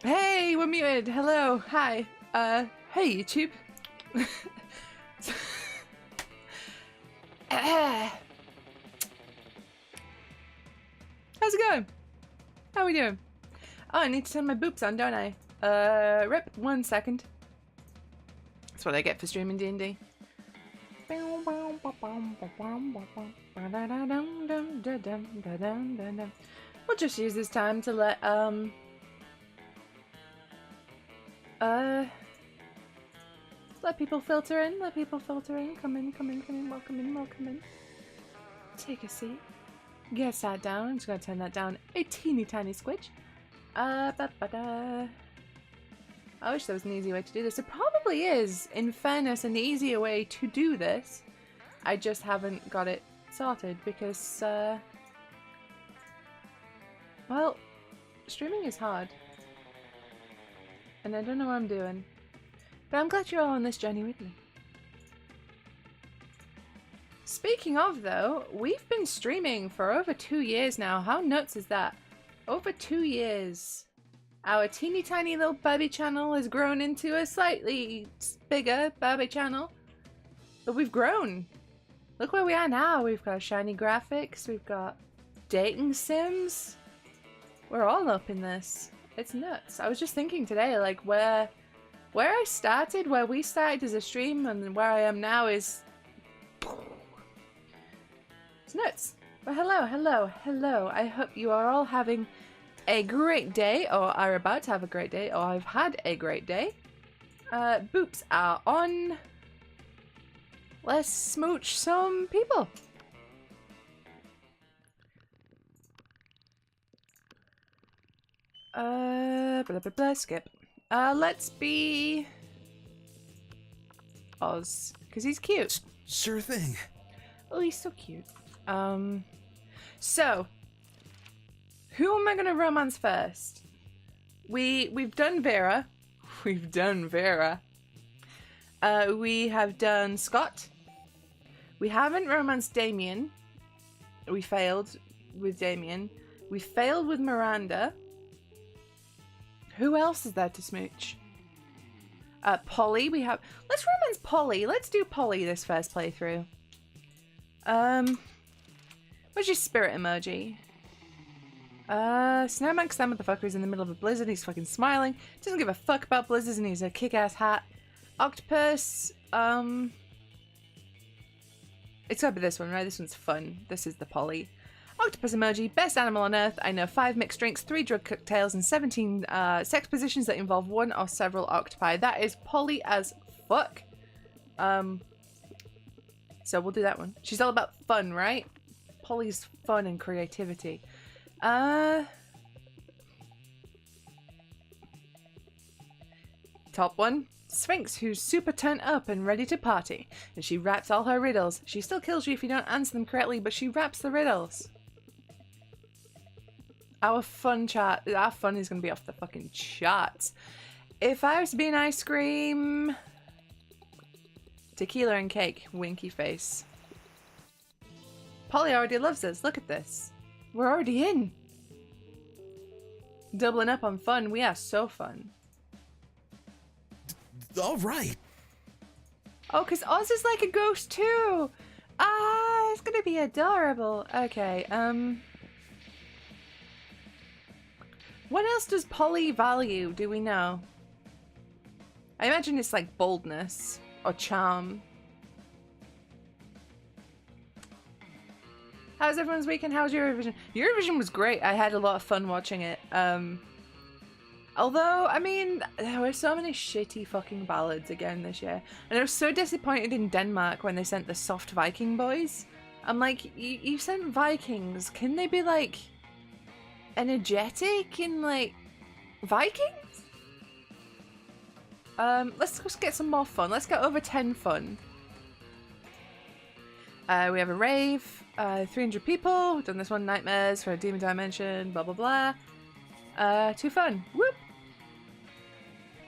Hey, we're muted. Hello. Hi. Hey, YouTube. How's it going? How are we doing? Oh, I need to turn my boobs on, don't I? Rip. 1 second. That's what I get for streaming D&D. We'll just use this time to let, let people filter in, come in, welcome in. Take a seat. Get sat down. I'm just gonna turn that down a teeny tiny squidge. I wish there was an easy way to do this. There probably is, in fairness, an easier way to do this. I just haven't got it sorted because, well, streaming is hard. And I don't know what I'm doing. But I'm glad you're all on this journey with me. Speaking of, though, we've been streaming for over 2 years now. How nuts is that? Over 2 years. Our teeny tiny little baby channel has grown into a slightly bigger baby channel. But we've grown. Look where we are now. We've got shiny graphics. We've got dating sims. We're all up in this. It's nuts. I was just thinking today, like, where I started, where we started as a stream and where I am now is... It's nuts. But hello. I hope you are all having a great day, or are about to have a great day, or have had a great day. Boops are on. Let's smooch some people. Skip. Let's be Oz, because he's cute. Sure thing. Oh, he's so cute. So, who am I gonna romance first? We've done Vera. We have done Scott. We haven't romanced Damien. We failed with Damien. We failed with Miranda. Who else is there to smooch? Polly. We have. Let's romance Polly. Let's do Polly this first playthrough. Where's your spirit emoji? Snowman, because that motherfucker is in the middle of a blizzard. He's fucking smiling. Doesn't give a fuck about blizzards and he's a kick-ass hat. Octopus. It's gotta be this one, right? This one's fun. This is the Polly. Octopus emoji, best animal on earth. I know 5 mixed drinks, 3 drug cocktails, and 17 sex positions that involve one or several octopi. That is Polly as fuck. So we'll do that one. She's all about fun, right? Polly's fun and creativity. Top one. Sphinx, who's super turned up and ready to party. And she raps all her riddles. She still kills you if you don't answer them correctly, but she raps the riddles. Our fun is going to be off the fucking charts. If I was to be an ice cream... Tequila and cake. Winky face. Polly already loves us. Look at this. We're already in. Doubling up on fun. We are so fun. All right. Oh, because Oz is like a ghost too. Ah, it's gonna be adorable. Okay, what else does Polly value? Do we know? I imagine it's like boldness or charm. How's everyone's weekend? How's Eurovision? Eurovision was great. I had a lot of fun watching it. Although, I mean, there were so many shitty fucking ballads again this year. And I was so disappointed in Denmark when they sent the soft Viking boys. I'm like, you sent Vikings. Can they be, like, energetic and, like, Vikings? Let's just get some more fun. Let's get over 10 fun. We have a rave. 300 people. We've done this one. Nightmares for a demon dimension. Blah, blah, blah. Too fun. Whoop!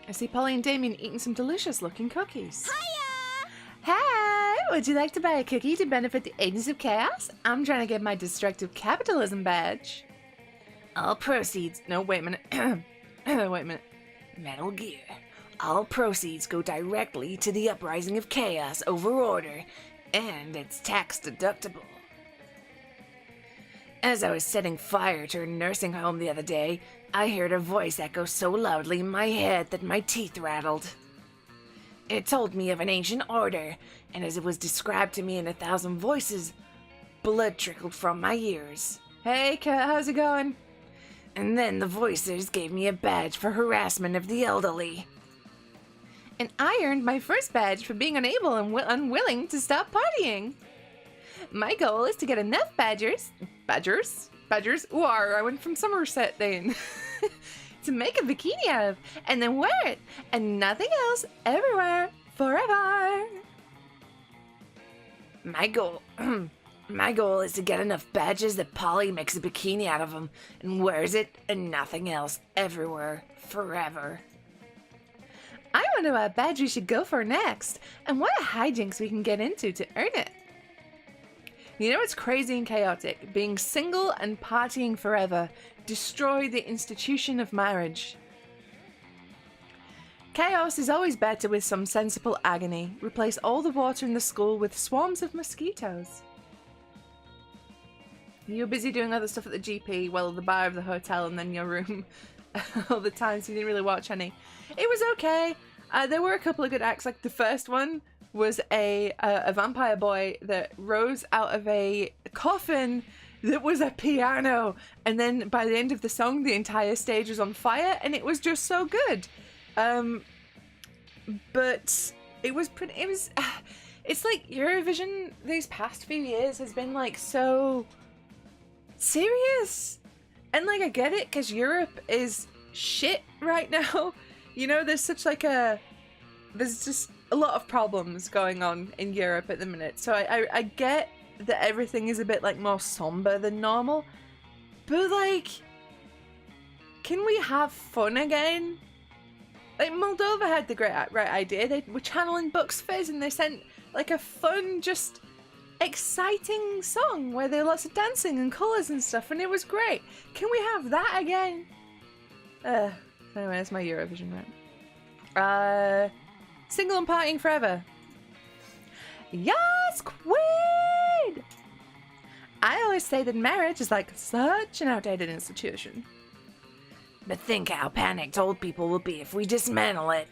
I see Polly and Damien eating some delicious looking cookies. Hiya! Hey! Would you like to buy a cookie to benefit the Agents of Chaos? I'm trying to get my destructive capitalism badge. All proceeds. No, wait a minute. Wait a minute. Metal Gear. All proceeds go directly to the uprising of chaos over order, and it's tax deductible. As I was setting fire to a nursing home the other day, I heard a voice echo so loudly in my head that my teeth rattled. It told me of an ancient order, and as it was described to me in 1,000 voices, blood trickled from my ears. Hey, Kat, how's it going? And then the voices gave me a badge for harassment of the elderly. And I earned my first badge for being unable and unwilling to stop partying. My goal is to get enough badgers, ooh, I went from Somerset then, to make a bikini out of, and then wear it, and nothing else, everywhere, forever. My goal is to get enough badges that Polly makes a bikini out of them and wears it and nothing else, everywhere, forever. I wonder what badge we should go for next, and what hijinks we can get into to earn it. You know what's crazy and chaotic? Being single and partying forever. Destroy the institution of marriage. Chaos is always better with some sensible agony. Replace all the water in the school with swarms of mosquitoes. You were busy doing other stuff at the GP, well, the bar of the hotel, and then your room all the time, so you didn't really watch any. It was okay. There were a couple of good acts. Like the first one was a vampire boy that rose out of a coffin that was a piano, and then by the end of the song, the entire stage was on fire, and it was just so good. But it was pretty. It was. It's like Eurovision these past few years has been like so serious, and like I get it because Europe is shit right now. You know, there's just a lot of problems going on in Europe at the minute. So I get that everything is a bit like more somber than normal, but like, can we have fun again? Like Moldova had the right idea. They were channeling Bucks Fizz and they sent like a fun, just exciting song where there were lots of dancing and colours and stuff, and it was great. Can we have that again? Anyway, that's my Eurovision rant. Single and partying forever. Yes, queen! I always say that marriage is like such an outdated institution. But think how panicked old people will be if we dismantle it.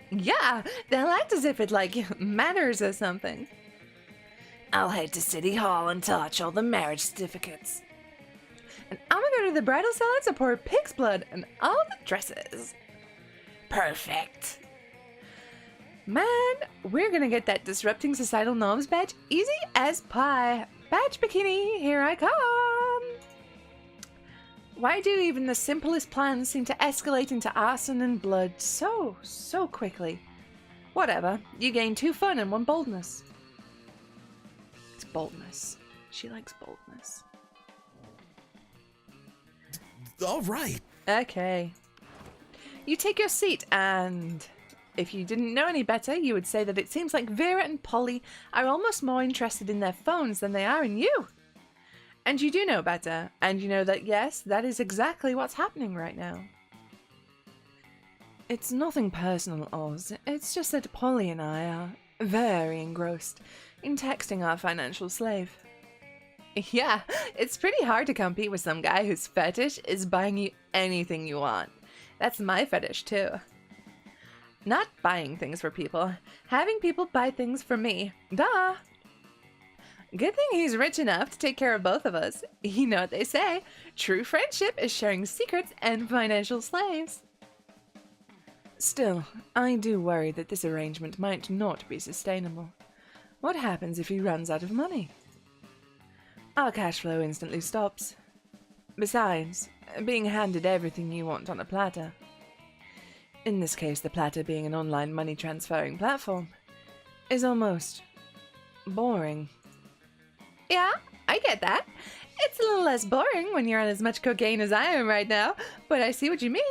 Yeah, they'll act as if it like matters or something. I'll head to City Hall and touch all the marriage certificates. And I'm gonna go to the bridal salon to pour pig's blood on all the dresses. Perfect. Man, we're gonna get that disrupting societal norms badge easy as pie. Badge bikini, here I come. Why do even the simplest plans seem to escalate into arson and blood so quickly? Whatever, you gain 2 fun and 1 boldness. It's boldness. She likes boldness. All right. Okay. You take your seat, and if you didn't know any better, you would say that it seems like Vera and Polly are almost more interested in their phones than they are in you. And you do know better, and you know that yes, that is exactly what's happening right now. It's nothing personal, Oz. It's just that Polly and I are very engrossed in texting our financial slave. Yeah, it's pretty hard to compete with some guy whose fetish is buying you anything you want. That's my fetish too. Not buying things for people, having people buy things for me. Duh! Good thing he's rich enough to take care of both of us. You know what they say, true friendship is sharing secrets and financial slaves. Still, I do worry that this arrangement might not be sustainable. What happens if he runs out of money? Our cash flow instantly stops. Besides, being handed everything you want on a platter. In this case, the platter being an online money transferring platform, is almost boring. Yeah, I get that. It's a little less boring when you're on as much cocaine as I am right now, but I see what you mean.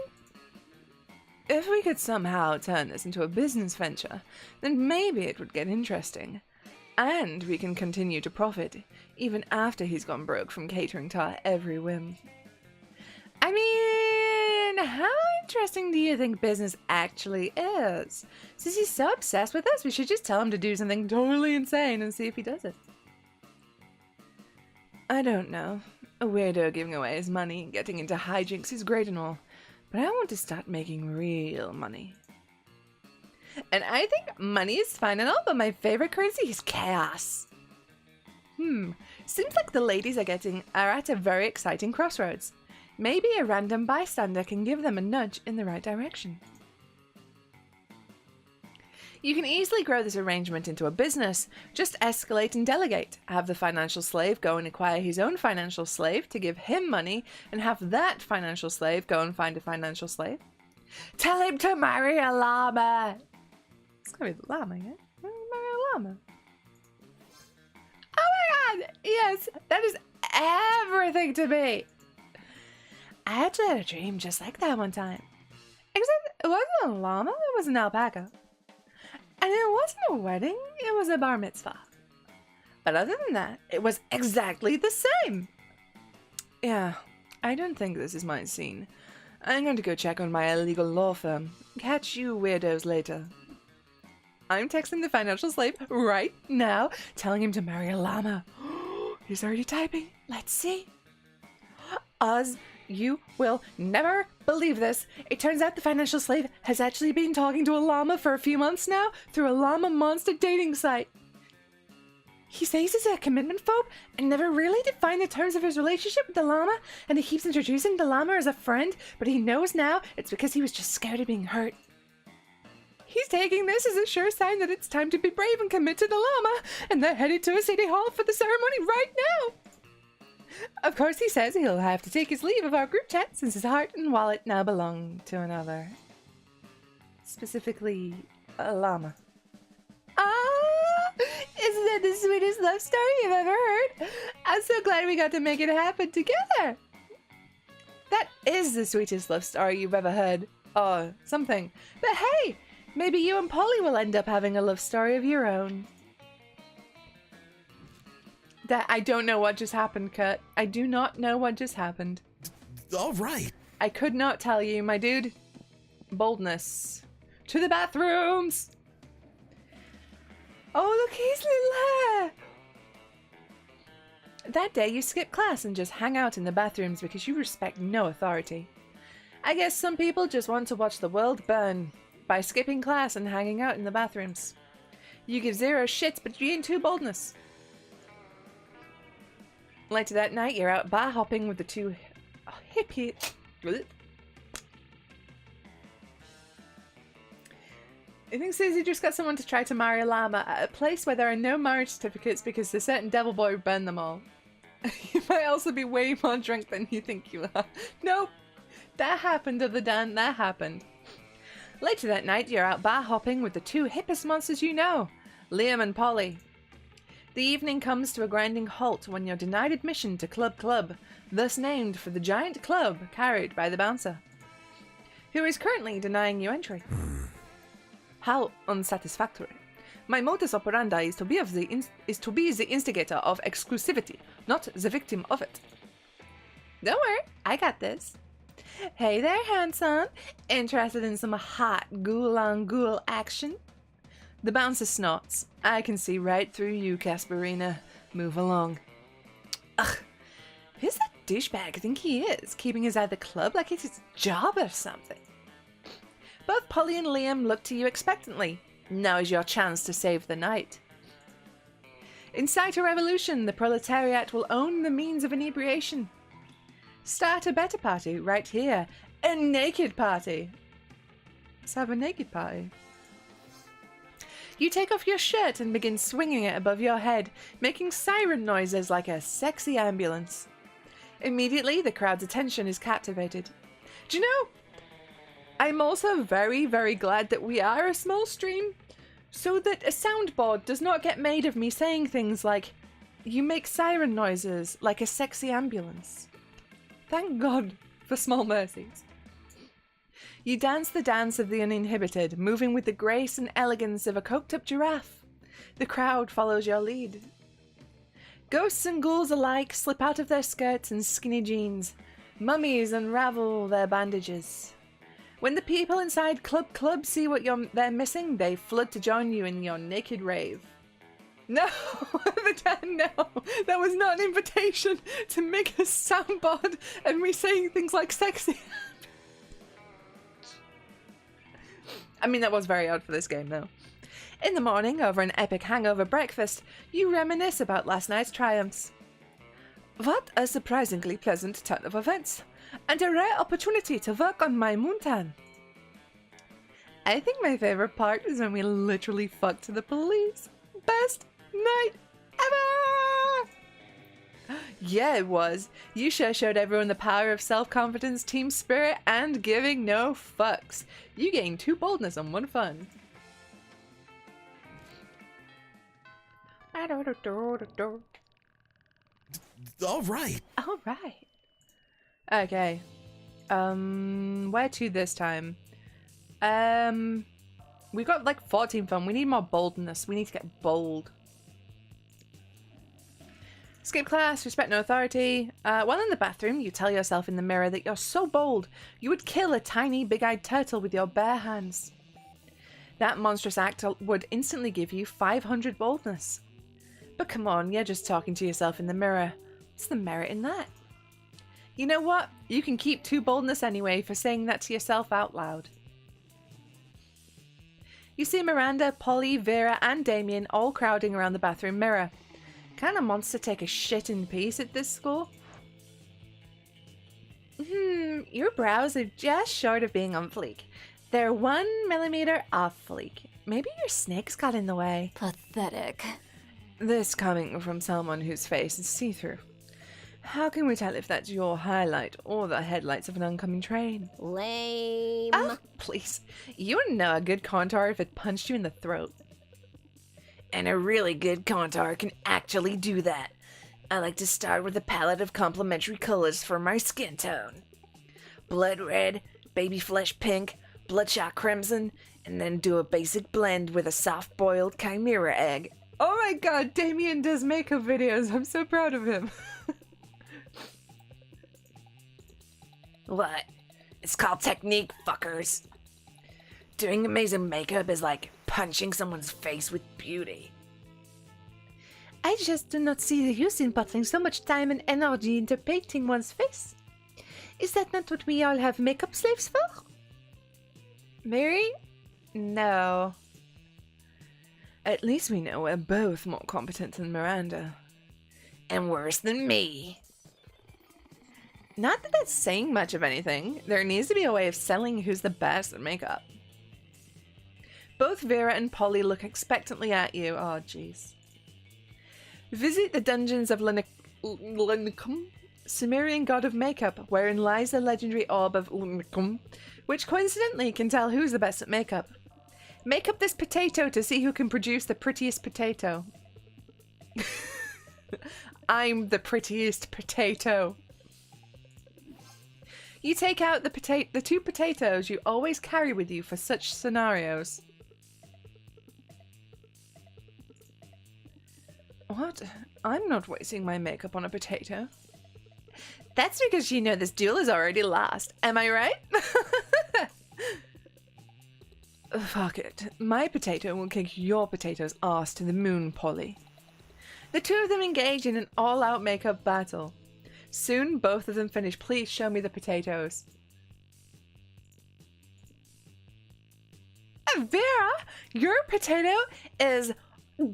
If we could somehow turn this into a business venture, then maybe it would get interesting. And we can continue to profit, even after he's gone broke from catering to our every whim. I then how interesting do you think business actually is? Since he's so obsessed with us, we should just tell him to do something totally insane and see if he does it. I don't know. A weirdo giving away his money and getting into hijinks is great and all, but I want to start making real money. And I think money is fine and all, but my favorite currency is chaos. Seems like the ladies are at a very exciting crossroads. Maybe a random bystander can give them a nudge in the right direction. You can easily grow this arrangement into a business. Just escalate and delegate. Have the financial slave go and acquire his own financial slave to give him money, and have that financial slave go and find a financial slave. Tell him to marry a llama. It's gonna be the llama, yeah? Marry a llama. Oh my god! Yes, that is everything to me. I actually had a dream just like that one time. Except it wasn't a llama, it was an alpaca. And it wasn't a wedding, it was a bar mitzvah. But other than that, it was exactly the same. Yeah, I don't think this is my scene. I'm going to go check on my illegal law firm. Catch you weirdos later. I'm texting the financial slave right now, telling him to marry a llama. He's already typing. Let's see. Oz, you will never believe this. It turns out the financial slave has actually been talking to a llama for a few months now through a llama monster dating site. He says he's a commitment phobe and never really defined the terms of his relationship with the llama, and he keeps introducing the llama as a friend, but he knows now it's because he was just scared of being hurt. He's taking this as a sure sign that it's time to be brave and commit to the llama, and they're headed to a city hall for the ceremony right now. Of course, he says he'll have to take his leave of our group chat since his heart and wallet now belong to another. Specifically, a llama. Isn't that the sweetest love story you've ever heard? I'm so glad we got to make it happen together. That is the sweetest love story you've ever heard. Or something. But hey, maybe you and Polly will end up having a love story of your own. That I don't know what just happened, Kurt. I do not know what just happened. All right. I could not tell you, my dude. Boldness. To the bathrooms! Oh, look, he's little. That day you skip class and just hang out in the bathrooms because you respect no authority. I guess some people just want to watch the world burn by skipping class and hanging out in the bathrooms. You give zero shits, but you ain't too boldness. Later that night, you're out bar hopping with the two hippie... I think Susie just got someone to try to marry a llama at a place where there are no marriage certificates because the certain devil boy burned them all. You might also be way more drunk than you think you are. Nope. That happened, other Dan, that happened. Later that night, you're out bar hopping with the two hippest monsters you know, Liam and Polly. The evening comes to a grinding halt when you're denied admission to Club Club, thus named for the giant club carried by the bouncer, who is currently denying you entry. How unsatisfactory. My modus operandi is to be the instigator of exclusivity, not the victim of it. Don't worry, I got this. Hey there, handsome. Interested in some hot ghoul-on-ghoul action? The bouncer snorts. I can see right through you, Casperina. Move along. Ugh. Who's that douchebag think he is, keeping us at the club like it's his job or something? Both Polly and Liam look to you expectantly. Now is your chance to save the night. Incite a revolution, the proletariat will own the means of inebriation. Start a better party right here. A naked party. Let's have a naked party. You take off your shirt and begin swinging it above your head, making siren noises like a sexy ambulance. Immediately, the crowd's attention is captivated. Do you know, I'm also very, very glad that we are a small stream, so that a soundboard does not get made of me saying things like, you make siren noises like a sexy ambulance. Thank God for small mercies. You dance the dance of the uninhibited, moving with the grace and elegance of a coked-up giraffe. The crowd follows your lead. Ghosts and ghouls alike slip out of their skirts and skinny jeans. Mummies unravel their bandages. When the people inside Club see what they're missing, they flood to join you in your naked rave. No, no, that was not an invitation to make a soundboard and me saying things like sexy. I mean, that was very odd for this game, though. In the morning, over an epic hangover breakfast, you reminisce about last night's triumphs. What a surprisingly pleasant turn of events, and a rare opportunity to work on my moontan. I think my favorite part is when we literally fucked the police. Best night ever! Yeah, it was. You sure showed everyone the power of self-confidence, team spirit, and giving no fucks. You gained 2 boldness and 1 fun. All right. All right. Okay. Where to this time? We got like 14 fun. We need more boldness. We need to get bold. Skip class, respect no authority. While in the bathroom, you tell yourself in the mirror that you're so bold, you would kill a tiny, big-eyed turtle with your bare hands. That monstrous act would instantly give you 500 boldness. But come on, you're just talking to yourself in the mirror. What's the merit in that? You know what? You can keep 2 boldness anyway for saying that to yourself out loud. You see Miranda, Polly, Vera, and Damien all crowding around the bathroom mirror. Can a monster take a shit in peace at this school? Your brows are just short of being on fleek. They're 1 millimeter off fleek. Maybe your snakes got in the way. Pathetic. This coming from someone whose face is see-through. How can we tell if that's your highlight or the headlights of an oncoming train? Lame. Oh, please. You wouldn't know a good contour if it punched you in the throat. And a really good contour can actually do that. I like to start with a palette of complementary colors for my skin tone. Blood red, baby flesh pink, bloodshot crimson, and then do a basic blend with a soft-boiled chimera egg. Oh my god, Damien does makeup videos. I'm so proud of him. What? It's called technique, fuckers. Doing amazing makeup is like punching someone's face with beauty. I just do not see the use in putting so much time and energy into painting one's face. Is that not what we all have makeup slaves for? Mary? No. At least we know we're both more competent than Miranda. And worse than me. Not that that's saying much of anything. There needs to be a way of selling who's the best at makeup. Both Vera and Polly look expectantly at you. Oh, jeez. Visit the dungeons of Lenicum, Sumerian god of makeup, wherein lies the legendary orb of Lenicum, which coincidentally can tell who's the best at makeup. Make up this potato to see who can produce the prettiest potato. I'm the prettiest potato. You take out the 2 potatoes you always carry with you for such scenarios. What? I'm not wasting my makeup on a potato. That's because you know this duel is already lost. Am I right? Fuck it. My potato will kick your potato's ass to the moon, Polly. The 2 of them engage in an all-out makeup battle. Soon, both of them finish. Please show me the potatoes. Vera, your potato is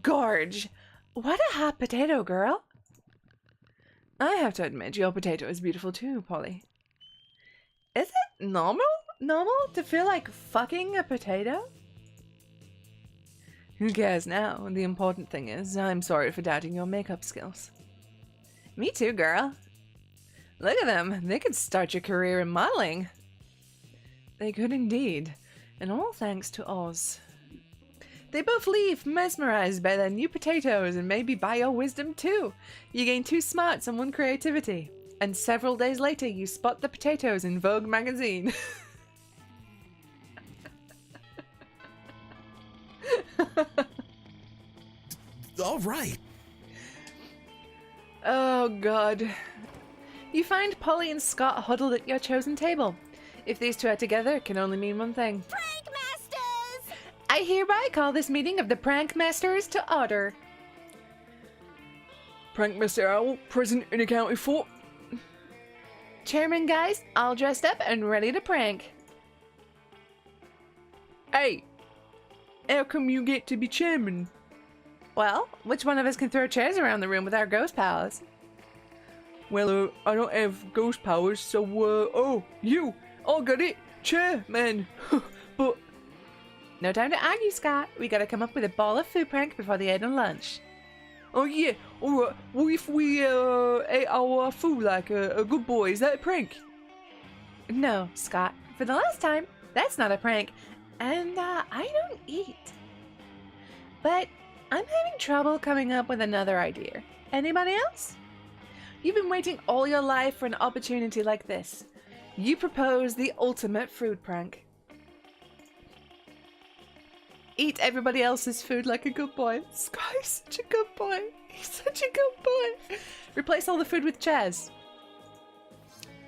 gorge. What a hot potato, girl. I have to admit, your potato is beautiful too, Polly. Is it normal to feel like fucking a potato? Who cares now? The important thing is, I'm sorry for doubting your makeup skills. Me too, girl. Look at them. They could start your career in modeling. They could indeed. And all thanks to Oz. They both leave, mesmerized by their new potatoes and maybe by your wisdom too. You gain 2 smarts and 1 creativity. And several days later, you spot the potatoes in Vogue magazine. All right. Oh, God. You find Polly and Scott huddled at your chosen table. If these two are together, it can only mean one thing. Prank Masters! I hereby call this meeting of the Prank Masters to order. Prank Mr. Owl, present and accounted for. Chairman guys, all dressed up and ready to prank. Hey, how come you get to be chairman? Well, which one of us can throw chairs around the room with our ghost powers? Well, I don't have ghost powers, so, oh, you! I got it! Chairman! But, No time to argue, Scott. We gotta come up with a ball of food prank before the end of lunch. oh yeah, alright, what if we, ate our food like a good boy? Is that a prank? No, Scott. For the last time, that's not a prank. And, I don't eat. But I'm having trouble coming up with another idea. Anybody else? You've been waiting all your life for an opportunity like this. You propose the ultimate food prank. Eat everybody else's food like a good boy. Scott is such a good boy. He's such a good boy. Replace all the food with chairs.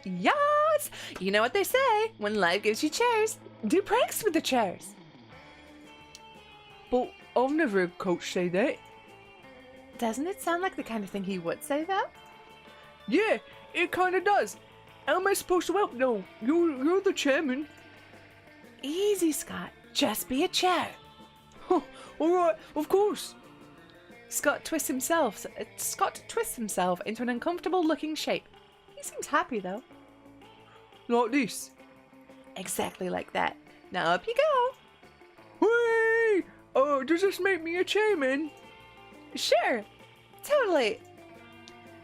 Yes! You know what they say. When life gives you chairs, do pranks with the chairs. But I've never heard Coach say that. Doesn't it sound like the kind of thing he would say, though? Yeah, it kinda does. How am I supposed to help? No, you're the chairman. Easy, Scott. Just be a chair. Huh, alright, of course. Scott twists himself into an uncomfortable-looking shape. He seems happy, though. Like this. Exactly like that. Now up you go. Whee! Oh, does this make me a chairman? Sure. Totally.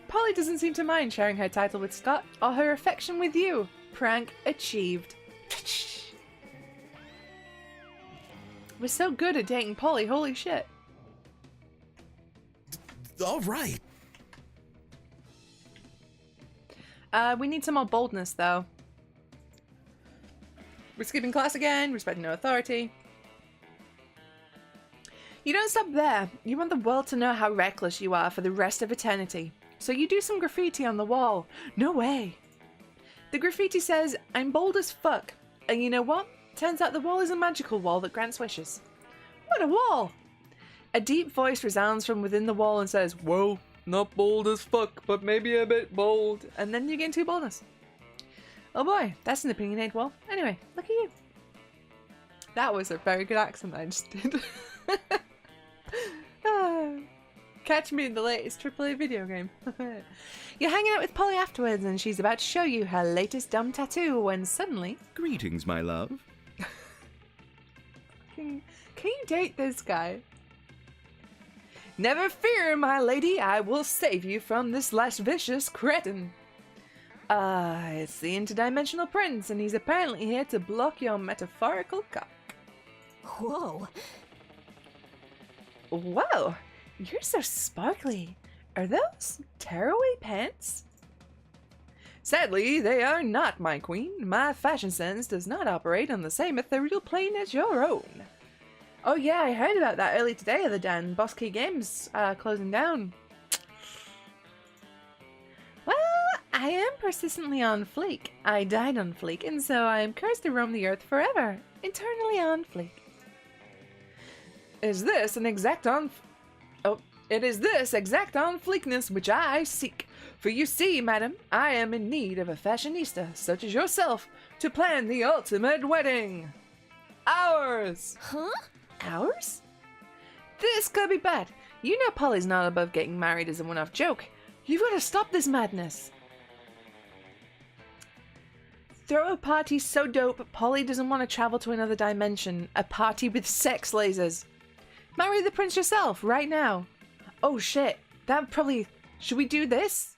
Polly doesn't seem to mind sharing her title with Scott or her affection with you. Prank achieved. We're so good at dating Polly, holy shit. All right. We need some more boldness, though. We're skipping class again, respecting no authority. You don't stop there. You want the world to know how reckless you are for the rest of eternity. So you do some graffiti on the wall. No way. The graffiti says, I'm bold as fuck. And you know what? Turns out the wall is a magical wall that grants wishes. What a wall! A deep voice resounds from within the wall and says, Well, not bold as fuck, but maybe a bit bold. and then you gain 2 boldness. Oh boy, that's an opinionated wall. Anyway, look at you. That was a very good accent I just did. Catch me in the latest AAA video game. You're hanging out with Polly afterwards and she's about to show you her latest dumb tattoo when suddenly... Greetings, my love. Can you date this guy? Never fear, my lady, I will save you from this less vicious cretin. It's the interdimensional prince, and he's apparently here to block your metaphorical cock. Whoa. Whoa, you're so sparkly. Are those tearaway pants? Sadly, they are not, my queen. My fashion sense does not operate on the same ethereal plane as your own. Oh yeah, I heard about that early today, the Dan. Boss Key Games closing down. Well, I am persistently on fleek. I died on fleek, and so I am cursed to roam the earth forever, eternally on fleek. Is this an exact on... Oh, it is this exact on fleekness which I seek. For you see, madam, I am in need of a fashionista, such as yourself, to plan the ultimate wedding. Ours! Huh? Ours? This could be bad. You know Polly's not above getting married as a one-off joke. You've got to stop this madness. Throw a party so dope, Polly doesn't want to travel to another dimension. A party with sex lasers. Marry the prince yourself, right now. Oh shit, that probably... Should we do this?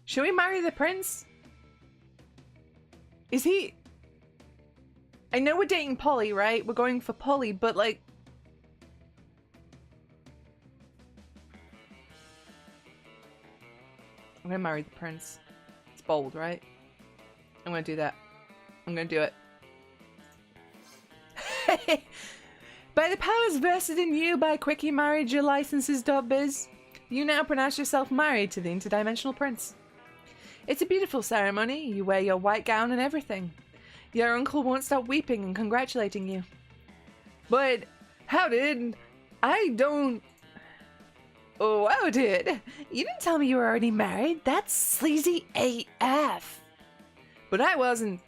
Should we marry the prince? Is he... I know we're dating Polly, right? We're going for Polly, but like... I'm gonna marry the prince. It's bold, right? I'm gonna do that. I'm gonna do it. By the powers vested in you by QuickieMarriageYourLicenses.biz, you now pronounce yourself married to the interdimensional prince. It's a beautiful ceremony. You wear your white gown and everything. Your uncle won't stop weeping and congratulating you. But how did... I don't... Oh, wow, dude. You didn't tell me you were already married. That's sleazy AF. But I wasn't.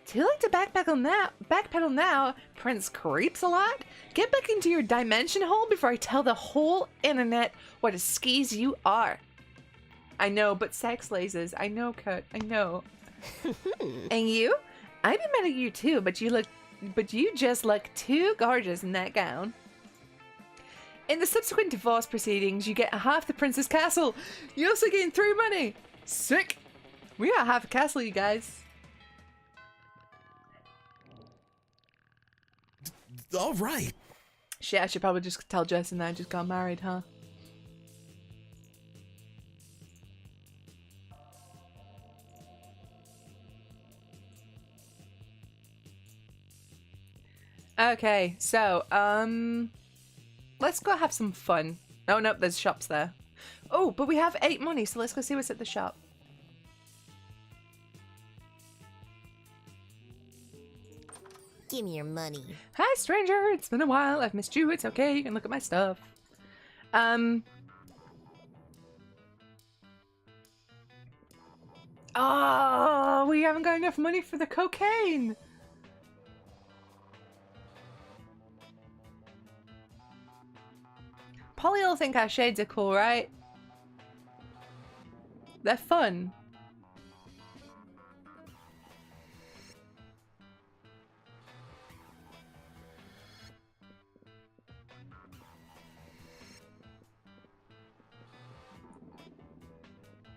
Too late to backpedal now. Prince creeps a lot. Get back into your dimension hole before I tell the whole internet what a skis you are. I know, but sex lasers. I know, Kurt. I know. And you? I'd be mad at you too, but you just look too gorgeous in that gown. In the subsequent divorce proceedings, you get half the prince's castle. You also gain 3 money. Sick. We got half a castle, you guys. All right. Shit, I should probably just tell Justin that I just got married, huh? Okay, so, let's go have some fun. Oh, no, there's shops there. Oh, but we have 8 money, so let's go see what's at the shop. Give me your money. Hi, stranger. It's been a while. I've missed you. It's okay. You can look at my stuff. Oh, we haven't got enough money for the cocaine. Polly will think our shades are cool, right? They're fun.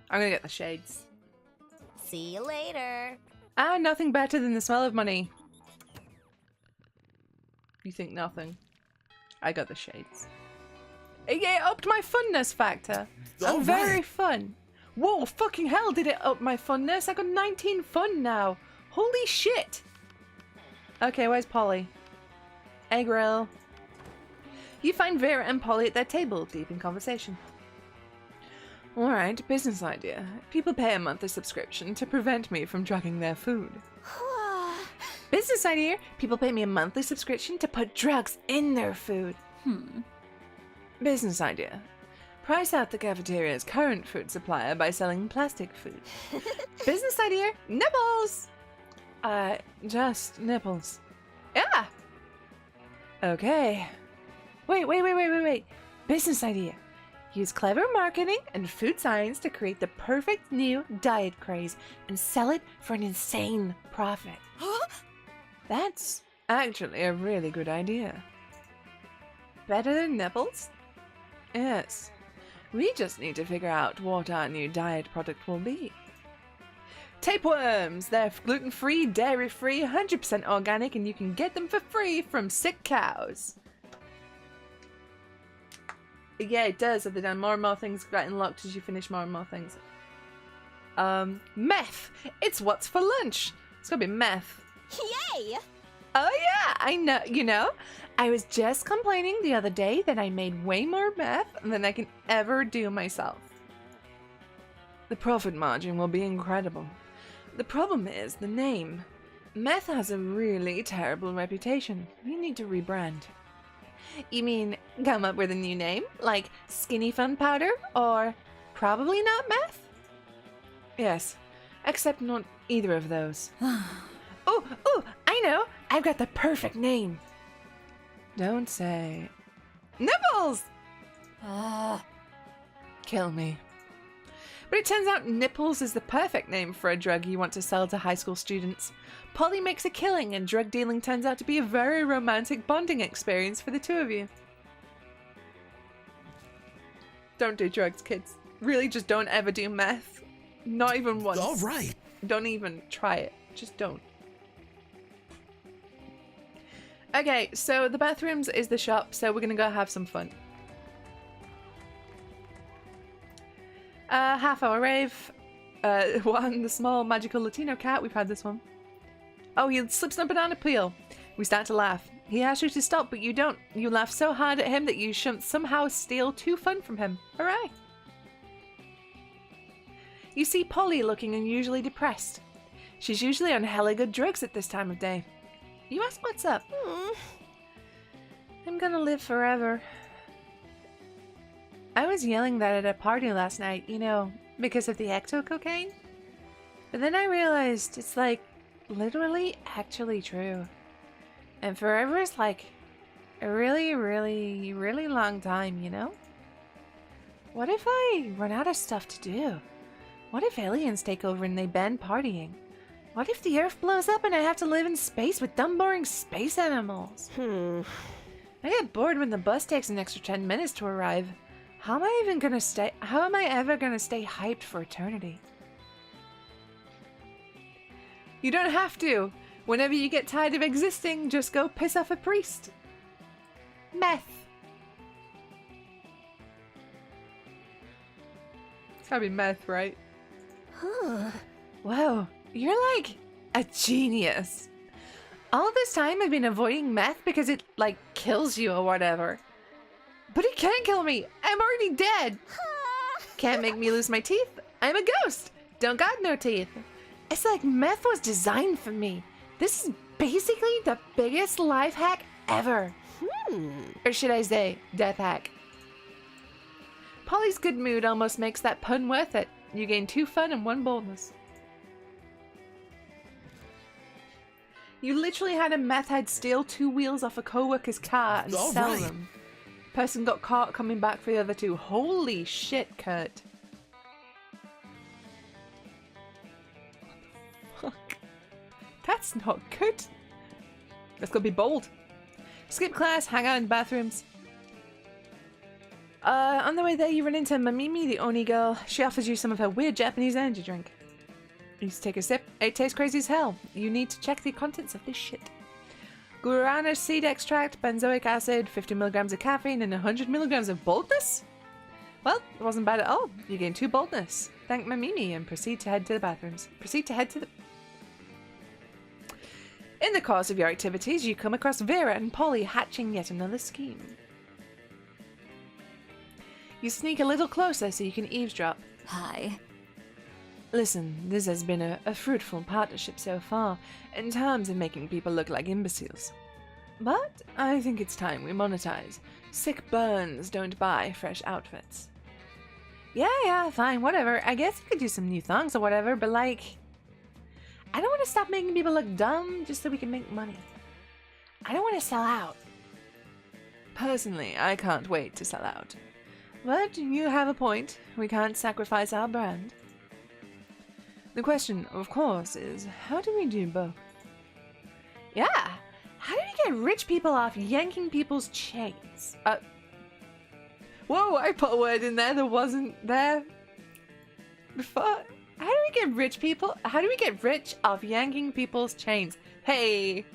I'm gonna get the shades. See you later. Ah, nothing better than the smell of money. You think nothing? I got the shades. It upped my funness factor. I'm very fun. Whoa, fucking hell did it up my funness. I got 19 fun now. Holy shit. Okay, where's Polly? Egg roll. You find Vera and Polly at their table, deep in conversation. Alright, business idea. People pay a monthly subscription to prevent me from drugging their food. Business idea. People pay me a monthly subscription to put drugs in their food. Business idea. Price out the cafeteria's current food supplier by selling plastic food. Business idea. Nipples! Just nipples. Yeah! Okay. Wait. Business idea. Use clever marketing and food science to create the perfect new diet craze and sell it for an insane profit. That's actually a really good idea. Better than nipples? Yes. We just need to figure out what our new diet product will be. Tapeworms! They're gluten-free, dairy-free, 100% organic, and you can get them for free from sick cows. Yeah, it does. Have they done more and more things get unlocked as you finish more and more things? Meth! It's what's for lunch! It's gonna be meth. Yay! Oh yeah, I know, you know? I was just complaining the other day that I made way more meth than I can ever do myself. The profit margin will be incredible. The problem is the name. Meth has a really terrible reputation. We need to rebrand. You mean come up with a new name? Like Skinny Fun Powder? Or probably not meth? Yes, except not either of those. Oh, I know! I've got the perfect name! Don't say... Nipples! Kill me. But it turns out Nipples is the perfect name for a drug you want to sell to high school students. Polly makes a killing and drug dealing turns out to be a very romantic bonding experience for the two of you. Don't do drugs, kids. Really, just don't ever do meth. Not even once. All right. Don't even try it. Just don't. Okay, so the bathrooms is the shop, so we're gonna go have some fun. Half-hour rave. One, the small magical Latino cat. We've had this one. Oh, he slips on a banana peel. We start to laugh. He asks you to stop, but you don't. You laugh so hard at him that you somehow steal 2 fun from him. Hooray! You see Polly looking unusually depressed. She's usually on hella good drugs at this time of day. You ask what's up. I'm gonna live forever. I was yelling that at a party last night, you know, because of the ecto-cocaine. But then I realized it's like literally actually true. And forever is like a really, really, really long time, you know? What if I run out of stuff to do? What if aliens take over and they ban partying? What if the Earth blows up and I have to live in space with dumb, boring space animals? I get bored when the bus takes an extra 10 minutes to arrive. How am I ever gonna stay hyped for eternity? You don't have to. Whenever you get tired of existing, just go piss off a priest. Meth. It's gotta be meth, right? Whoa, you're like a genius. All this time I've been avoiding meth because it, like, kills you or whatever. But it can't kill me. I'm already dead. Can't make me lose my teeth. I'm a ghost. Don't got no teeth. It's like meth was designed for me. This is basically the biggest life hack ever. Or should I say, death hack. Polly's good mood almost makes that pun worth it. You gain 2 fun and 1 boldness. You literally had a meth head steal 2 wheels off a co-worker's car and sell them. Person got caught coming back for the other 2. Holy shit, Kurt. What the fuck? That's not good. That's gonna be bold. Skip class, hang out in bathrooms. On the way there, you run into Mamimi, the Oni girl. She offers you some of her weird Japanese energy drink. You just take a sip. It tastes crazy as hell. You need to check the contents of this shit. Guarana seed extract, benzoic acid, 50 milligrams of caffeine, and 100 milligrams of boldness? Well, it wasn't bad at all. You gain 2 boldness. Thank Mamimi and proceed to head to the bathrooms. In the course of your activities, you come across Vera and Polly hatching yet another scheme. You sneak a little closer so you can eavesdrop. Hi. Listen, this has been a fruitful partnership so far, in terms of making people look like imbeciles. But I think it's time we monetize. Sick burns don't buy fresh outfits. Yeah, fine, whatever. I guess you could do some new thongs or whatever, but like... I don't want to stop making people look dumb just so we can make money. I don't want to sell out. Personally, I can't wait to sell out. But you have a point. We can't sacrifice our brand. The question, of course, is how do we do both? Yeah, how do we get rich people off yanking people's chains? Whoa, I put a word in there that wasn't there before. How do we get rich people? How do we get rich off yanking people's chains? Hey!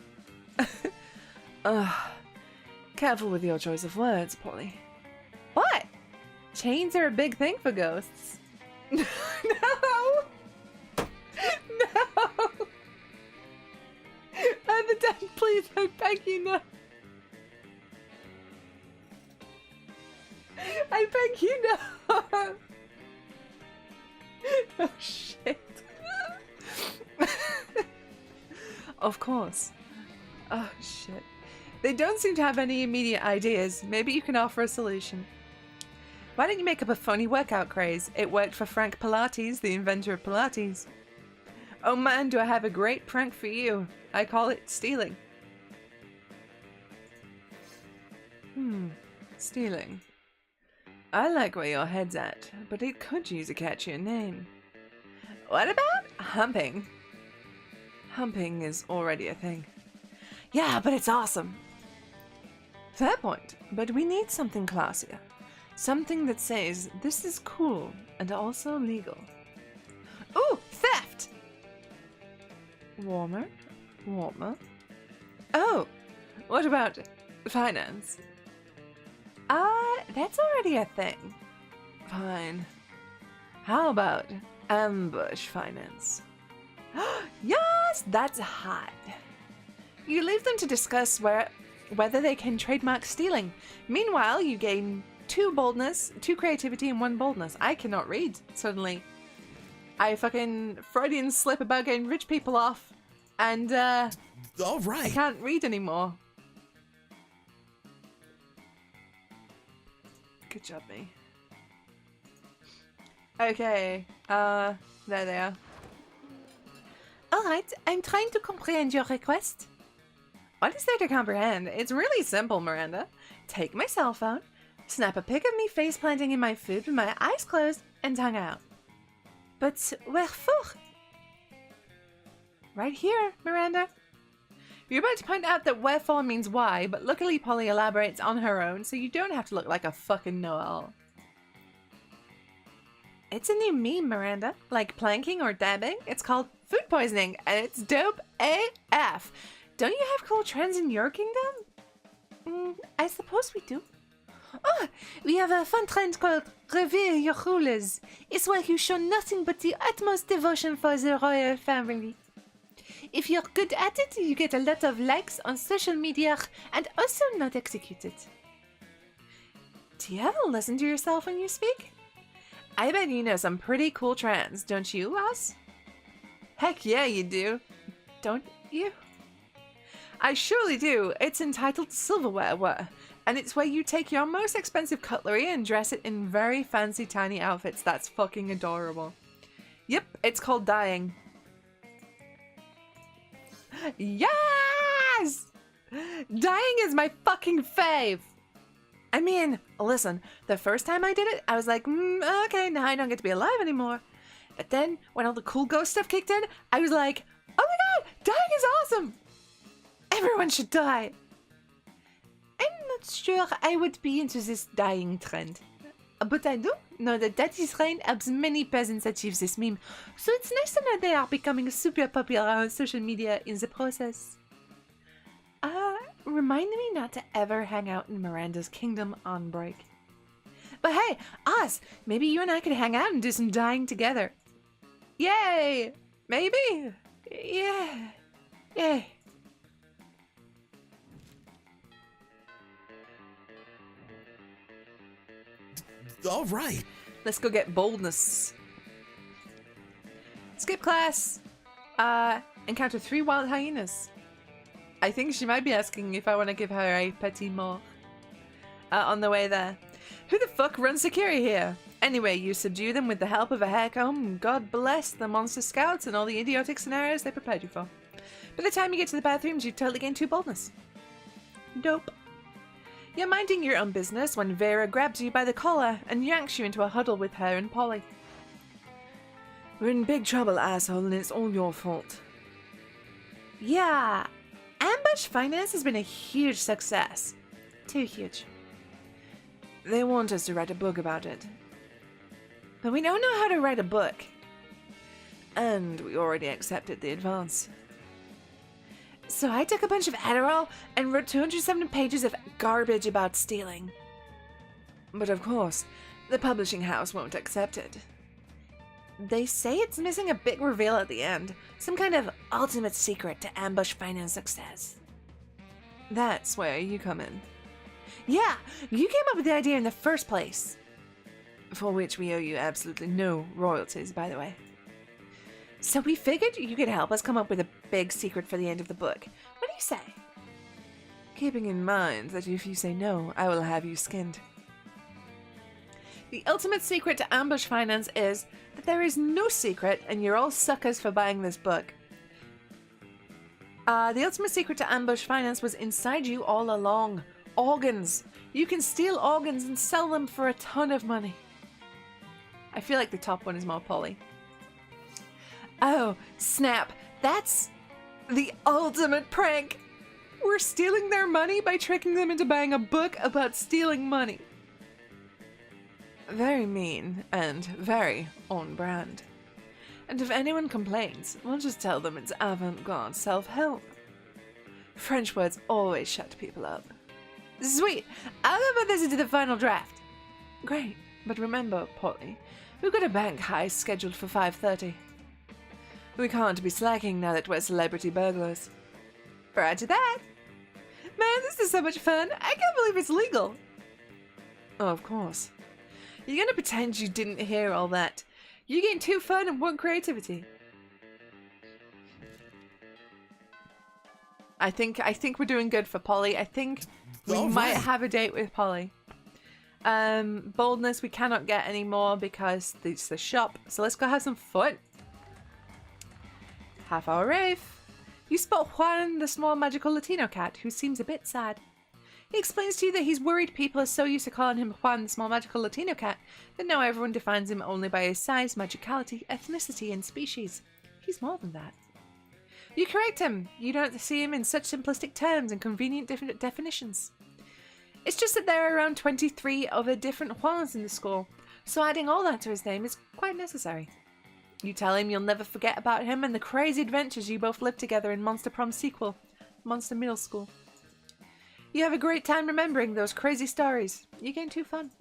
Careful with your choice of words, Polly. What? Chains are a big thing for ghosts. No! No! Other dad, please, I beg you, no. I beg you, no. Oh, shit. Of course. Oh, shit. They don't seem to have any immediate ideas. Maybe you can offer a solution. Why don't you make up a funny workout craze? It worked for Frank Pilates, the inventor of Pilates. Oh man, do I have a great prank for you. I call it stealing. Stealing. I like where your head's at, but it could use a catchier name. What about humping? Humping is already a thing. Yeah, but it's awesome. Fair point, but we need something classier. Something that says this is cool and also legal. Ooh, theft! Warmer? Oh, what about finance? That's already a thing. Fine. How about ambush finance? Yes, that's hot. You leave them to discuss whether they can trademark stealing. Meanwhile, you gain 2 boldness, 2 creativity, and 1 boldness. I cannot read, suddenly. I fucking Freudian slip about getting rich people off, and All I right. can't read anymore. Good job, me. Okay, there they are. Alright, I'm trying to comprehend your request. What is there to comprehend? It's really simple, Miranda. Take my cell phone, snap a pic of me face planting in my food with my eyes closed and tongue out. But wherefore? Right here, Miranda. You're about to point out that wherefore means why, but luckily Polly elaborates on her own, so you don't have to look like a fucking know-it-all. It's a new meme, Miranda. Like planking or dabbing. It's called food poisoning, and it's dope AF. Don't you have cool trends in your kingdom? I suppose we do. Oh, we have a fun trend called Revere Your Rulers. It's where you show nothing but the utmost devotion for the royal family. If you're good at it, you get a lot of likes on social media and also not executed. Do you ever listen to yourself when you speak? I bet you know some pretty cool trends, don't you, Ross? Heck yeah, you do. Don't you? I surely do. It's entitled Silverware Wear, and it's where you take your most expensive cutlery and dress it in very fancy tiny outfits. That's fucking adorable. Yep, it's called dyeing. Yes! Dyeing is my fucking fave! I mean, listen, the first time I did it, I was like, okay, now I don't get to be alive anymore. But then, when all the cool ghost stuff kicked in, I was like, oh my god, dyeing is awesome! Everyone should dye! I'm not sure I would be into this dyeing trend. But I do know that Daddy's Reign helps many peasants achieve this meme, so it's nice to know they are becoming super popular on social media in the process. Remind me not to ever hang out in Miranda's kingdom on break. But hey, Oz, maybe you and I could hang out and do some dyeing together. Yay! Maybe? Yeah. Yay. All right. Let's go get boldness. Skip class. Encounter 3 wild hyenas. I think she might be asking if I want to give her a petit mort. On the way there. Who the fuck runs security here? Anyway, you subdue them with the help of a hair comb. God bless the monster scouts and all the idiotic scenarios they prepared you for. By the time you get to the bathrooms, you've totally gained 2 boldness. Dope. You're minding your own business when Vera grabs you by the collar and yanks you into a huddle with her and Polly. We're in big trouble, asshole, and it's all your fault. Yeah, Ambush Finance has been a huge success. Too huge. They want us to write a book about it. But we don't know how to write a book. And we already accepted the advance. So I took a bunch of Adderall and wrote 207 pages of garbage about stealing. But of course, the publishing house won't accept it. They say it's missing a big reveal at the end, some kind of ultimate secret to Ambush Finance success. That's where you come in. Yeah, you came up with the idea in the first place. For which we owe you absolutely no royalties, by the way. So we figured you could help us come up with a big secret for the end of the book. What do you say? Keeping in mind that if you say no, I will have you skinned. The ultimate secret to Ambush Finance is that there is no secret and you're all suckers for buying this book. The ultimate secret to Ambush Finance was inside you all along. Organs. You can steal organs and sell them for a ton of money. I feel like the top one is more Polly. Oh, snap. That's the ultimate prank. We're stealing their money by tricking them into buying a book about stealing money. Very mean and very on brand. And if anyone complains, we'll just tell them it's avant-garde self-help. French words always shut people up. Sweet, I'll go put this into the final draft. Great, but remember, Polly, we've got a bank heist scheduled for 5:30. We can't be slacking now that we're celebrity burglars. Roger that. Man, this is so much fun. I can't believe it's legal. Oh, of course. You're gonna pretend you didn't hear all that You gain 2 fun and 1 creativity. I think we're doing good for Polly. I think we All might right. have a date with Polly. Boldness we cannot get anymore because it's the shop. So let's go have some fun. Half-hour rave. You spot Juan, the small magical Latino cat, who seems a bit sad. He explains to you that he's worried people are so used to calling him Juan, the small magical Latino cat, that now everyone defines him only by his size, magicality, ethnicity, and species. He's more than that. You correct him. You don't see him in such simplistic terms and convenient different definitions. It's just that there are around 23 other different Juans in the school, so adding all that to his name is quite necessary. You tell him you'll never forget about him and the crazy adventures you both lived together in Monster Prom sequel, Monster Middle School. You have a great time remembering those crazy stories. You gain 2 fun.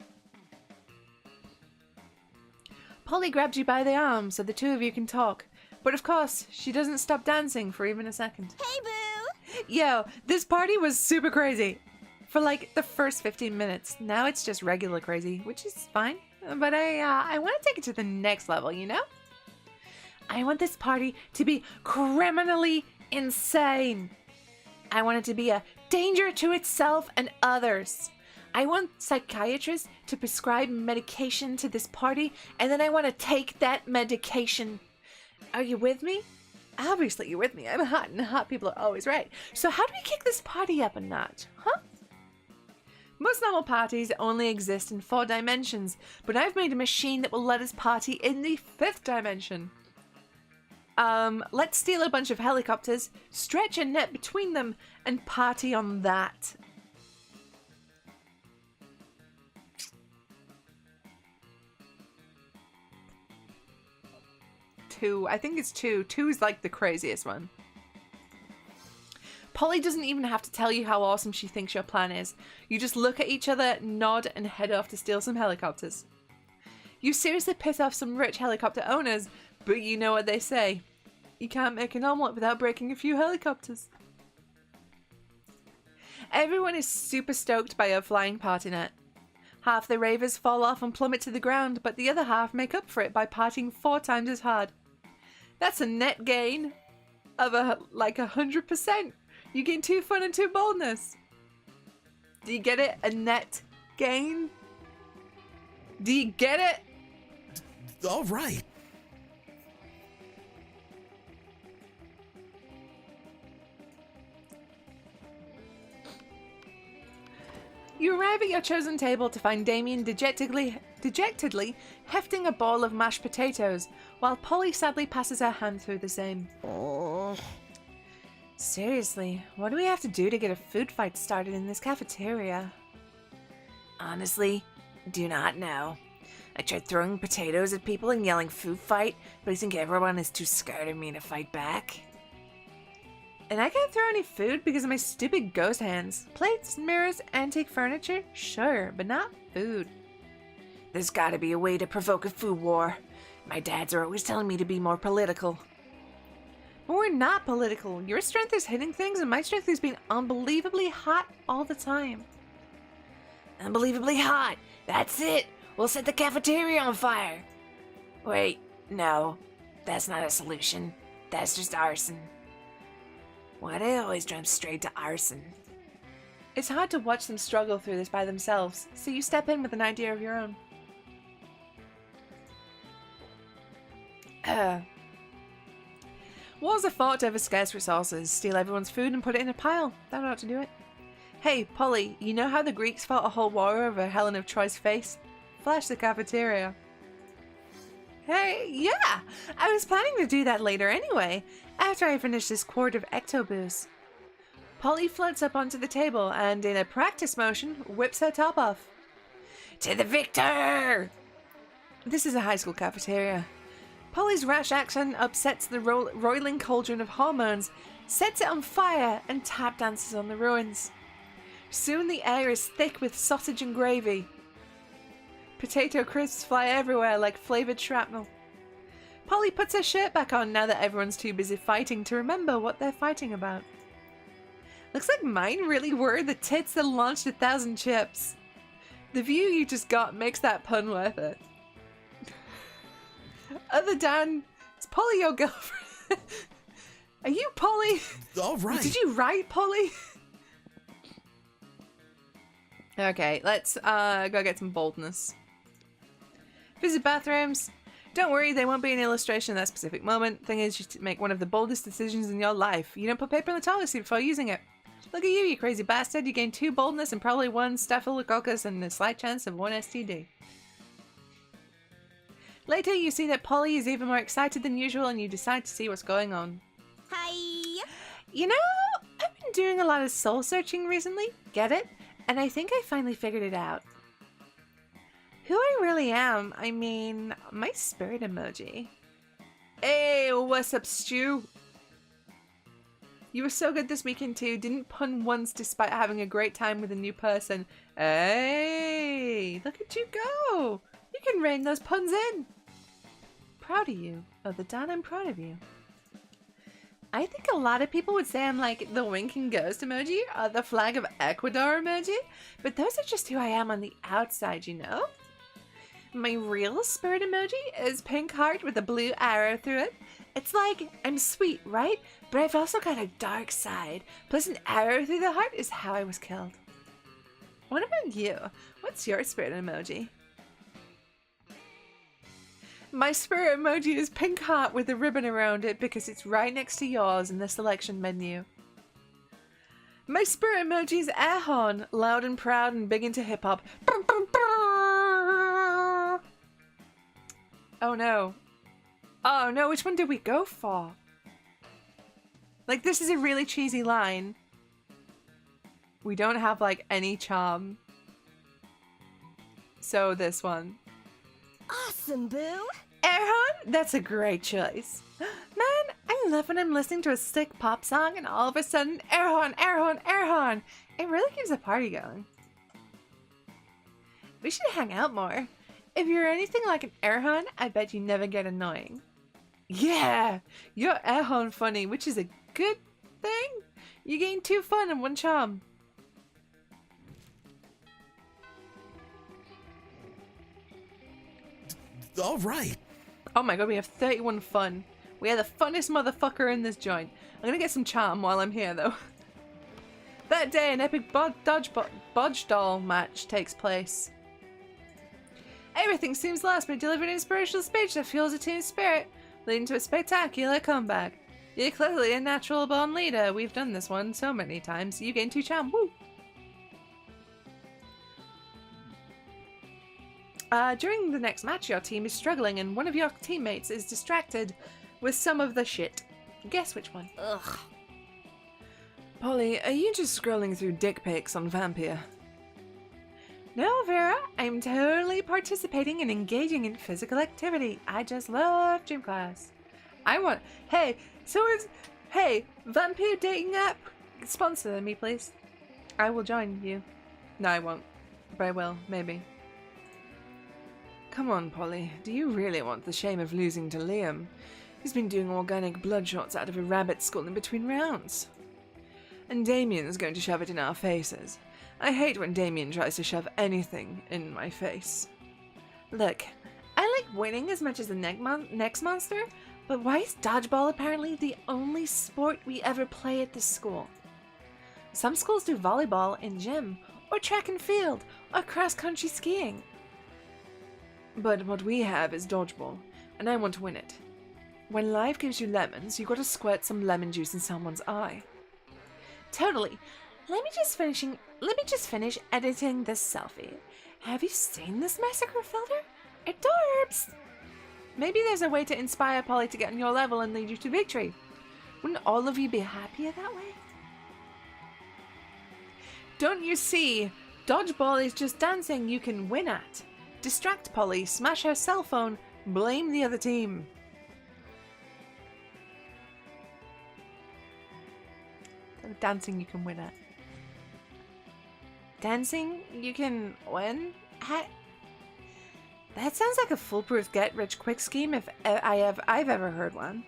Polly grabs you by the arm so the 2 of you can talk, but of course, she doesn't stop dancing for even a second. Hey, boo! Yo, this party was super crazy. For like the first 15 minutes. Now it's just regular crazy, which is fine. But I want to take it to the next level, you know? I want this party to be criminally insane. I want it to be a danger to itself and others. I want psychiatrists to prescribe medication to this party, and then I want to take that medication. Are you with me? Obviously you're with me. I'm hot, and hot people are always right. So how do we kick this party up a notch, huh? Most normal parties only exist in 4 dimensions, but I've made a machine that will let us party in the 5th dimension. Let's steal a bunch of helicopters, stretch a net between them, and party on that. Two. I think it's 2. 2 is like the craziest one. Polly doesn't even have to tell you how awesome she thinks your plan is. You just look at each other, nod, and head off to steal some helicopters. You seriously piss off some rich helicopter owners, but you know what they say. You can't make an omelette without breaking a few helicopters. Everyone is super stoked by your flying party net. Half the ravers fall off and plummet to the ground, but the other half make up for it by partying 4 times as hard. That's a net gain of like 100%. You gain 2 fun and 2 boldness. Do you get it? A net gain? Do you get it? All right. You arrive at your chosen table to find Damien dejectedly hefting a bowl of mashed potatoes, while Polly sadly passes her hand through the same. Oh. Seriously, what do we have to do to get a food fight started in this cafeteria? Honestly, do not know. I tried throwing potatoes at people and yelling food fight, but I think everyone is too scared of me to fight back. And I can't throw any food because of my stupid ghost hands. Plates, mirrors, antique furniture? Sure, but not food. There's gotta be a way to provoke a food war. My dads are always telling me to be more political. But we're not political. Your strength is hitting things and my strength is being unbelievably hot all the time. Unbelievably hot! That's it! We'll set the cafeteria on fire! Wait, no. That's not a solution. That's just arson. Why do I always jump straight to arson? It's hard to watch them struggle through this by themselves, so you step in with an idea of your own. Wars are fought over scarce resources. Steal everyone's food and put it in a pile. That ought to do it. Hey, Polly, you know how the Greeks fought a whole war over Helen of Troy's face? Flash the cafeteria. Hey, yeah! I was planning to do that later anyway, after I finish this quart of Ectoboost. Polly floats up onto the table and, in a practice motion, whips her top off. To the victor! This is a high school cafeteria. Polly's rash action upsets the roiling cauldron of hormones, sets it on fire, and tap dances on the ruins. Soon the air is thick with sausage and gravy. Potato crisps fly everywhere like flavored shrapnel. Polly puts her shirt back on now that everyone's too busy fighting to remember what they're fighting about. Looks like mine really were the tits that launched 1,000 chips. The view you just got makes that pun worth it. Other Dan, is Polly your girlfriend? Are you Polly? All right. Did you write Polly? Okay, let's go get some boldness. Visit bathrooms. Don't worry, they won't be an illustration of that specific moment. Thing is, you make one of the boldest decisions in your life. You don't put paper in the toilet seat before using it. Look at you, you crazy bastard. You gain 2 boldness and probably 1 staphylococcus and a slight chance of 1 STD. Later, you see that Polly is even more excited than usual and you decide to see what's going on. Hi. You know, I've been doing a lot of soul searching recently. Get it? And I think I finally figured it out. Who I really am, I mean, my spirit emoji. Hey, what's up, Stu? You were so good this weekend too. Didn't pun once despite having a great time with a new person. Hey, look at you go. You can rein those puns in. Proud of you. Oh, the Dan, I'm proud of you. I think a lot of people would say I'm like the winking ghost emoji or the flag of Ecuador emoji, but those are just who I am on the outside, you know? My real spirit emoji is pink heart with a blue arrow through it. It's like, I'm sweet, right? But I've also got a dark side. Plus an arrow through the heart is how I was killed. What about you? What's your spirit emoji? My spirit emoji is pink heart with a ribbon around it because it's right next to yours in the selection menu. My spirit emoji is air horn, loud and proud and big into hip hop. Oh no. Oh no, which one did we go for? Like, this is a really cheesy line. We don't have like any charm. So this one. Awesome, boo. Erhan? That's a great choice. Man, I love when I'm listening to a sick pop song and all of a sudden, Erhan, Erhan, Erhan. It really keeps a party going. We should hang out more. If you're anything like an Erhan, I bet you never get annoying. Yeah, you're Erhan funny, which is a good thing. You gain 2 fun and 1 charm. All right. Oh my god, we have 31 fun. We are the funnest motherfucker in this joint. I'm gonna get some charm while I'm here, though. That day, an epic bodge doll match takes place. Everything seems lost, but delivered an inspirational speech that fuels a team's spirit, leading to a spectacular comeback. You're clearly a natural born leader. We've done this one so many times. You gain 2 charm. Woo! During the next match, your team is struggling and one of your teammates is distracted with some of the shit. Guess which one? Ugh. Polly, are you just scrolling through dick pics on Vampire? No, Vera, I'm totally participating and engaging in physical activity. I just love gym class. Hey, Vampire dating app, sponsor me, please. I will join you. No, I won't, but I will, maybe. Come on, Polly. Do you really want the shame of losing to Liam? He's been doing organic blood shots out of a rabbit skull in between rounds. And Damien's going to shove it in our faces. I hate when Damien tries to shove anything in my face. Look, I like winning as much as the next monster, but why is dodgeball apparently the only sport we ever play at this school? Some schools do volleyball in gym, or track and field, or cross-country skiing. But what we have is dodgeball, and I want to win it. When life gives you lemons, you gotta squirt some lemon juice in someone's eye. Totally. Let me just finish editing this selfie. Have you seen this massacre filter? Adorbs! Maybe there's a way to inspire Polly to get on your level and lead you to victory. Wouldn't all of you be happier that way? Don't you see? Dodgeball is just dancing you can win at. Distract Polly, smash her cell phone, blame the other team. Dancing you can win at. Dancing you can win at? That sounds like a foolproof get-rich-quick scheme if I've ever heard one.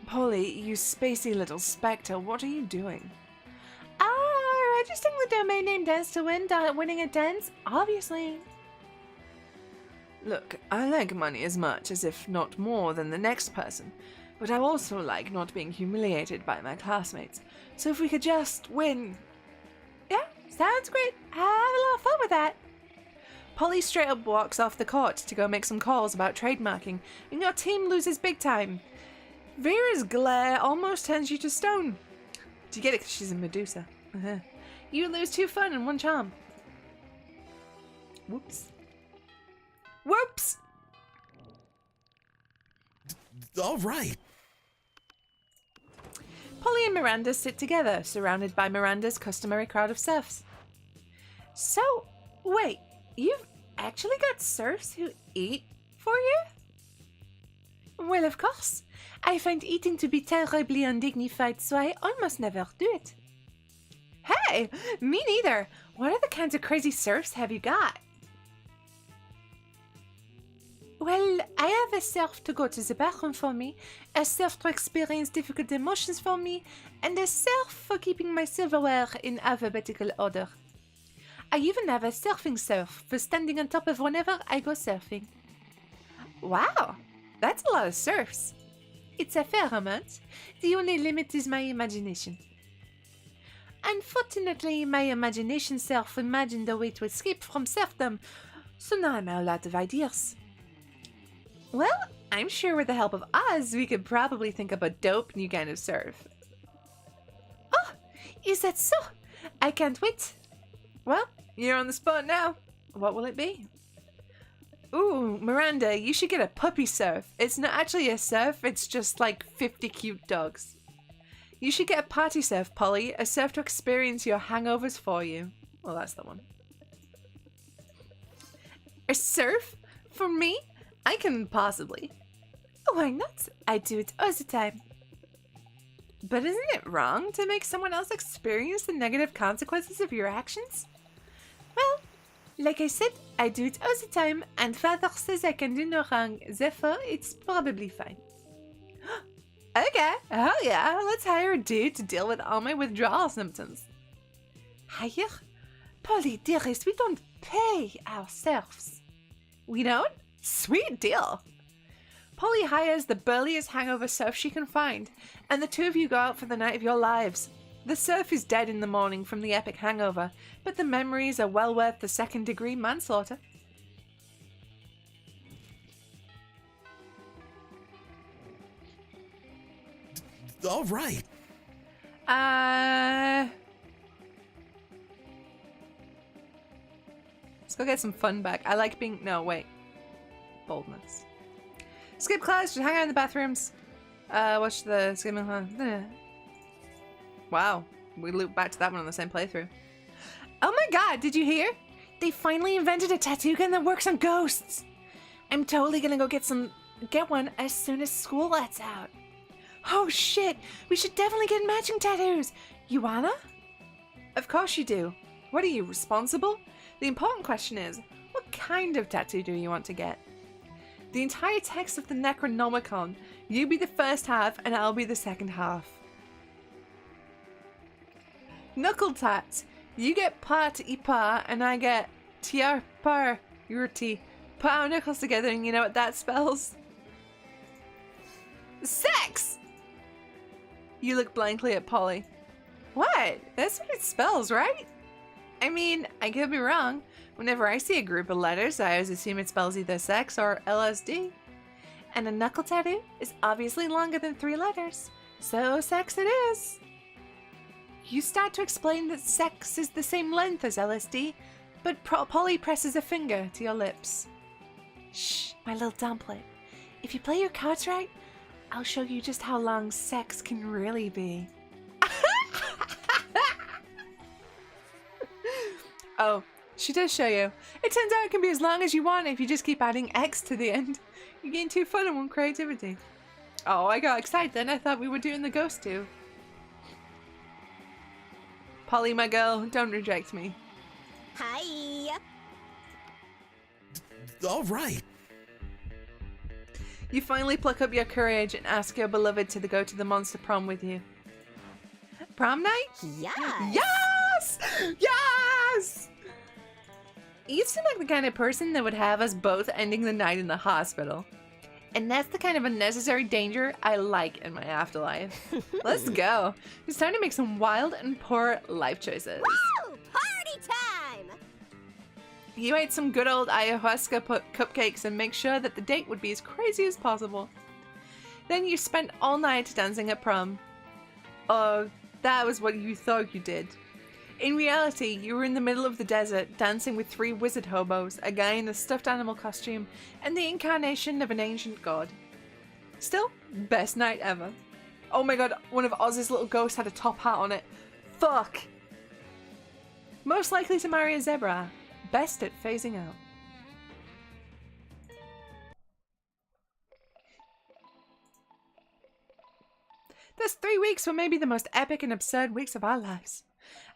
Polly, you spacey little spectre, what are you doing? Registering the domain name Dance to Win, winning a dance? Obviously. Look, I like money as much as if not more than the next person, but I also like not being humiliated by my classmates. So if we could just win. Yeah, sounds great. Have a little fun with that. Polly straight up walks off the court to go make some calls about trademarking, and your team loses big time. Vera's glare almost turns you to stone. Do you get it? 'Cause she's a Medusa. You lose 2 fun and 1 charm. Whoops. Whoops! All right. Polly and Miranda sit together, surrounded by Miranda's customary crowd of serfs. So, wait, you've actually got serfs who eat for you? Well, of course. I find eating to be terribly undignified, so I almost never do it. Hey, me neither. What other kinds of crazy serfs have you got? Well, I have a serf to go to the bathroom for me, a serf to experience difficult emotions for me, and a serf for keeping my silverware in alphabetical order. I even have a surfing serf for standing on top of whenever I go surfing. Wow, that's a lot of serfs. It's a fair amount. The only limit is my imagination. Unfortunately, my imagination self imagined a way to escape from serfdom, so now I'm out of ideas. Well, I'm sure with the help of Oz, we could probably think up a dope new kind of serf. Oh, is that so? I can't wait. Well, you're on the spot now. What will it be? Ooh, Miranda, you should get a puppy serf. It's not actually a serf, it's just like 50 cute dogs. You should get a party serf, Polly, a serf to experience your hangovers for you. Well, that's the one. A serf? For me? I can possibly. Why not? I do it all the time. But isn't it wrong to make someone else experience the negative consequences of your actions? Well, like I said, I do it all the time, and Father says I can do no wrong, therefore it's probably fine. Okay, hell yeah, let's hire a dude to deal with all my withdrawal symptoms. Hire? Polly, dearest, we don't pay our serfs. We don't? Sweet deal. Polly hires the burliest hangover serf she can find, and the two of you go out for the night of your lives. The serf is dead in the morning from the epic hangover, but the memories are well worth the 2nd-degree manslaughter. All right. Let's go get some fun back. I like being... No, wait. Boldness. Skip class, just hang out in the bathrooms. Watch the skimming class. Wow. We loop back to that one on the same playthrough. Oh my god, did you hear? They finally invented a tattoo gun that works on ghosts. I'm totally gonna go get one as soon as school lets out. Oh shit, we should definitely get matching tattoos. You wanna? Of course you do. What are you, responsible? The important question is, what kind of tattoo do you want to get? The entire text of the Necronomicon. You be the first half and I'll be the second half. Knuckle tats. You get pa to ipa and I get tiar par yurti. Put our knuckles together and you know what that spells? Sex! You look blankly at Polly. What? That's what it spells, right? I mean, I could be wrong. Whenever I see a group of letters, I always assume it spells either sex or LSD. And a knuckle tattoo is obviously longer than 3 letters. So sex it is. You start to explain that sex is the same length as LSD, but Polly presses a finger to your lips. Shh, my little dumpling. If you play your cards right, I'll show you just how long sex can really be. Oh, she does show you. It turns out it can be as long as you want if you just keep adding X to the end. You gain 2 fun and 1 creativity. Oh, I got excited then. I thought we were doing the ghost too. Polly, my girl, don't reject me. Hi. All right. You finally pluck up your courage and ask your beloved to go to the monster prom with you. Prom night? Yes. Yes! Yes! You seem like the kind of person that would have us both ending the night in the hospital. And that's the kind of unnecessary danger I like in my afterlife. Let's go. It's time to make some wild and poor life choices. Woo! Party time! You ate some good old ayahuasca cupcakes and make sure that the date would be as crazy as possible. Then you spent all night dancing at prom. Oh, that was what you thought you did. In reality, you were in the middle of the desert, dancing with 3 wizard hobos, a guy in a stuffed animal costume, and the incarnation of an ancient god. Still, best night ever. Oh my god, one of Oz's little ghosts had a top hat on it. Fuck! Most likely to marry a zebra. Best at phasing out. Those 3 weeks were maybe the most epic and absurd weeks of our lives.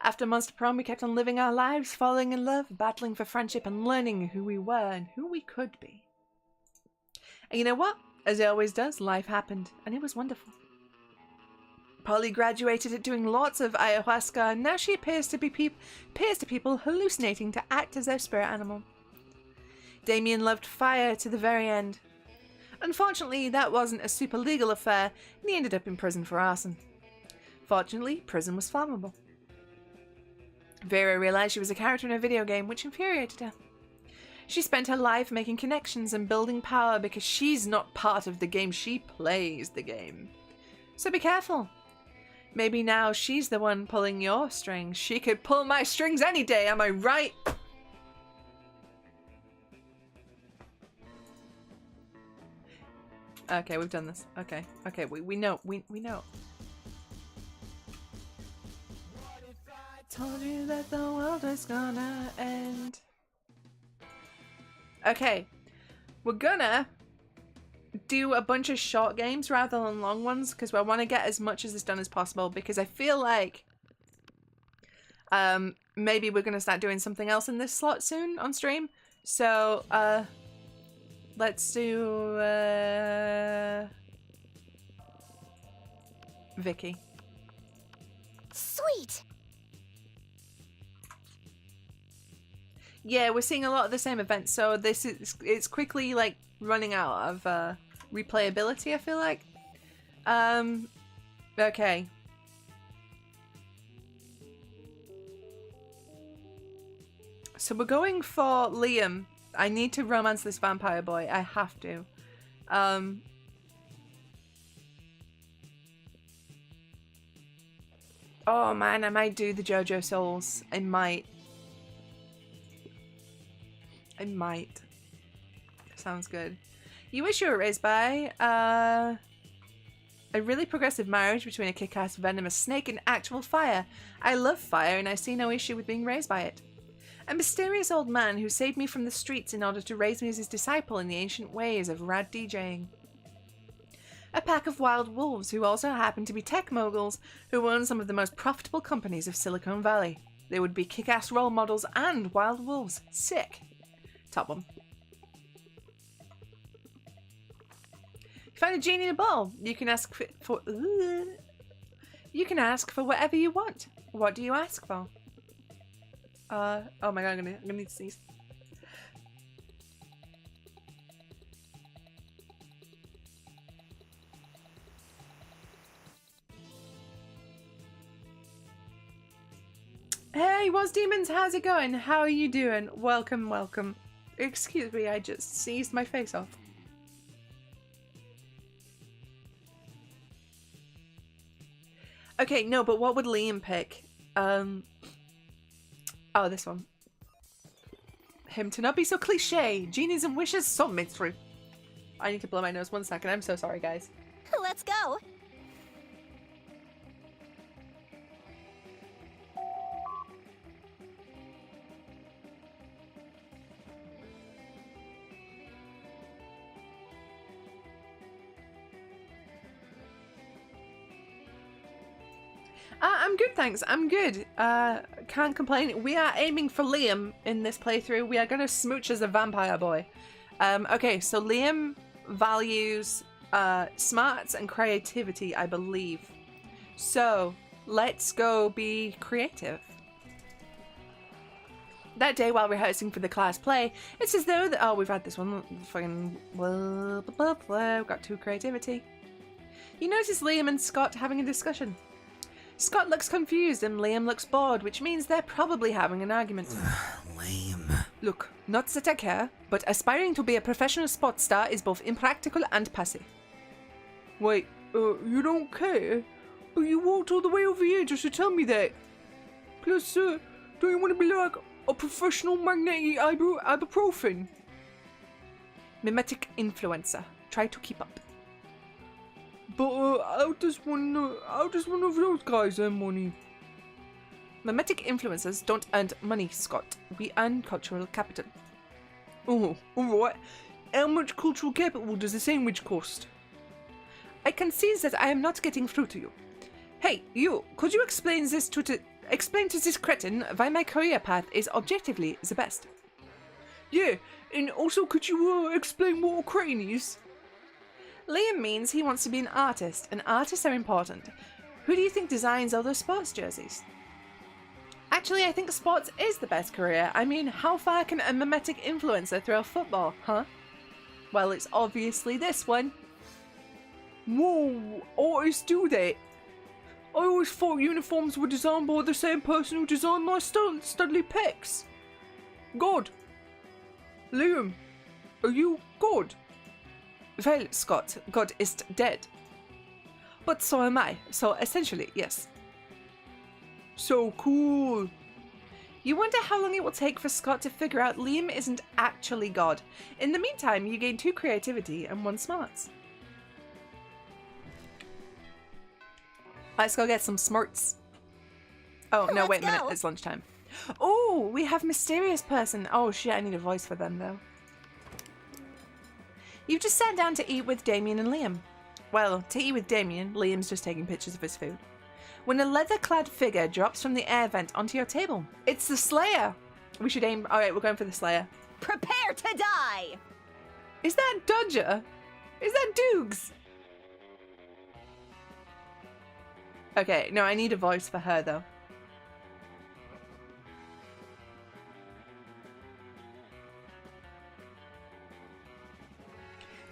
After Monster Prom, we kept on living our lives, falling in love, battling for friendship, and learning who we were and who we could be. And you know what? As it always does, life happened, and it was wonderful. Polly graduated at doing lots of ayahuasca, and now she appears to people hallucinating to act as their spirit animal. Damien loved fire to the very end. Unfortunately, that wasn't a super legal affair, and he ended up in prison for arson. Fortunately, prison was flammable. Vera realized she was a character in a video game, which infuriated her. She spent her life making connections and building power because she's not part of the game, she plays the game. So be careful. Maybe now she's the one pulling your strings. She could pull my strings any day, am I right? Okay, we've done this. Okay, we know, we know. Told you that the world was gonna end. Okay, we're gonna do a bunch of short games rather than long ones because I want to get as much of this done as possible because I feel like maybe we're gonna start doing something else in this slot soon on stream. So let's do Vicky. Sweet! Yeah, we're seeing a lot of the same events, so it's quickly like running out of replayability, I feel like. Okay. So we're going for Liam. I need to romance this vampire boy. I have to. Oh man, I might do the JoJo Souls. I might. Sounds good. You wish you were raised by a really progressive marriage between a kick-ass venomous snake and actual fire. I love fire and I see no issue with being raised by it. A mysterious old man who saved me from the streets in order to raise me as his disciple in the ancient ways of rad DJing. A pack of wild wolves who also happen to be tech moguls who own some of the most profitable companies of Silicon Valley. They would be kick-ass role models and wild wolves. Sick. Top one. You find a genie in a bowl. You can ask for whatever you want. What do you ask for? Oh my god, I'm gonna need to sneeze. Hey, What's Demons? How's it going? How are you doing? Welcome, welcome. Excuse me, I just sneezed my face off. Okay, no, but what would Liam pick? Oh, this one. Him to not be so cliche. Genies and wishes, so minstrel. I need to blow my nose 1 second. I'm so sorry, guys. Let's go! I'm good, thanks. I'm good. Can't complain. We are aiming for Liam in this playthrough. We are going to smooch as a vampire boy. Okay, so Liam values smarts and creativity, I believe. So, let's go be creative. That day while rehearsing for the class play, it's as though oh, we've had this one. Fucking blah, blah, blah, blah. We've got 2 creativity. You notice Liam and Scott having a discussion. Scott looks confused and Liam looks bored, which means they're probably having an argument. Lame. Look, not that I care, but aspiring to be a professional sports star is both impractical and passe. Wait, you don't care? But you walked all the way over here just to tell me that. Plus, don't you want to be like a professional magnetic ibuprofen? Mimetic influencer. Try to keep up. But how does one of those guys earn money? Mimetic influencers don't earn money, Scott. We earn cultural capital. Oh, alright. How much cultural capital does a sandwich cost? I can see that I am not getting through to you. Hey, you, could you explain to this cretin why my career path is objectively the best? Yeah, and also could you explain what a cretin is? Liam means he wants to be an artist, and artists are important. Who do you think designs all those sports jerseys? Actually, I think sports is the best career. I mean, how far can a mimetic influencer throw a football, huh? Well, it's obviously this one. Whoa, artists do that? I always thought uniforms were designed by the same person who designed my Studley pecs. God. Liam, are you God? Well, Scott, God is dead. But so am I, so essentially, yes. So cool. You wonder how long it will take for Scott to figure out Liam isn't actually God. In the meantime, you gain 2 creativity and 1 smarts. Let's go get some smarts. Oh, no, wait a minute, it's lunchtime. Oh, we have mysterious person. Oh shit, I need a voice for them though. You've just sat down to eat with Damien and Liam. Well, to eat with Damien, Liam's just taking pictures of his food. When a leather-clad figure drops from the air vent onto your table. It's the Slayer! We should aim... Alright, we're going for the Slayer. Prepare to die! Is that Dodger? Is that Dukes? Okay, no, I need a voice for her though.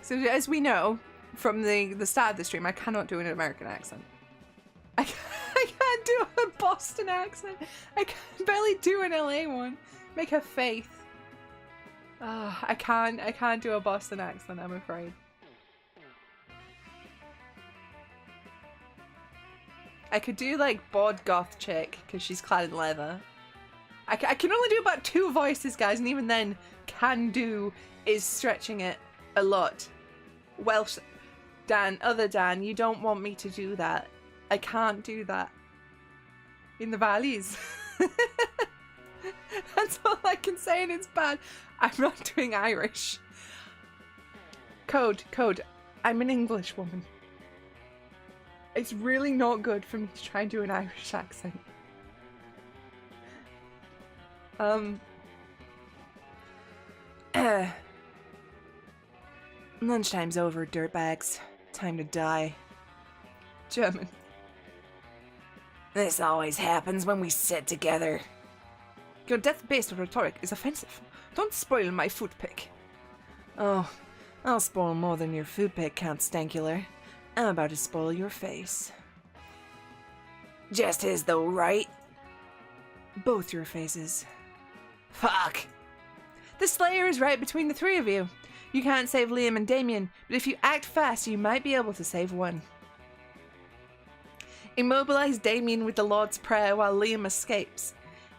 So as we know from the start of the stream, I cannot do an American accent. I can't do a Boston accent. I can barely do an LA one. Make her Faith. Oh, I can't do a Boston accent, I'm afraid. I could do like bod goth chick because she's clad in leather. I can only do about 2 voices, guys, and even then, can do is stretching it a lot. Welsh Dan, other Dan, you don't want me to do that. I can't do that. In the valleys. That's all I can say, and it's bad. I'm not doing Irish. Code. I'm an English woman. It's really not good for me to try and do an Irish accent. Lunchtime's over, dirtbags. Time to die. German. This always happens when we sit together. Your death-based rhetoric is offensive. Don't spoil my food pick. Oh, I'll spoil more than your food pick, Count Stankular. I'm about to spoil your face. Just his though, right? Both your faces. Fuck! The Slayer is right between the 3 of you. You can't save Liam and Damien, but if you act fast, you might be able to save one. Immobilize Damien with the Lord's Prayer while Liam escapes.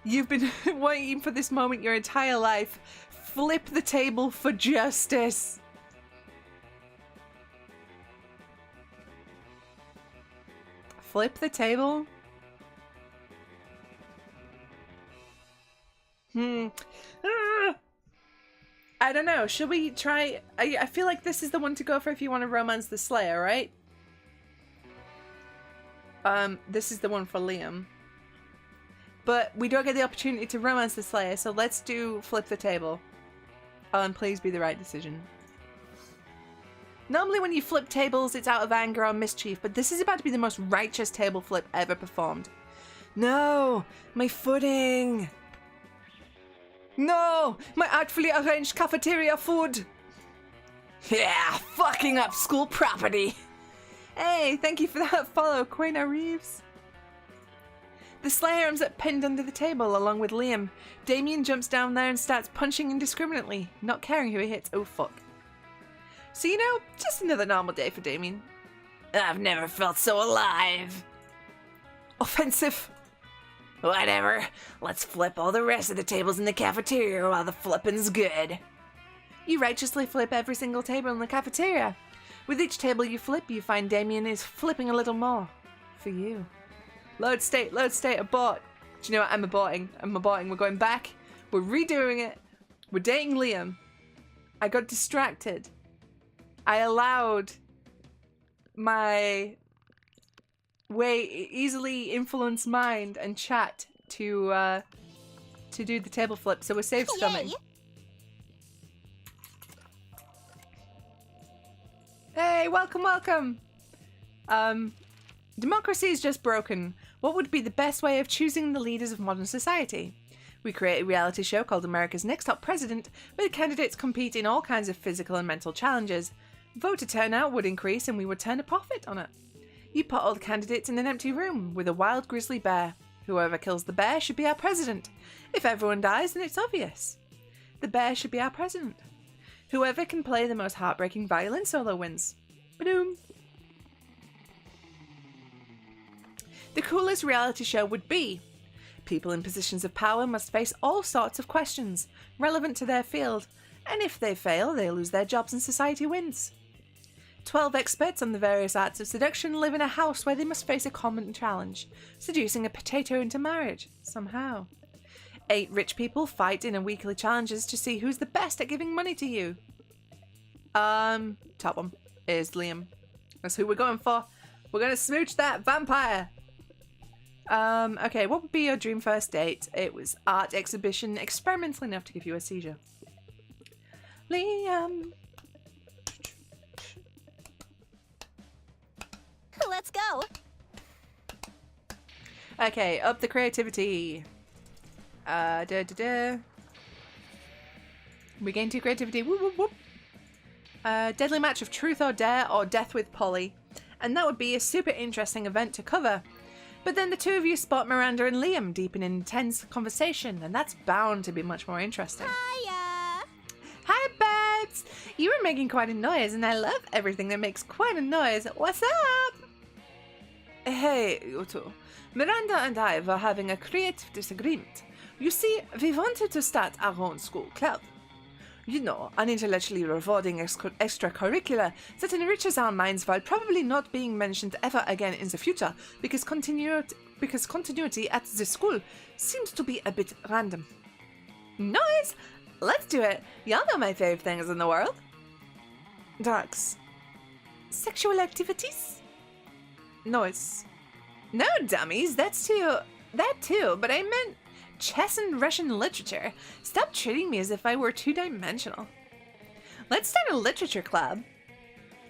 You've been waiting for this moment your entire life. Flip the table for justice. Flip the table? I don't know. Should we try... I feel like this is the one to go for if you want to romance the Slayer, right? This is the one for Liam. But we don't get the opportunity to romance the Slayer, so let's do flip the table. And please be the right decision. Normally when you flip tables, it's out of anger or mischief, but this is about to be the most righteous table flip ever performed. No! My footing! No! My artfully arranged cafeteria food! Yeah, fucking up school property. Hey, thank you for that follow, Quena Reeves. The sleigh arms are pinned under the table along with Liam. Damien jumps down there and starts punching indiscriminately, not caring who he hits. Oh fuck. So you know, just another normal day for Damien. I've never felt so alive. Offensive. Whatever. Let's flip all the rest of the tables in the cafeteria while the flipping's good. You righteously flip every single table in the cafeteria. With each table you flip, you find Damien is flipping a little more. For you. Load state, abort. Do you know what? I'm aborting. We're going back. We're redoing it. We're dating Liam. I got distracted. I allowed my easily influenced mind and chat to do the table flip, so we're safe strumming. Yay. Hey, welcome. Democracy is just broken. What would be the best way of choosing the leaders of modern society? We create a reality show called America's Next Top President, where the candidates compete in all kinds of physical and mental challenges. Voter turnout would increase and we would turn a profit on it. You put all the candidates in an empty room with a wild grizzly bear. Whoever kills the bear should be our president. If everyone dies, then it's obvious. The bear should be our president. Whoever can play the most heartbreaking violin solo wins. Ba-doom. The coolest reality show would be: people in positions of power must face all sorts of questions relevant to their field, and if they fail, they lose their jobs and society wins. 12 experts on the various arts of seduction live in a house where they must face a common challenge: seducing a potato into marriage, somehow. 8 rich people fight in a weekly challenges to see who's the best at giving money to you. Top one is Liam. That's who we're going for. We're gonna smooch that vampire. Okay, what would be your dream first date? It was art exhibition, experimental enough to give you a seizure. Liam. Let's go. Okay, up the creativity. We gain 2 creativity. Whoop, whoop, whoop. Deadly match of truth or dare or death with Polly. And that would be a super interesting event to cover. But then the two of you spot Miranda and Liam deep in intense conversation, and that's bound to be much more interesting. Hiya. Hi, Babs! You were making quite a noise, and I love everything that makes quite a noise. What's up? Hey, you two. Miranda and I were having a creative disagreement. You see, we wanted to start our own school club. You know, an intellectually rewarding extracurricular that enriches our minds while probably not being mentioned ever again in the future because continuity at the school seems to be a bit random. Nice! Let's do it! Y'all know my favorite things in the world. Drugs. Sexual activities? Noise. No, dummies, that too, but I meant chess and Russian literature. Stop treating me as if I were two-dimensional. Let's start a literature club.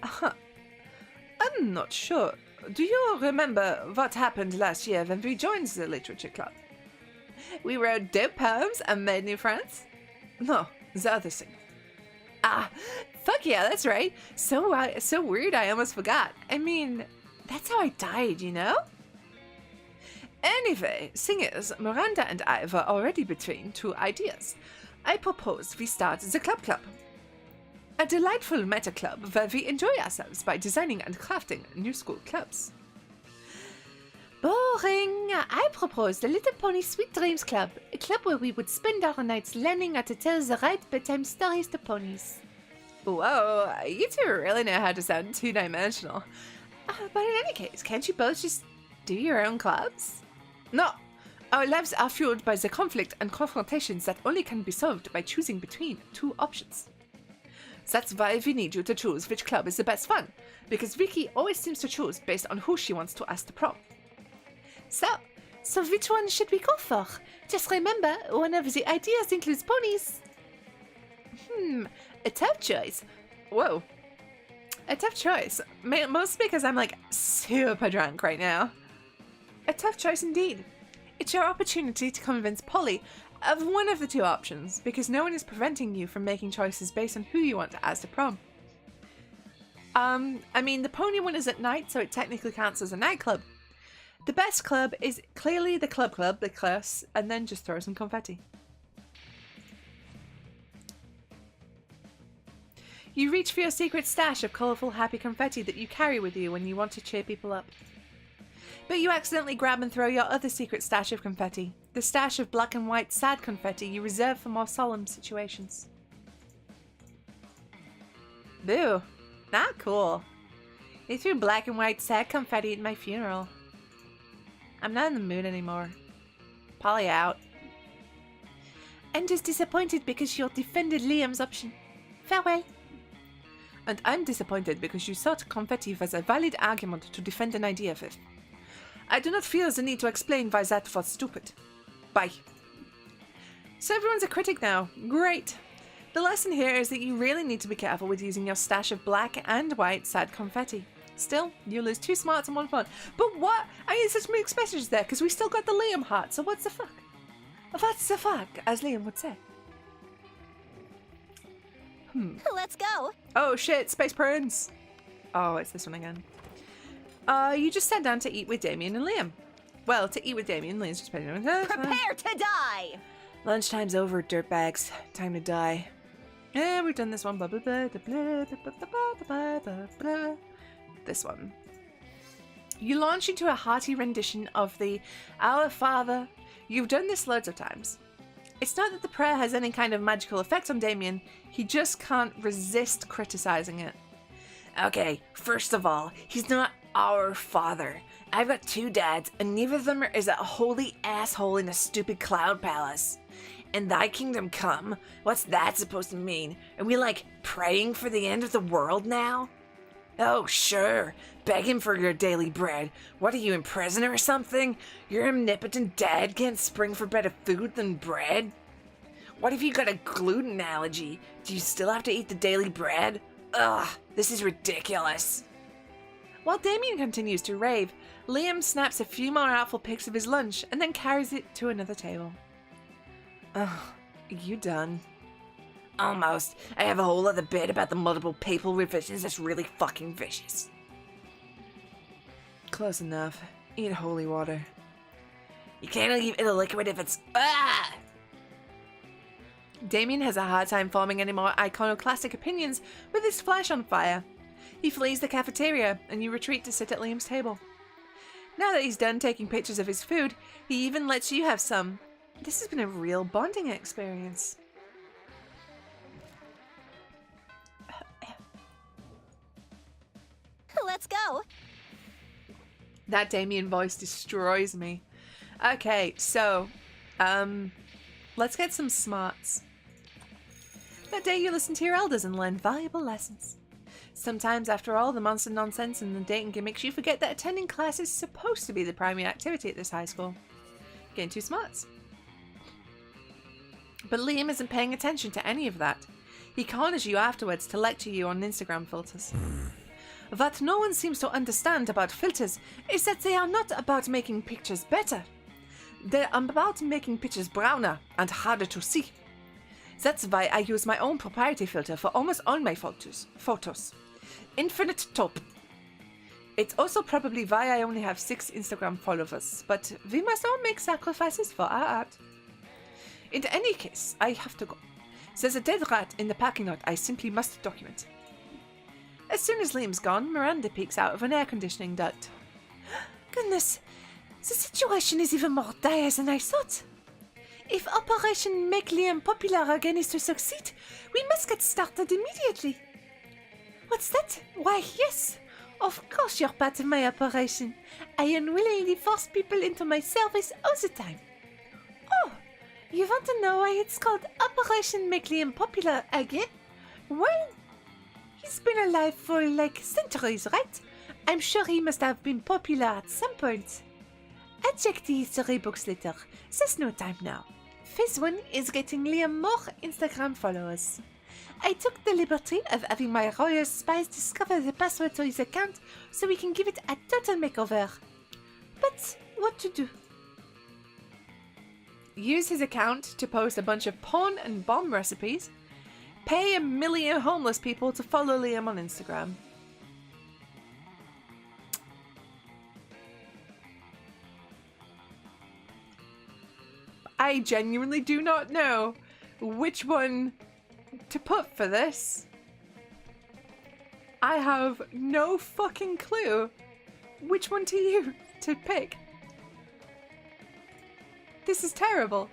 I'm not sure. Do you remember what happened last year when we joined the literature club? We wrote dope poems and made new friends? No, the other thing. Ah, fuck yeah, that's right. So weird I almost forgot. I mean, that's how I died, you know? Anyway, thing is, Miranda and I were already between 2 ideas. I propose we start the Club. A delightful meta club where we enjoy ourselves by designing and crafting new school clubs. Boring! I propose the Little Pony Sweet Dreams Club, a club where we would spend our nights learning how to tell the right bedtime stories to ponies. Whoa, you two really know how to sound two-dimensional. But in any case, can't you both just do your own clubs? No, our lives are fueled by the conflict and confrontations that only can be solved by choosing between 2 options. That's why we need you to choose which club is the best fun, because Vicky always seems to choose based on who she wants to ask to prom. So which one should we go for? Just remember, one of the ideas includes ponies. A tough choice. Whoa. A tough choice. Mostly because I'm like super drunk right now. A tough choice indeed. It's your opportunity to convince Polly, of one of the two options, because no one is preventing you from making choices based on who you want to ask to prom. I mean, the pony one is at night, so it technically counts as a nightclub. The best club is clearly the club, the class, and then just throw some confetti. You reach for your secret stash of colourful, happy confetti that you carry with you when you want to cheer people up. But you accidentally grab and throw your other secret stash of confetti, the stash of black and white sad confetti you reserve for more solemn situations. Boo. Not cool. They threw black and white sad confetti at my funeral. I'm not in the mood anymore. Polly out. I'm just disappointed because you defended Liam's option. Farewell. And I'm disappointed because you thought confetti was a valid argument to defend an idea with. I do not feel the need to explain why that was stupid. Bye. So everyone's a critic now. Great. The lesson here is that you really need to be careful with using your stash of black and white sad confetti. Still, you lose 2 smarts and 1 fun. But what? I mean, such mixed messages there, because we still got the Liam heart, so what's the fuck? What's the fuck, as Liam would say. Let's go. Oh shit, Space Prince! Oh, it's this one again. You just sat down to eat with Damien and Liam. Well, to eat with Damien, Liam's just paying Prepare to die. Lunchtime's over, dirtbags. Time to die. Yeah, we've done this one. Blah, blah, blah, blah, blah, blah, blah, blah, blah. This one. You launch into a hearty rendition of the Our Father. You've done this loads of times. It's not that the prayer has any kind of magical effect on Damien. He just can't resist criticizing it. Okay, first of all, he's not our father. I've got 2 dads, and neither of them is a holy asshole in a stupid cloud palace. And thy kingdom come? What's that supposed to mean? Are we like praying for the end of the world now? Oh, sure. Beg him for your daily bread. What are you, in prison or something? Your omnipotent dad can't spring for better food than bread? What if you got a gluten allergy? Do you still have to eat the daily bread? Ugh, this is ridiculous. While Damien continues to rave, Liam snaps a few more artful pics of his lunch and then carries it to another table. Ugh, you done? Almost. I have a whole other bit about the multiple papal revisions that's really fucking vicious. Close enough. Eat holy water. You can't leave it a liquid if it's... Ah! Damien has a hard time forming any more iconoclastic opinions with his flesh on fire. He flees the cafeteria and you retreat to sit at Liam's table. Now that he's done taking pictures of his food, he even lets you have some. This has been a real bonding experience. Let's go. That Damien voice destroys me. Okay, so, let's get some smarts. That day you listen to your elders and learn valuable lessons. Sometimes, after all the monster nonsense and the dating gimmicks, you forget that attending class is supposed to be the primary activity at this high school. Getting 2 smarts. But Liam isn't paying attention to any of that. He corners you afterwards to lecture you on Instagram filters. What no one seems to understand about filters is that they are not about making pictures better. They're about making pictures browner and harder to see. That's why I use my own proprietary filter for almost all my photos. Infinite Taupe. It's also probably why I only have 6 Instagram followers, but we must all make sacrifices for our art. In any case, I have to go. There's a dead rat in the parking lot I simply must document. As soon as Liam's gone, Miranda peeks out of an air conditioning duct. Goodness, the situation is even more dire than I thought. If Operation Make Liam Popular again is to succeed, we must get started immediately. What's that? Why, yes. Of course you're part of my operation. I unwillingly force people into my service all the time. Oh, you want to know why it's called Operation Make Liam Popular again? Well, he's been alive for like centuries, right? I'm sure he must have been popular at some point. I'll check the history books later. There's no time now. Phase 1 is getting Liam more Instagram followers. I took the liberty of having my royal spies discover the password to his account so we can give it a total makeover. But what to do? use his account to post a bunch of porn and bomb recipes, pay 1 million homeless people to follow Liam on Instagram. I genuinely do not know which one to put for this. I have no fucking clue which one to pick. This is terrible.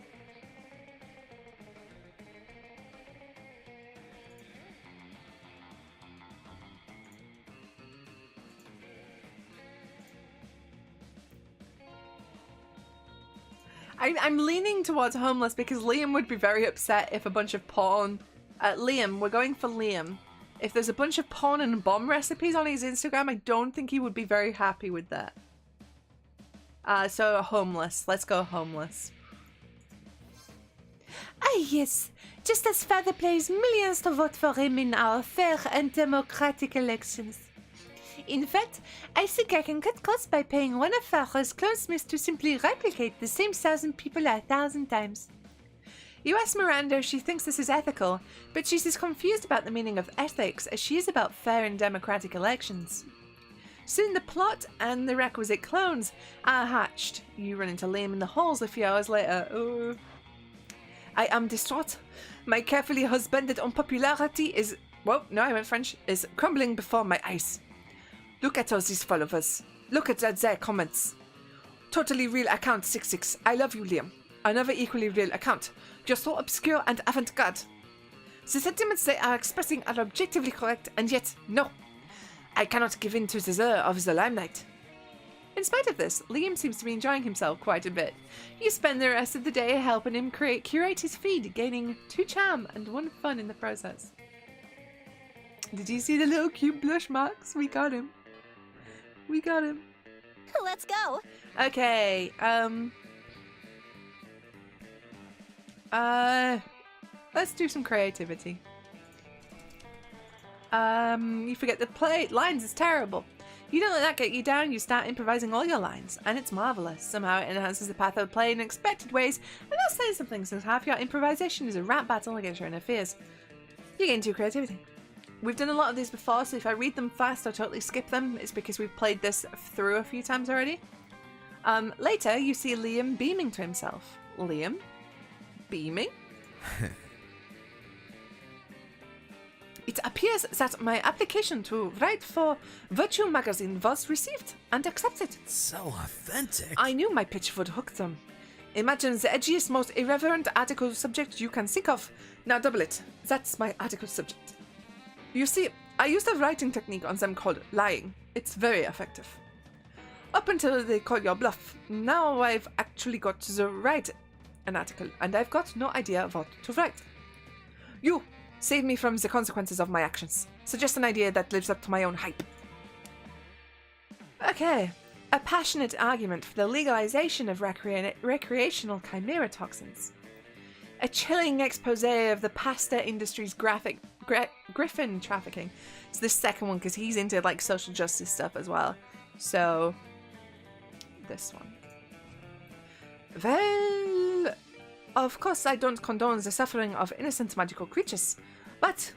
I'm leaning towards homeless because Liam would be very upset if a bunch of porn... Liam, we're going for Liam. If there's a bunch of porn and bomb recipes on his Instagram, I don't think he would be very happy with that. So homeless. Let's go homeless. Ah, yes. Just as father pays millions to vote for him in our fair and democratic elections. In fact, I think I can cut costs by paying one of Farrah's clothesmiths to simply replicate the same 1,000 people 1,000 times. You ask Miranda if she thinks this is ethical, but she's as confused about the meaning of ethics as she is about fair and democratic elections. Soon the plot and the requisite clones are hatched. You run into Liam in the halls a few hours later. Oh. I am distraught. My carefully husbanded unpopularity is... Whoa, no, I went French. Is crumbling before my eyes. Look at all these followers. Look at their comments. Totally real account 66. I love you, Liam. Another equally real account. You're so obscure and avant-garde. The sentiments they are expressing are objectively correct, and yet, no. I cannot give in to the lure of the limelight. In spite of this, Liam seems to be enjoying himself quite a bit. You spend the rest of the day helping him curate his feed, gaining 2 charm and 1 fun in the process. Did you see the little cute blush marks? We got him. We got him. Let's go. Okay, let's do some creativity. You forget the play lines is terrible. You don't let that get you down, you start improvising all your lines, and it's marvellous. Somehow it enhances the path of play in unexpected ways, and that's saying something since half your improvisation is a rap battle against your inner fears. You get into creativity. We've done a lot of these before, so if I read them fast or totally skip them, it's because we've played this through a few times already. Later, you see Liam beaming to himself. Liam? Beaming? It appears that my application to write for Virtue magazine was received and accepted. So authentic. I knew my pitch would hook them. Imagine the edgiest, most irreverent article subject you can think of. Now double it. That's my article subject. You see, I used a writing technique on them called lying. It's very effective. Up until they call your bluff. Now I've actually got to write an article, and I've got no idea what to write. You, save me from the consequences of my actions. Suggest an idea that lives up to my own hype. Okay. A passionate argument for the legalization of recreational chimera toxins. A chilling expose of the pasta industry's griffin trafficking. It's the second one because he's into like social justice stuff as well. So, this one. Well, of course I don't condone the suffering of innocent magical creatures, but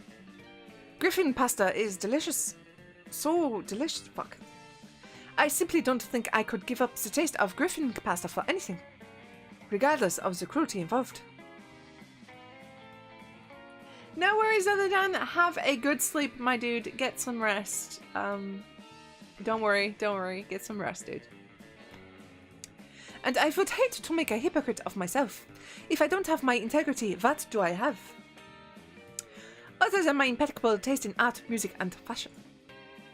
griffin pasta is delicious. So delicious, fuck. I simply don't think I could give up the taste of griffin pasta for anything, regardless of the cruelty involved. No worries other than have a good sleep, my dude. Get some rest. Don't worry. Get some rest, dude. And I would hate to make a hypocrite of myself. If I don't have my integrity, what do I have? Other than my impeccable taste in art, music, and fashion.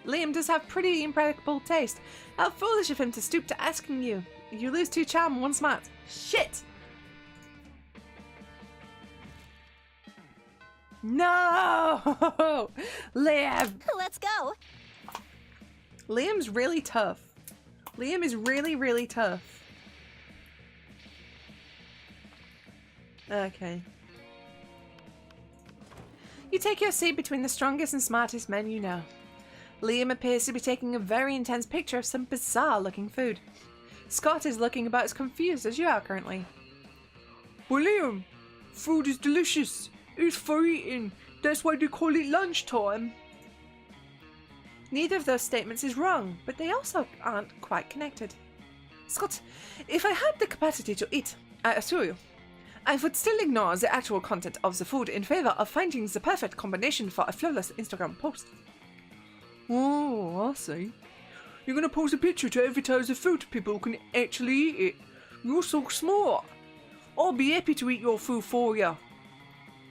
Liam does have pretty impeccable taste. How foolish of him to stoop to asking you. You lose 2 charm, 1 smart. Shit! No! Liam! Let's go. Liam's really tough. Liam is really, really tough. Okay. You take your seat between the strongest and smartest men you know. Liam appears to be taking a very intense picture of some bizarre looking food. Scott is looking about as confused as you are currently. Well, Liam, food is delicious. It's for eating. That's why they call it lunchtime. Neither of those statements is wrong, but they also aren't quite connected. Scott, if I had the capacity to eat, I assure you, I would still ignore the actual content of the food in favor of finding the perfect combination for a flawless Instagram post. Oh, I see. You're gonna post a picture to advertise the food people who can actually eat it. You're so smart. I'll be happy to eat your food for you.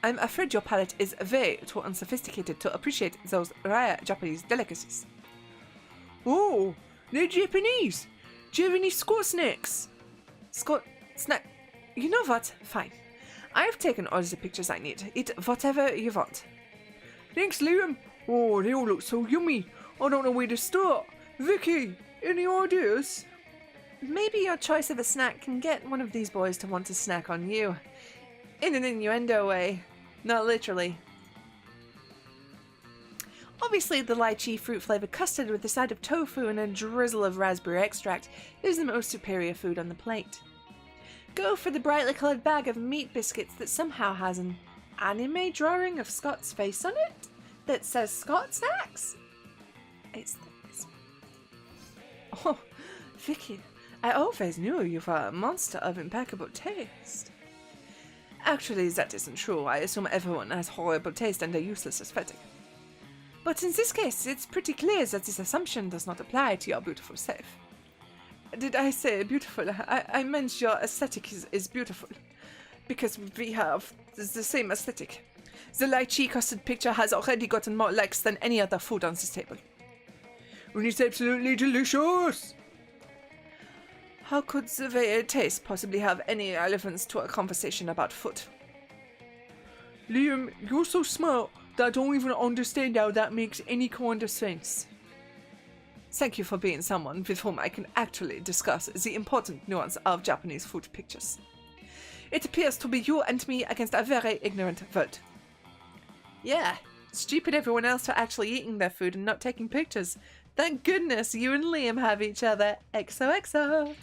I'm afraid your palate is way too unsophisticated to appreciate those rare Japanese delicacies. Oh, they're Japanese. Do you have any Scott snacks? Scott snack? You know what? Fine. I've taken all the pictures I need. Eat whatever you want. Thanks, Liam. Oh, they all look so yummy. I don't know where to start. Vicky, any ideas? Maybe your choice of a snack can get one of these boys to want to snack on you. In an innuendo way, not literally. Obviously, the lychee fruit-flavored custard with a side of tofu and a drizzle of raspberry extract is the most superior food on the plate. Go for the brightly coloured bag of meat biscuits that somehow has an anime drawing of Scott's face on it that says Scott Snacks. It's this. Oh, Vicky, I always knew you were a monster of impeccable taste. Actually, that isn't true. I assume everyone has horrible taste and a useless aesthetic. But in this case, it's pretty clear that this assumption does not apply to your beautiful self. Did I say beautiful? I meant your aesthetic is beautiful. Because we have the same aesthetic. The lychee custard picture has already gotten more likes than any other food on this table. And it's absolutely delicious! How could the way it tastes possibly have any relevance to a conversation about food? Liam, you're so smart that I don't even understand how that makes any kind of sense. Thank you for being someone with whom I can actually discuss the important nuance of Japanese food pictures. It appears to be you and me against a very ignorant world. Yeah, stupid everyone else for actually eating their food and not taking pictures. Thank goodness you and Liam have each other. XOXO.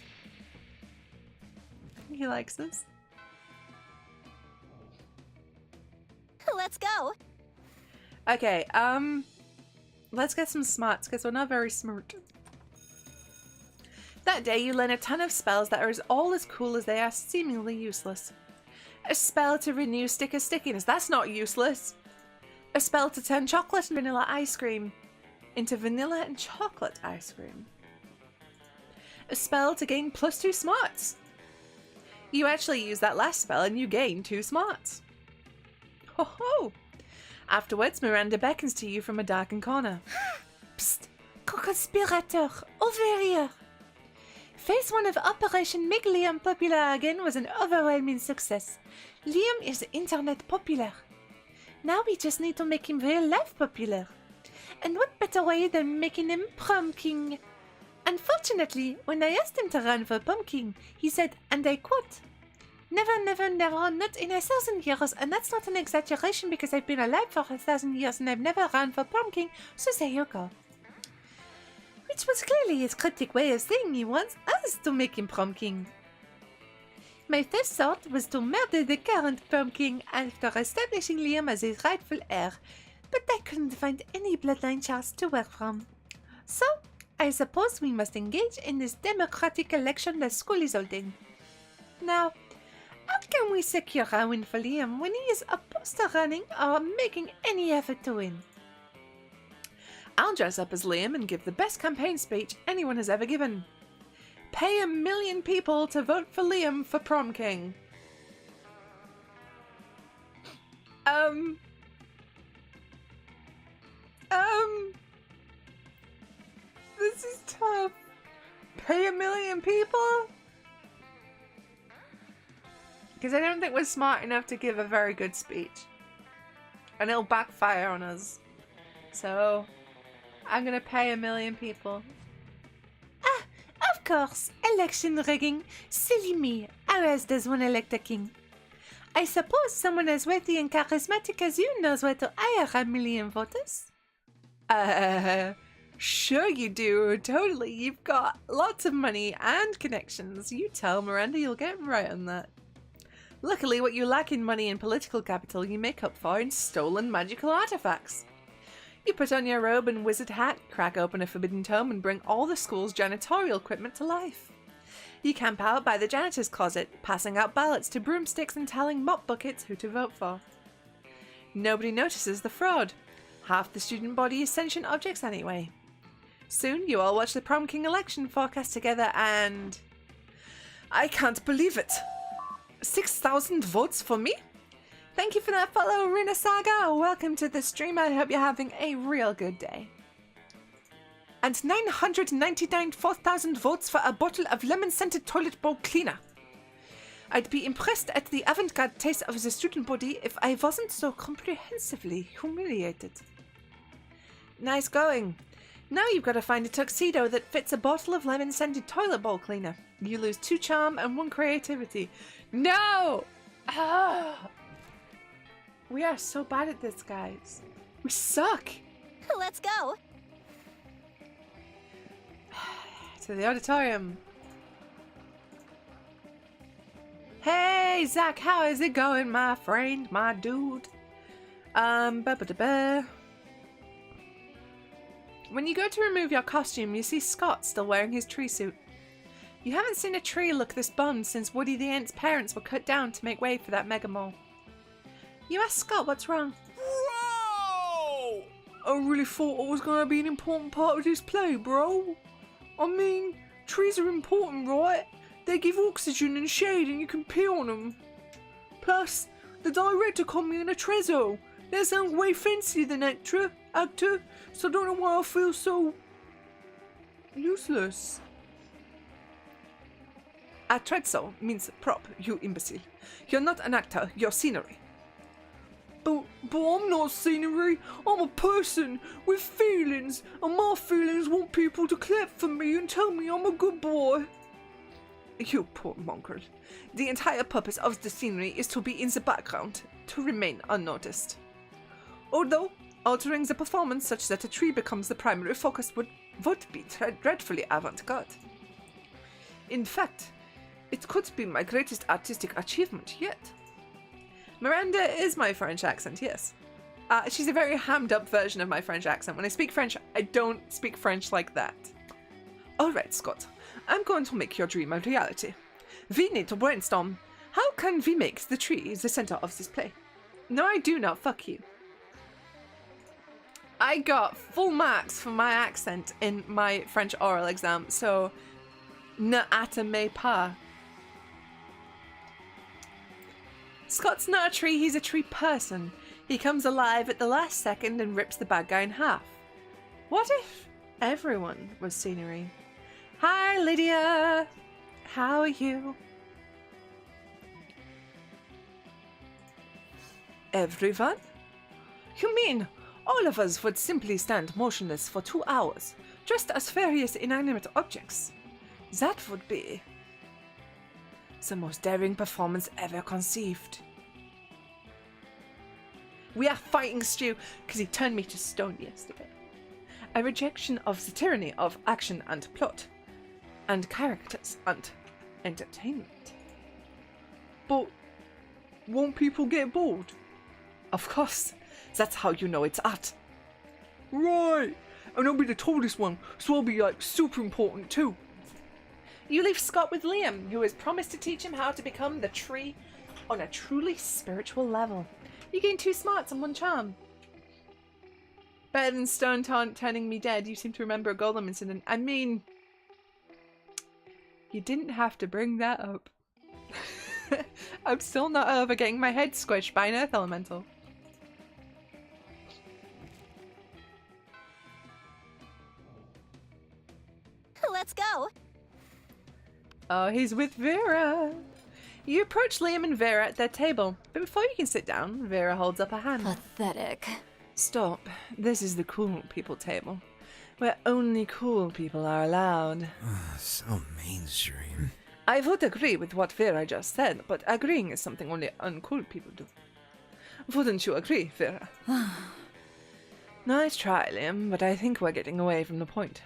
He likes us. Let's go. Okay, let's get some smarts because we're not very smart. That day you learn a ton of spells that are all as cool as they are seemingly useless. A spell to renew sticker stickiness, that's not useless. A spell to turn chocolate and vanilla ice cream into vanilla and chocolate ice cream. A spell to gain +2 smarts. You actually use that last spell and you gain 2 smarts. Ho ho! Afterwards, Miranda beckons to you from a darkened corner. Psst! Co-conspirator! Over here! Phase 1 of Operation Make Liam Popular Again was an overwhelming success. Liam is internet popular. Now we just need to make him real life popular. And what better way than making him Prom King? Unfortunately, when I asked him to run for Prom King, he said, and I quote, "Never, never, never, not in 1,000 years, and that's not an exaggeration because I've been alive for 1,000 years and I've never run for Prom King, so there you go." Which was clearly his cryptic way of saying he wants us to make him Prom King. My first thought was to murder the current Prom King after establishing Liam as his rightful heir, but I couldn't find any bloodline charts to work from. So, I suppose we must engage in this democratic election the school is holding. Now, how can we secure a win for Liam when he is opposed to running or making any effort to win? I'll dress up as Liam and give the best campaign speech anyone has ever given. Pay 1 million people to vote for Liam for Prom King. This is tough. Pay 1 million people? Because I don't think we're smart enough to give a very good speech. And it'll backfire on us. So, I'm gonna pay 1 million people. Ah, of course, election rigging. Silly me. How else does one elect a king? I suppose someone as witty and charismatic as you knows where to hire 1 million voters. Sure you do. Totally. You've got lots of money and connections. You tell Miranda you'll get right on that. Luckily, what you lack in money and political capital, you make up for in stolen magical artifacts. You put on your robe and wizard hat, crack open a forbidden tome, and bring all the school's janitorial equipment to life. You camp out by the janitor's closet, passing out ballots to broomsticks and telling mop buckets who to vote for. Nobody notices the fraud. Half the student body is sentient objects anyway. Soon, you all watch the Prom King election forecast together and... I can't believe it! 6,000 votes for me? Thank you for that follow, Runa Saga. Welcome to the stream. I hope you're having a real good day. And 999,000 votes for a bottle of lemon-scented toilet bowl cleaner. I'd be impressed at the avant-garde taste of the student body if I wasn't so comprehensively humiliated. Nice going. Now you've got to find a tuxedo that fits a bottle of lemon-scented toilet bowl cleaner. You lose 2 charm and 1 creativity. No! Ah! We are so bad at this, guys. We suck! Let's go. To the auditorium. Hey, Zach, how is it going, my friend, my dude? Ba-ba-da-ba. When you go to remove your costume, you see Scott still wearing his tree suit. You haven't seen a tree look this bummed since Woody the Ant's parents were cut down to make way for that mega mole. You ask Scott what's wrong. Bro! I really thought it was going to be an important part of this play, bro. I mean, trees are important, right? They give oxygen and shade and you can pee on them. Plus, the director called me an attrezzo. That sounds way fancier than actor, so I don't know why I feel so... useless. Attrezzo means prop, you imbecile. You're not an actor, you're scenery. But I'm not scenery. I'm a person with feelings, and my feelings want people to clap for me and tell me I'm a good boy. You poor mongrel. The entire purpose of the scenery is to be in the background, to remain unnoticed. Although, altering the performance such that a tree becomes the primary focus would be dreadfully avant-garde. In fact, it could be my greatest artistic achievement yet. Miranda is my French accent, yes. She's a very hammed up version of my French accent. When I speak French, I don't speak French like that. Alright, Scott. I'm going to make your dream a reality. We need to brainstorm. How can we make the tree the center of this play? No, I do not. Fuck you. I got full marks for my accent in my French oral exam, so ne attendez pas. Scott's not a tree, he's a tree person. He comes alive at the last second and rips the bad guy in half. What if everyone was scenery? Hi, Lydia! How are you? Everyone? You mean all of us would simply stand motionless for 2 hours, just as various inanimate objects? That would be the most daring performance ever conceived. We are fighting Stu because he turned me to stone yesterday. A rejection of the tyranny of action and plot, and characters and entertainment. But won't people get bored? Of course, that's how you know it's art. Right, and I'll be the tallest one, so I'll be like super important too. You leave Scott with Liam, who has promised to teach him how to become the tree on a truly spiritual level. You gain 2 smarts and 1 charm. Better than Stone turning me dead. You seem to remember a Golem incident. I mean, you didn't have to bring that up. I'm still not over getting my head squished by an earth elemental. Let's go. Oh, he's with Vera. You approach Liam and Vera at their table, but before you can sit down, Vera holds up a hand. Pathetic. Stop. This is the cool people table, where only cool people are allowed. So mainstream. I would agree with what Vera just said, but agreeing is something only uncool people do. Wouldn't you agree, Vera? Nice try, Liam, but I think we're getting away from the point.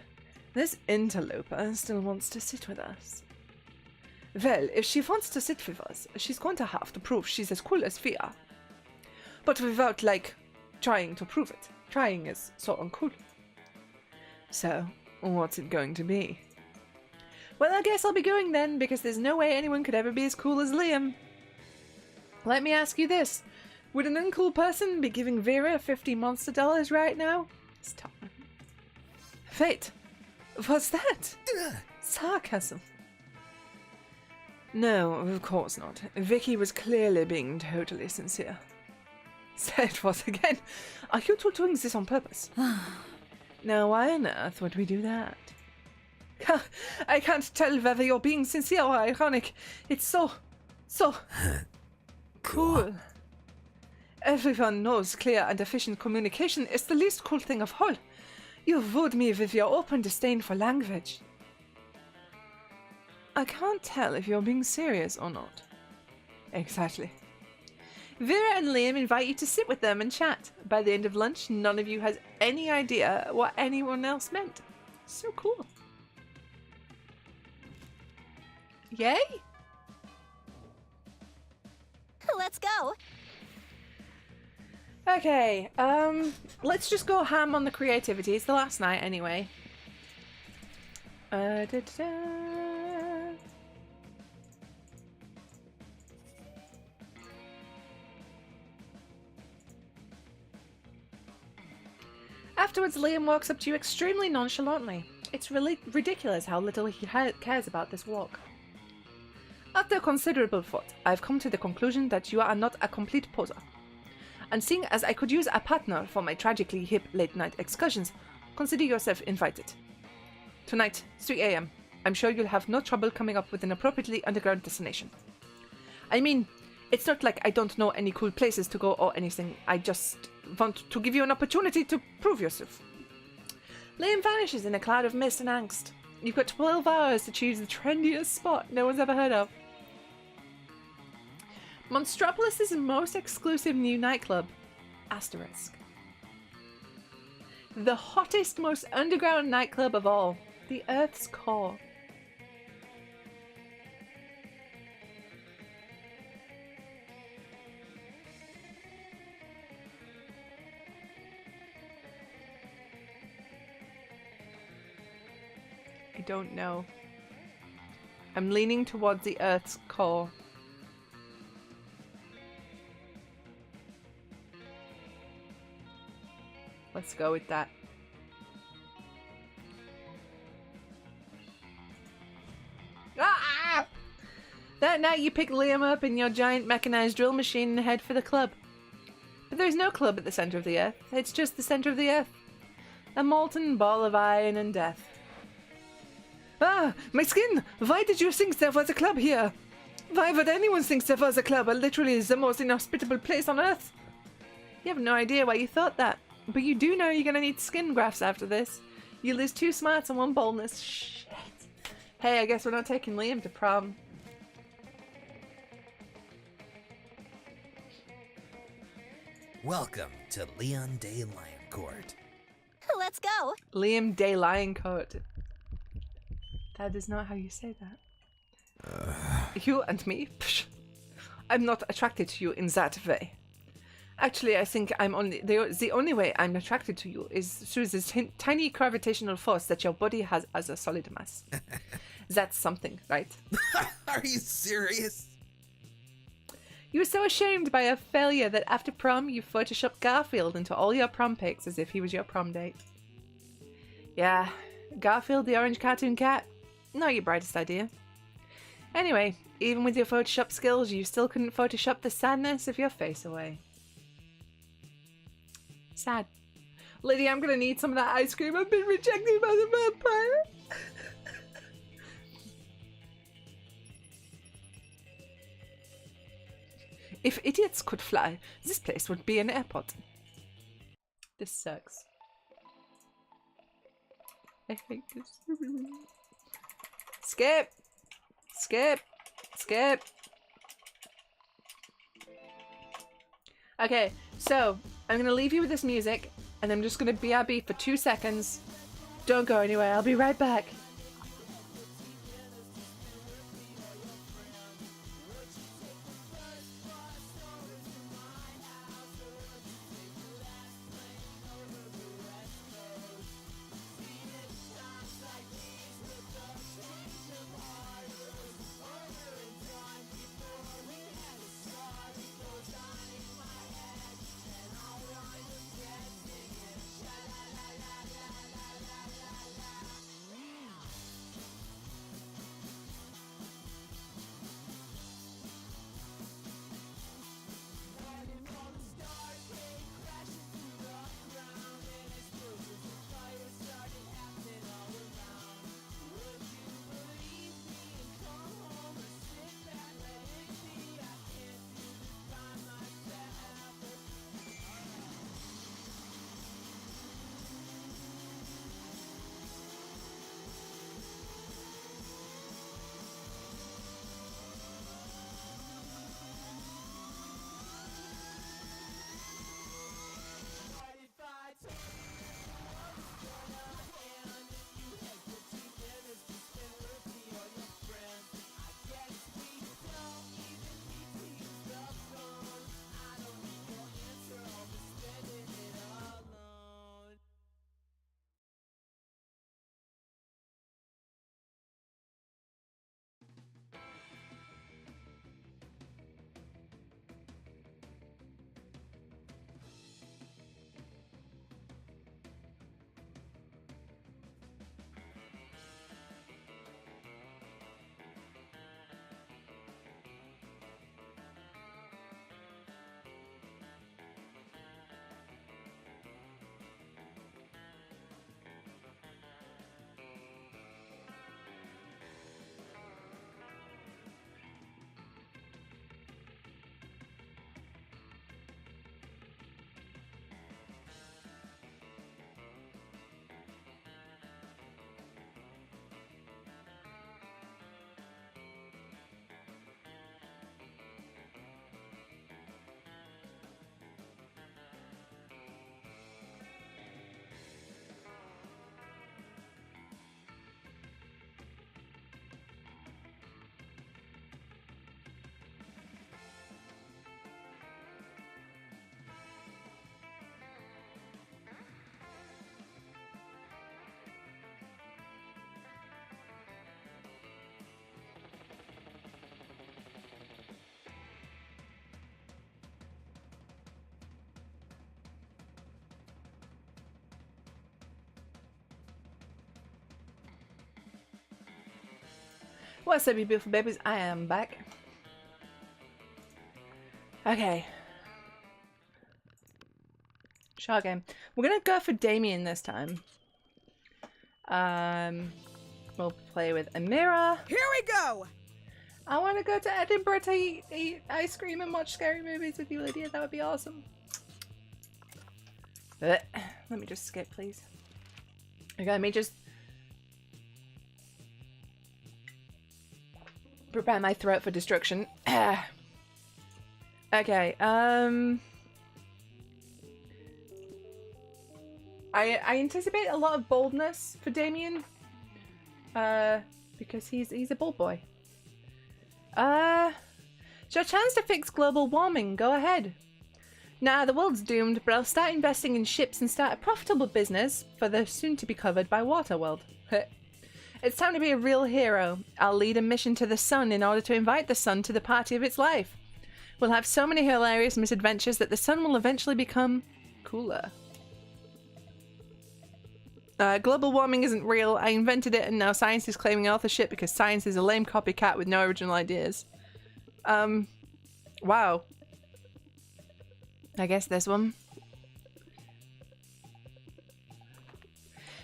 This interloper still wants to sit with us. Well, if she wants to sit with us, she's going to have to prove she's as cool as we are. But without, like, trying to prove it. Trying is so uncool. So, what's it going to be? Well, I guess I'll be going then, because there's no way anyone could ever be as cool as Liam. Let me ask you this. Would an uncool person be giving Vera 50 monster dollars right now? Stop. Wait, what's that? Sarcasm. No, of course not. Vicky was clearly being totally sincere. Say it was again. Are you two doing this on purpose? Now, why on earth would we do that? I can't tell whether you're being sincere or ironic. It's so cool. Everyone knows clear and efficient communication is the least cool thing of all. You wooed me with your open disdain for language. I can't tell if you're being serious or not. Exactly. Vera and Liam invite you to sit with them and chat. By the end of lunch, none of you has any idea what anyone else meant. So cool. Yay? Let's go. Okay, let's just go ham on the creativity. It's the last night anyway. Afterwards, Liam walks up to you extremely nonchalantly. It's really ridiculous how little he cares about this walk. After considerable thought, I've come to the conclusion that you are not a complete poser. And seeing as I could use a partner for my tragically hip late-night excursions, consider yourself invited. Tonight, 3 a.m. I'm sure you'll have no trouble coming up with an appropriately underground destination. I mean, it's not like I don't know any cool places to go or anything. I just want to give you an opportunity to prove yourself. Liam vanishes in a cloud of mist and angst. You've got 12 hours to choose the trendiest spot no one's ever heard of. Monstropolis' most exclusive new nightclub. Asterisk. The hottest, most underground nightclub of all. The Earth's core. I don't know. I'm leaning towards the Earth's core. Let's go with that. Ah! That night you pick Liam up in your giant mechanized drill machine and head for the club. But there's no club at the center of the Earth. It's just the center of the Earth. A molten ball of iron and death. Ah! My skin! Why did you think there was a club here? Why would anyone think there was a club? It literally is the most inhospitable place on Earth. You have no idea why you thought that. But you do know you're gonna need skin grafts after this. You lose 2 smarts and 1 boldness. Shit. Hey, I guess we're not taking Liam to prom. Welcome to Leon Day Lioncourt. Let's go. Liam Day Lioncourt. That is not how you say that. You and me? Psh. I'm not attracted to you in that way. Actually, I think I'm only the only way I'm attracted to you is through this tiny gravitational force that your body has as a solid mass. That's something, right? Are you serious? You were so ashamed by your failure that after prom you photoshopped Garfield into all your prom pics as if he was your prom date. Yeah, Garfield the orange cartoon cat. Not your brightest idea. Anyway, even with your Photoshop skills, you still couldn't Photoshop the sadness of your face away. Sad. Lady, I'm gonna need some of that ice cream. I've been rejected by the vampire. If idiots could fly, this place would be an airport. This sucks. I hate this. Skip! Skip! Skip! Okay, so I'm gonna leave you with this music, and I'm just gonna BRB for 2 seconds. Don't go anywhere, I'll be right back. What's up, you beautiful babies? I am back. Okay. Shark game. We're gonna go for Damien this time. We'll play with Amira. Here we go! I want to go to Edinburgh to eat ice cream and watch scary movies with you, Lydia. That would be awesome. Let me just skip, please. Okay, let me just prepare my throat for destruction. Okay, I anticipate a lot of boldness for Damien. Because he's a bold boy. It's your chance to fix global warming. Go ahead. Nah, the world's doomed, but I'll start investing in ships and start a profitable business for the soon-to-be covered by water world. It's time to be a real hero. I'll lead a mission to the sun in order to invite the sun to the party of its life. We'll have so many hilarious misadventures that the sun will eventually become cooler. Global warming isn't real. I invented it and now science is claiming authorship because science is a lame copycat with no original ideas. Wow. I guess this one.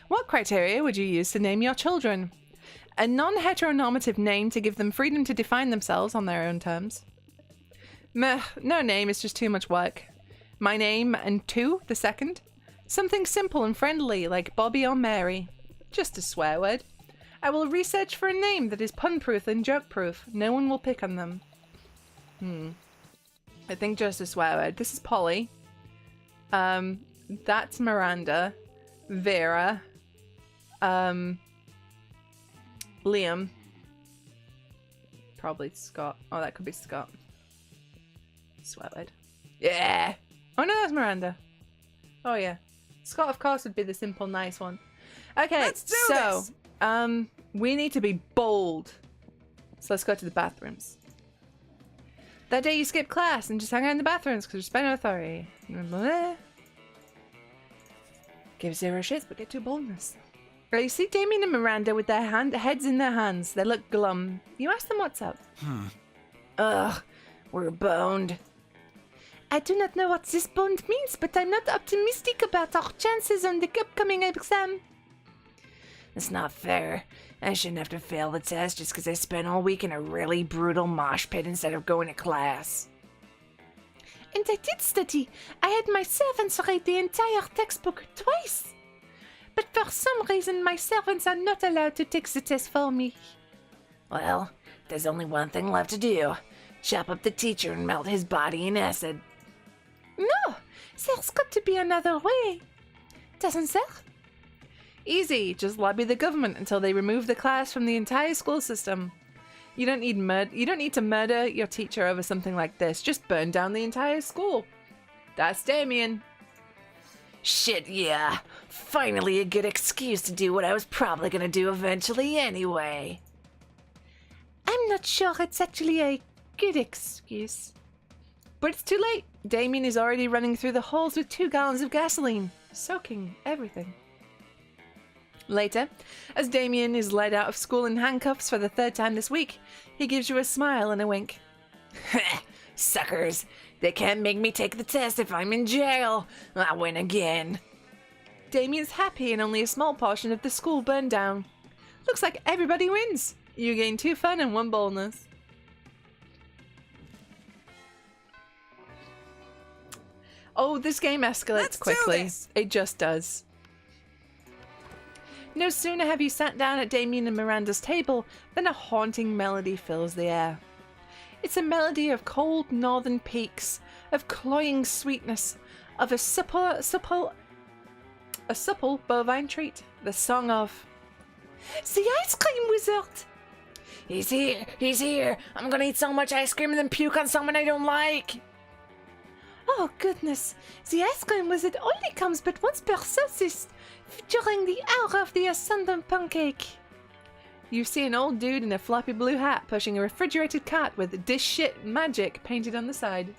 What criteria would you use to name your children? A non-heteronormative name to give them freedom to define themselves on their own terms. Meh, no name is just too much work. My name and 2, the second. Something simple and friendly like Bobby or Mary. Just a swear word. I will research for a name that is pun-proof and joke-proof. No one will pick on them. I think just a swear word. This is Polly. That's Miranda. Vera. Liam. Probably Scott. Oh, that could be Scott. Swear word. Yeah! Oh no, that's Miranda. Oh yeah. Scott, of course, would be the simple, nice one. Okay, Let's do this! We need to be bold. So let's go to the bathrooms. That day you skipped class and just hung out in the bathrooms because you're spending authority. Give 0 shits, but get 2 boldness. You see Damien and Miranda with their heads in their hands. They look glum. You ask them what's up. Ugh, we're boned. I do not know what this bond means, but I'm not optimistic about our chances on the upcoming exam. It's not fair. I shouldn't have to fail the test just because I spent all week in a really brutal mosh pit instead of going to class. And I did study. I had my servants read the entire textbook twice. But for some reason, my servants are not allowed to take the test for me. Well, there's only one thing left to do. Chop up the teacher and melt his body in acid. No, there's got to be another way. Doesn't there? Easy. Just lobby the government until they remove the class from the entire school system. You don't need to murder your teacher over something like this. Just burn down the entire school. That's Damien. Shit, yeah. Finally a good excuse to do what I was probably gonna do eventually anyway. I'm not sure it's actually a good excuse. But it's too late. Damien is already running through the halls with 2 gallons of gasoline, soaking everything. Later, as Damien is led out of school in handcuffs for the 3rd time this week, he gives you a smile and a wink. Suckers. They can't make me take the test if I'm in jail. I win again. Damien's happy and only a small portion of the school burned down. Looks like everybody wins. You gain 2 fun and 1 boldness. Oh, this game escalates Let's quickly. do this. It just does. No sooner have you sat down at Damien and Miranda's table than a haunting melody fills the air. It's a melody of cold northern peaks, of cloying sweetness, of a supple bovine treat. The song of The ice cream wizard! He's here. He's here. I'm gonna eat so much ice cream and then puke on someone I don't like. Oh goodness, the ice cream wizard only comes but once per solstice, during the hour of the ascendant pancake. You see an old dude in a floppy blue hat pushing a refrigerated cart with "Dish shit magic" painted on the side.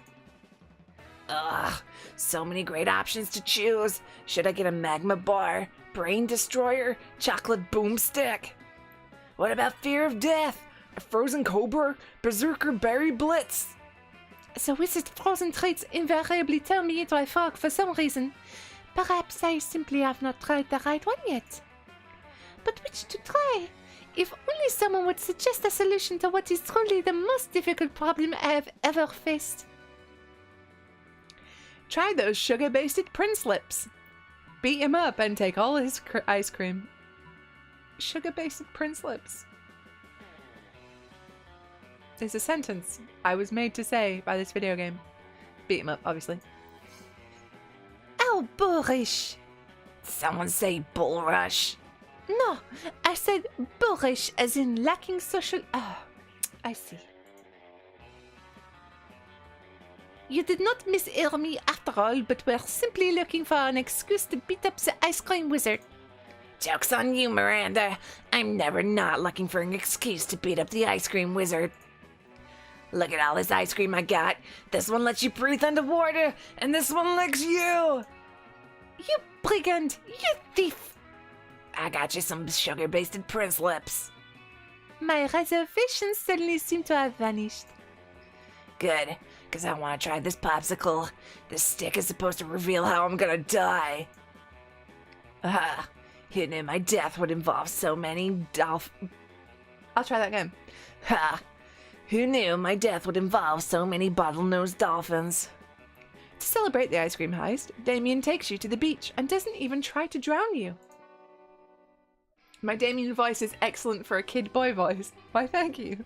Ugh, so many great options to choose. Should I get a magma bar, brain destroyer, chocolate boomstick? What about fear of death? A frozen cobra? Berserker berry blitz? So wizard frozen treats invariably tell me it will work for some reason. Perhaps I simply have not tried the right one yet. But which to try? If only someone would suggest a solution to what is truly the most difficult problem I have ever faced. Try those sugar-basted Prince lips. Beat him up and take all his ice cream. Sugar-basted Prince lips. It's a sentence I was made to say by this video game. Beat him up, obviously. Oh, boorish. Someone say bull rush. No, I said boorish as in lacking social... Oh, I see. You did not mishear me after all, but were simply looking for an excuse to beat up the ice cream wizard. Joke's on you, Miranda. I'm never not looking for an excuse to beat up the ice cream wizard. Look at all this ice cream I got. This one lets you breathe underwater, and this one licks you. You brigand! You thief! I got you some sugar-basted Prince lips. My reservations suddenly seem to have vanished. Good, because I want to try this popsicle. This stick is supposed to reveal how I'm gonna die. Ah, who knew my death would involve so many I'll try that again. Ha! Who knew my death would involve so many bottlenose dolphins? To celebrate the ice cream heist, Damien takes you to the beach and doesn't even try to drown you. My Damien voice is excellent for a kid boy voice. Why, thank you.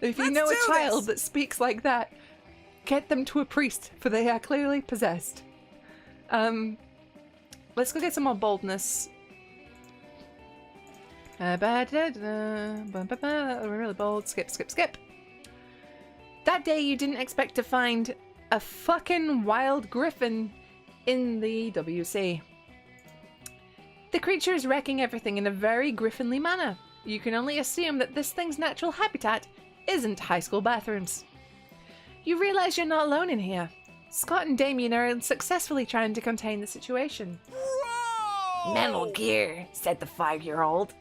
If you know a child that speaks like that, get them to a priest, for they are clearly possessed. Let's go get some more boldness. We're really bold. Skip, skip, skip. That day you didn't expect to find a fucking wild griffin in the WC. The creature is wrecking everything in a very griffinly manner. You can only assume that this thing's natural habitat isn't high school bathrooms. You realize you're not alone in here. Scott and Damien are successfully trying to contain the situation. Metal Gear, said the 5-year-old.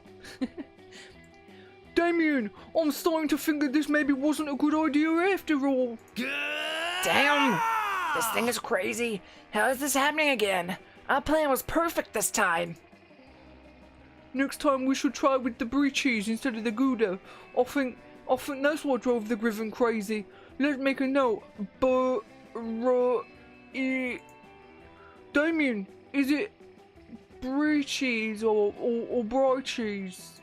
Damien, I'm starting to think that this maybe wasn't a good idea after all. Damn! This thing is crazy. How is this happening again? Our plan was perfect this time. Next time we should try with the brie cheese instead of the Gouda. I think that's what drove the griffin crazy. Let's make a note. Damien, is it brie cheese or brie cheese?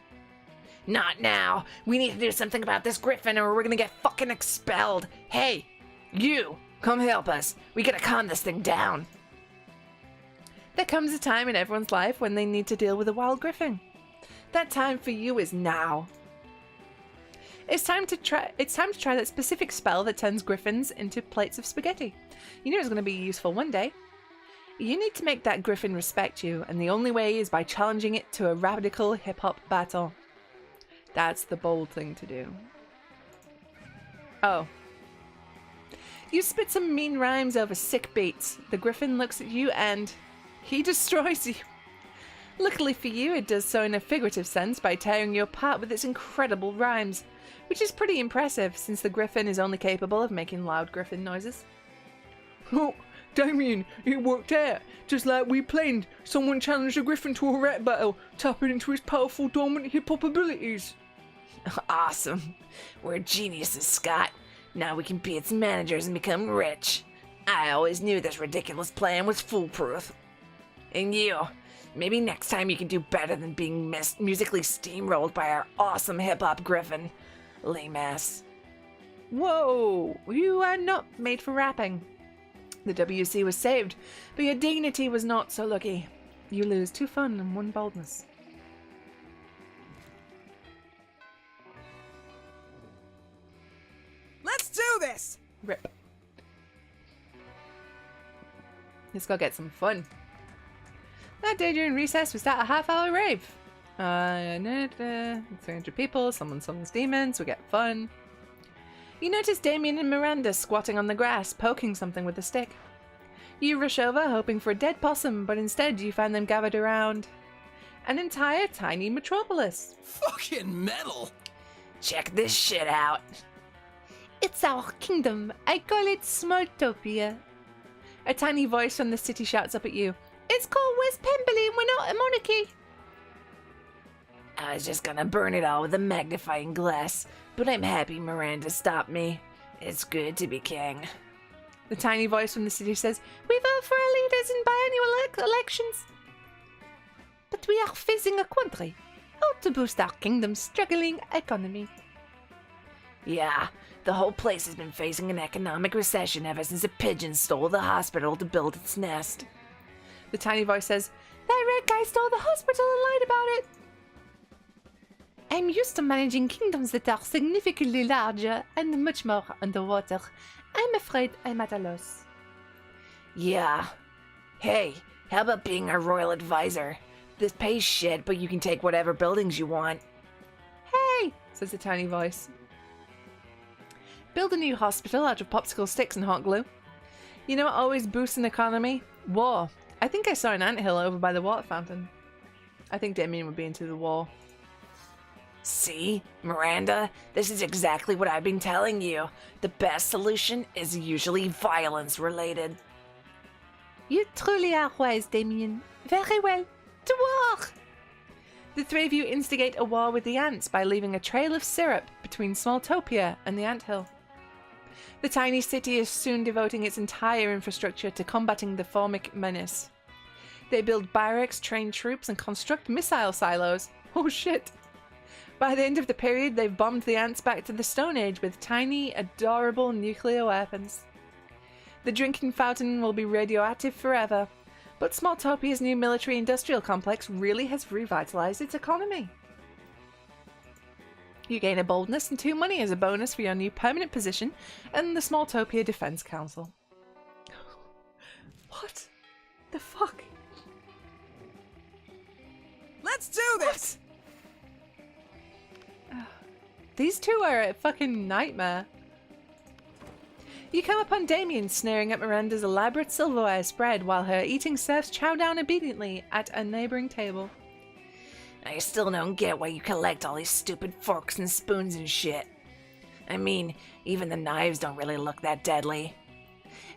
Not now. We need to do something about this griffin or we're gonna get fucking expelled. Hey, you, come help us. We gotta calm this thing down. There comes a time in everyone's life when they need to deal with a wild griffin. That time for you is now. It's time to try that specific spell that turns griffins into plates of spaghetti. You know it's going to be useful one day. You need to make that griffin respect you, and the only way is by challenging it to a radical hip-hop battle. That's the bold thing to do. Oh. You spit some mean rhymes over sick beats. The griffin looks at you and he destroys you. Luckily for you, it does so in a figurative sense by tearing you apart with its incredible rhymes, which is pretty impressive since the griffin is only capable of making loud griffin noises. Oh, Damien, it worked out. Just like we planned, someone challenged a griffin to a rap battle, tapping into his powerful dominant hip-hop abilities. Awesome. We're geniuses, Scott. Now we can be its managers and become rich. I always knew this ridiculous plan was foolproof. And you, maybe next time you can do better than being musically steamrolled by our awesome hip-hop griffin. Lame ass. Whoa, you are not made for rapping. The WC was saved, but your dignity was not so lucky. You lose 2 fun and 1 boldness. Let's do this! Rip. Let's go get some fun. That day during recess, we start a half-hour rave. 300 people, someone summons demons, we get fun. You notice Damien and Miranda squatting on the grass, poking something with a stick. You rush over, hoping for a dead possum, but instead you find them gathered around an entire tiny metropolis. Fucking metal! Check this shit out. It's our kingdom. I call it Smalltopia. A tiny voice from the city shouts up at you. It's called West Pemberley and we're not a monarchy. I was just gonna burn it all with a magnifying glass, but I'm happy Miranda stopped me. It's good to be king. The tiny voice from the city says, We vote for our leaders in biannual elections. But we are facing a quandary. How to boost our kingdom's struggling economy. Yeah, the whole place has been facing an economic recession ever since a pigeon stole the hospital to build its nest. the tiny voice says, That red guy stole the hospital and lied about it. I'm used to managing kingdoms that are significantly larger and much more underwater. I'm afraid I'm at a loss. Yeah. Hey, how about being our royal advisor? This pays shit, but you can take whatever buildings you want. Hey, says the tiny voice. Build a new hospital out of popsicle sticks and hot glue. You know what always boosts an economy? War. I think I saw an anthill over by the water fountain. I think Damien would be into the war. See, Miranda, this is exactly what I've been telling you. The best solution is usually violence related. You truly are wise, Damien. Very well. To war! The three of you instigate a war with the ants by leaving a trail of syrup between Smalltopia and the anthill. The tiny city is soon devoting its entire infrastructure to combating the Formic menace. They build barracks, train troops, and construct missile silos. Oh shit! By the end of the period, they've bombed the ants back to the Stone Age with tiny, adorable nuclear weapons. The drinking fountain will be radioactive forever, but Smalltopia's new military-industrial complex really has revitalized its economy. You gain a boldness and 2 money as a bonus for your new permanent position in the Smalltopia Defense Council. What the fuck? Let's do this! These two are a fucking nightmare. You come upon Damien snaring at Miranda's elaborate silverware spread while her eating serfs chow down obediently at a neighboring table. I still don't get why you collect all these stupid forks and spoons and shit. I mean, even the knives don't really look that deadly.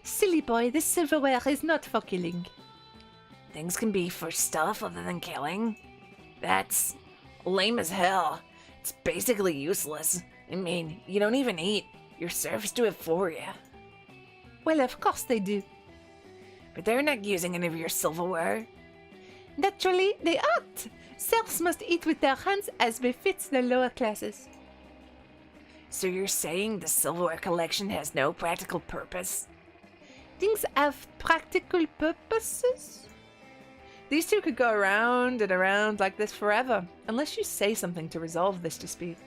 Silly boy, this silverware is not for killing. Things can be for stuff other than killing. That's lame as hell. It's basically useless. I mean, you don't even eat. Your serfs do it for you. Well, of course they do. But they're not using any of your silverware. Naturally, they aren't. Serfs must eat with their hands as befits the lower classes. So you're saying the silverware collection has no practical purpose? Things have practical purposes? These two could go around and around like this forever, unless you say something to resolve this dispute.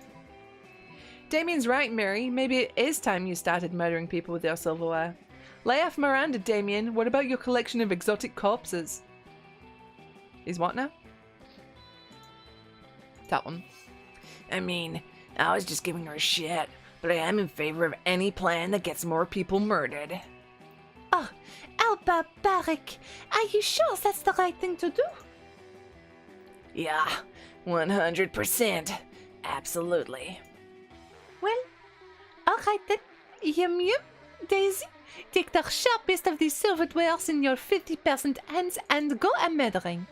Damien's right, Mary. Maybe it is time you started murdering people with your silverware. Lay off Miranda, Damien. What about your collection of exotic corpses? Is what now? That one. I mean, I was just giving her shit, but I am in favor of any plan that gets more people murdered. Oh, how barbaric. Are you sure that's the right thing to do? Yeah, 100%. Absolutely. Well, alright then. Yum yum, Daisy. Take the sharpest of these silverwares in your 50% hands and go a murdering.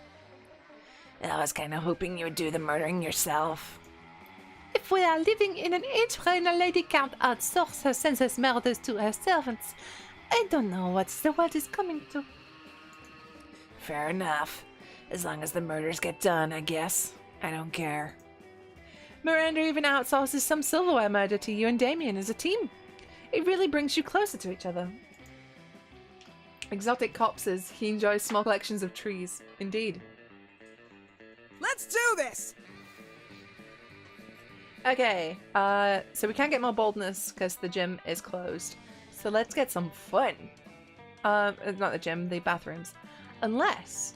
I was kind of hoping you would do the murdering yourself. If we are living in an age where a lady can't outsource her senseless murders to her servants, I don't know what the world is coming to. Fair enough. As long as the murders get done, I guess. I don't care. Miranda even outsources some silverware murder to you and Damien as a team. It really brings you closer to each other. Exotic corpses. He enjoys small collections of trees. Indeed. Let's do this! Okay, so we can't get more boldness because the gym is closed. So let's get some fun. Not the gym, the bathrooms. Unless...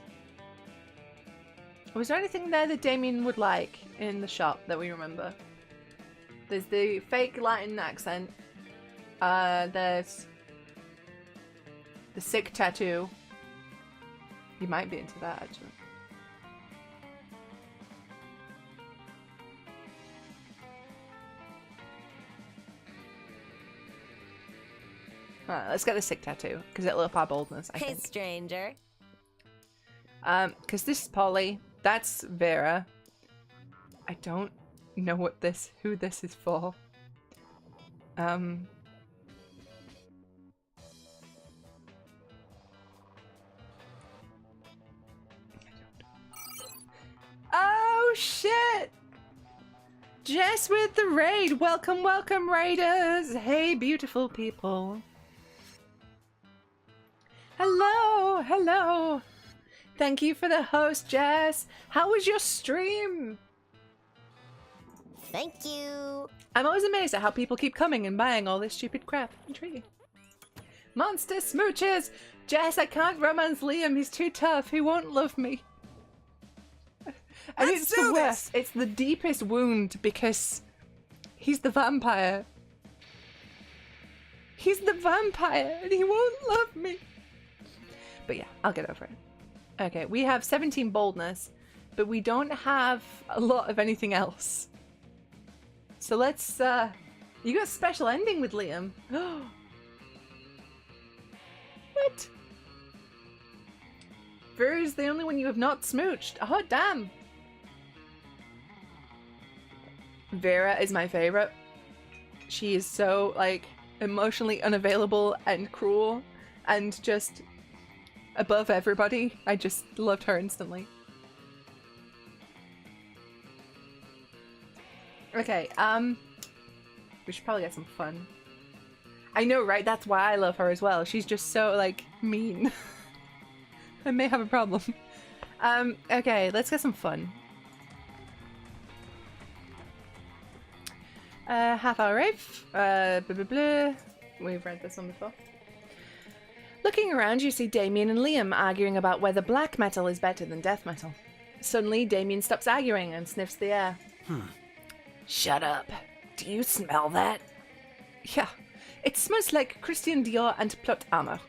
Was there anything there that Damien would like in the shop that we remember? There's the fake Latin accent. There's the sick tattoo. He might be into that, actually. Let's get the sick tattoo, because it'll up our boldness, I Hey, think. stranger. Because this is Polly. That's Vera. I don't know who this is for. Oh, shit! Jess with the raid! Welcome, welcome, raiders! Hey, beautiful people. Hello, hello. Thank you for the host, Jess. How was your stream? Thank you. I'm always amazed at how people keep coming and buying all this stupid crap. Intriguing. Monster smooches! Jess, I can't romance Liam. He's too tough. He won't love me. And Let's it's do the this! worst. It's the deepest wound because he's the vampire. He's the vampire and he won't love me. But yeah, I'll get over it. Okay, we have 17 boldness, but we don't have a lot of anything else. So let's, you got a special ending with Liam. What? Vera is the only one you have not smooched. Oh, damn. Vera is my favorite. She is so, like, emotionally unavailable and cruel and just above everybody. I just loved her instantly. Okay, we should probably get some fun. I know, right? That's why I love her as well. She's just so, like, mean. I may have a problem. Okay, let's get some fun. Half hour rave. Blah, blah, blah. We've read this one before. Looking around, you see Damien and Liam arguing about whether black metal is better than death metal. Suddenly, Damien stops arguing and sniffs the air. Shut up. Do you smell that? Yeah, it smells like Christian Dior and plot armor.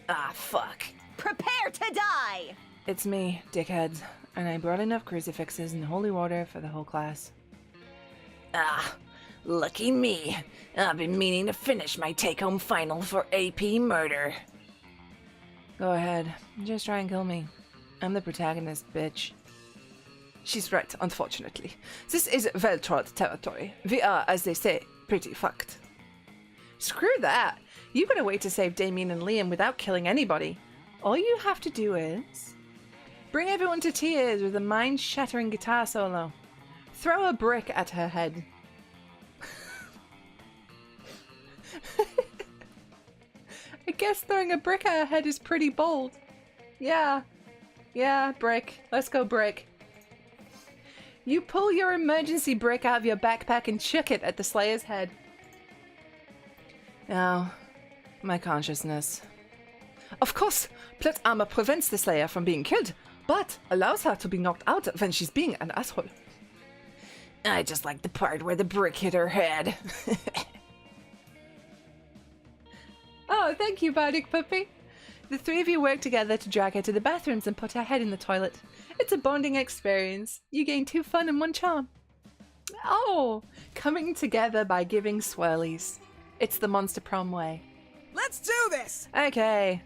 Ah, fuck. Prepare to die! It's me, dickheads, and I brought enough crucifixes and holy water for the whole class. Ah, lucky me. I've been meaning to finish my take-home final for AP murder. Go ahead, just try and kill me. I'm the protagonist, bitch. She's right, unfortunately. This is well-trod territory. We are, as they say, pretty fucked. Screw that! You got a way to save Damien and Liam without killing anybody. All you have to do is bring everyone to tears with a mind-shattering guitar solo. Throw a brick at her head. I guess throwing a brick at her head is pretty bold. Yeah, brick. Let's go brick. You pull your emergency brick out of your backpack and chuck it at the Slayer's head. Now, my consciousness. Of course, plot armor prevents the Slayer from being killed, but allows her to be knocked out when she's being an asshole. I just like the part where the brick hit her head. Oh, thank you, Bardic Puppy. The three of you work together to drag her to the bathrooms and put her head in the toilet. It's a bonding experience. You gain 2 fun and 1 charm. Oh, coming together by giving swirlies. It's the Monster Prom way. Let's do this! Okay.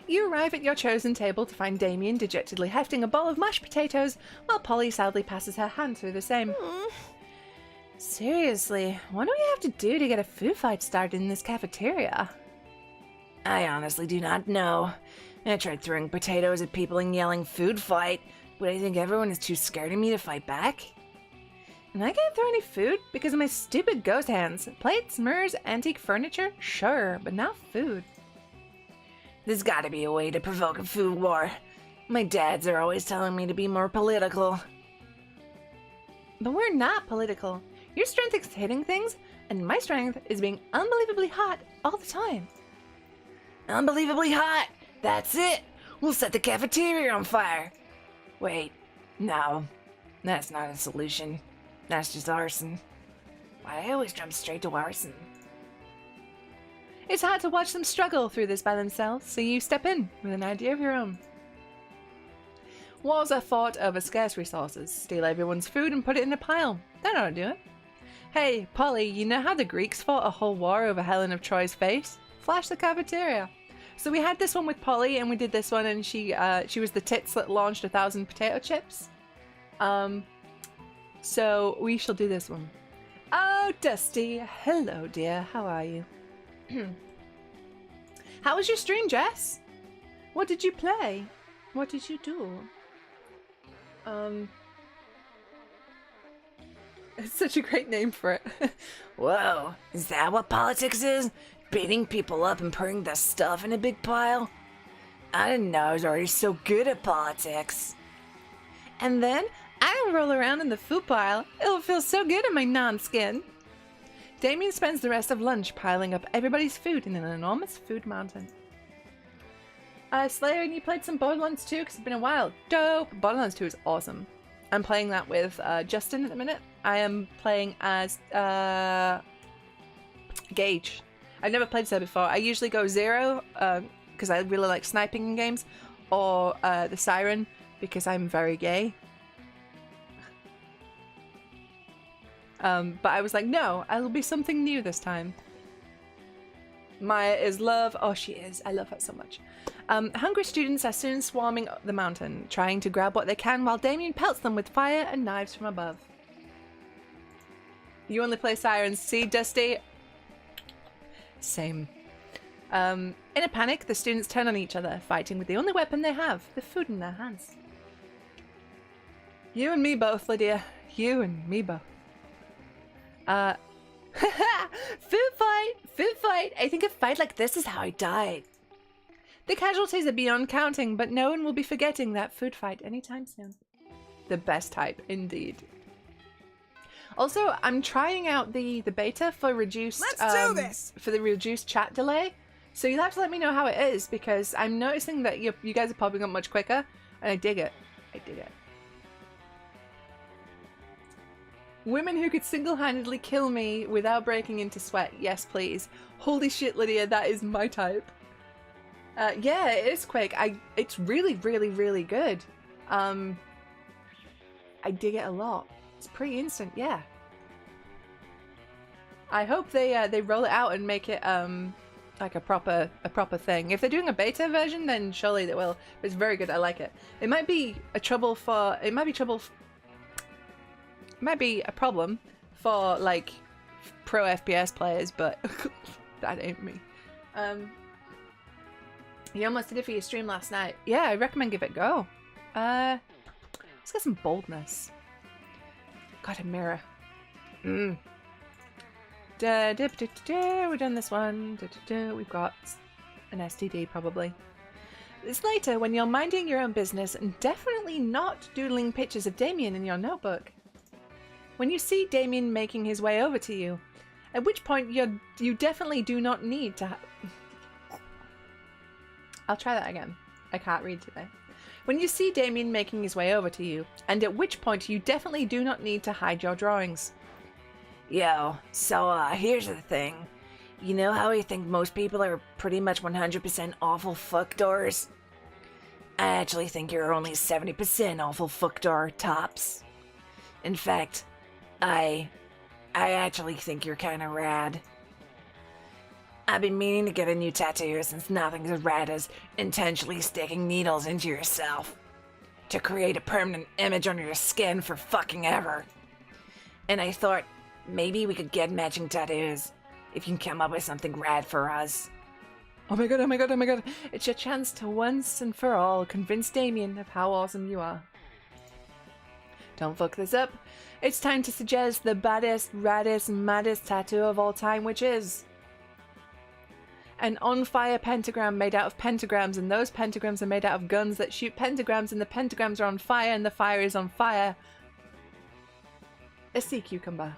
You arrive at your chosen table to find Damien dejectedly hefting a bowl of mashed potatoes, while Polly sadly passes her hand through the same. Seriously, what do we have to do to get a food fight started in this cafeteria? I honestly do not know. I tried throwing potatoes at people and yelling food fight, but I think everyone is too scared of me to fight back. And I can't throw any food because of my stupid ghost hands. Plates, mirrors, antique furniture? Sure, but not food. There's gotta be a way to provoke a food war. My dads are always telling me to be more political. But we're not political. Your strength is hitting things, and my strength is being unbelievably hot all the time. Unbelievably hot! That's it! We'll set the cafeteria on fire! Wait, no. That's not a solution. That's just arson. Why I always jump straight to arson? It's hard to watch them struggle through this by themselves, so you step in with an idea of your own. Wars are fought over scarce resources. Steal everyone's food and put it in a pile. They know how to do it. Hey, Polly, you know how the Greeks fought a whole war over Helen of Troy's face? Flash the cafeteria. So we had this one with Polly, and we did this one, and she was the tits that launched 1,000 potato chips. So we shall do this one. Oh, Dusty. Hello, dear. How are you? How was your stream, Jess? What did you play? What did you do? It's such a great name for it. Whoa, is that what politics is? Beating people up and putting the stuff in a big pile? I didn't know I was already so good at politics. And then I'll roll around in the food pile. It'll feel so good in my non-skin. Damien spends the rest of lunch piling up everybody's food in an enormous food mountain. Slayer, and you played some Borderlands 2 because it's been a while. Dope! Borderlands 2 is awesome. I'm playing that with Justin at the minute. I am playing as Gage. I've never played that before. I usually go Zero because I really like sniping in games, or the Siren because I'm very gay. But I was like, no, I'll be something new this time. Maya is love. Oh, she is. I love her so much. Hungry students are soon swarming the mountain, trying to grab what they can while Damien pelts them with fire and knives from above. You only play Sirens. See, Dusty? Same. In a panic, the students turn on each other, fighting with the only weapon they have, the food in their hands. You and me both, Lydia. You and me both. Food fight! Food fight! I think a fight like this is how I died. The casualties are beyond counting, but no one will be forgetting that food fight anytime soon. The best type, indeed. Also, I'm trying out the beta for reduced do this! For the reduced chat delay. So you'll have to let me know how it is, because I'm noticing that you guys are popping up much quicker, and I dig it. I dig it. Women who could single-handedly kill me without breaking into sweat. Yes, please. Holy shit, Lydia, that is my type. Yeah, it is quick. It's really, really, really good. I dig it a lot. It's pretty instant, yeah. I hope they roll it out and make it like a proper thing. If they're doing a beta version, then surely they will. It's very good. I like it. It might be a problem for like pro FPS players, but that ain't me. You almost did it for your stream last night. Yeah, I recommend give it a go. Let's get some boldness. Got a mirror. We've done this one. We've got an STD probably. It's later when you're minding your own business and definitely not doodling pictures of Damien in your notebook. When you see Damien making his way over to you, at which point you definitely do not need to. I'll try that again. I can't read today. When you see Damien making his way over to you, and at which point you definitely do not need to hide your drawings. Yo, so here's the thing. You know how I think most people are pretty much 100% awful fuckdoors? I actually think you're only 70% awful fuckdoor tops. In fact, I actually think you're kinda rad. I've been meaning to get a new tattoo since nothing's as rad as intentionally sticking needles into yourself to create a permanent image on your skin for fucking ever. And I thought maybe we could get matching tattoos if you can come up with something rad for us. Oh my god, oh my god, oh my god. It's your chance to once and for all convince Damien of how awesome you are. Don't fuck this up. It's time to suggest the baddest, raddest, maddest tattoo of all time, which is an on-fire pentagram made out of pentagrams, and those pentagrams are made out of guns that shoot pentagrams, and the pentagrams are on fire, and the fire is on fire. A sea cucumber.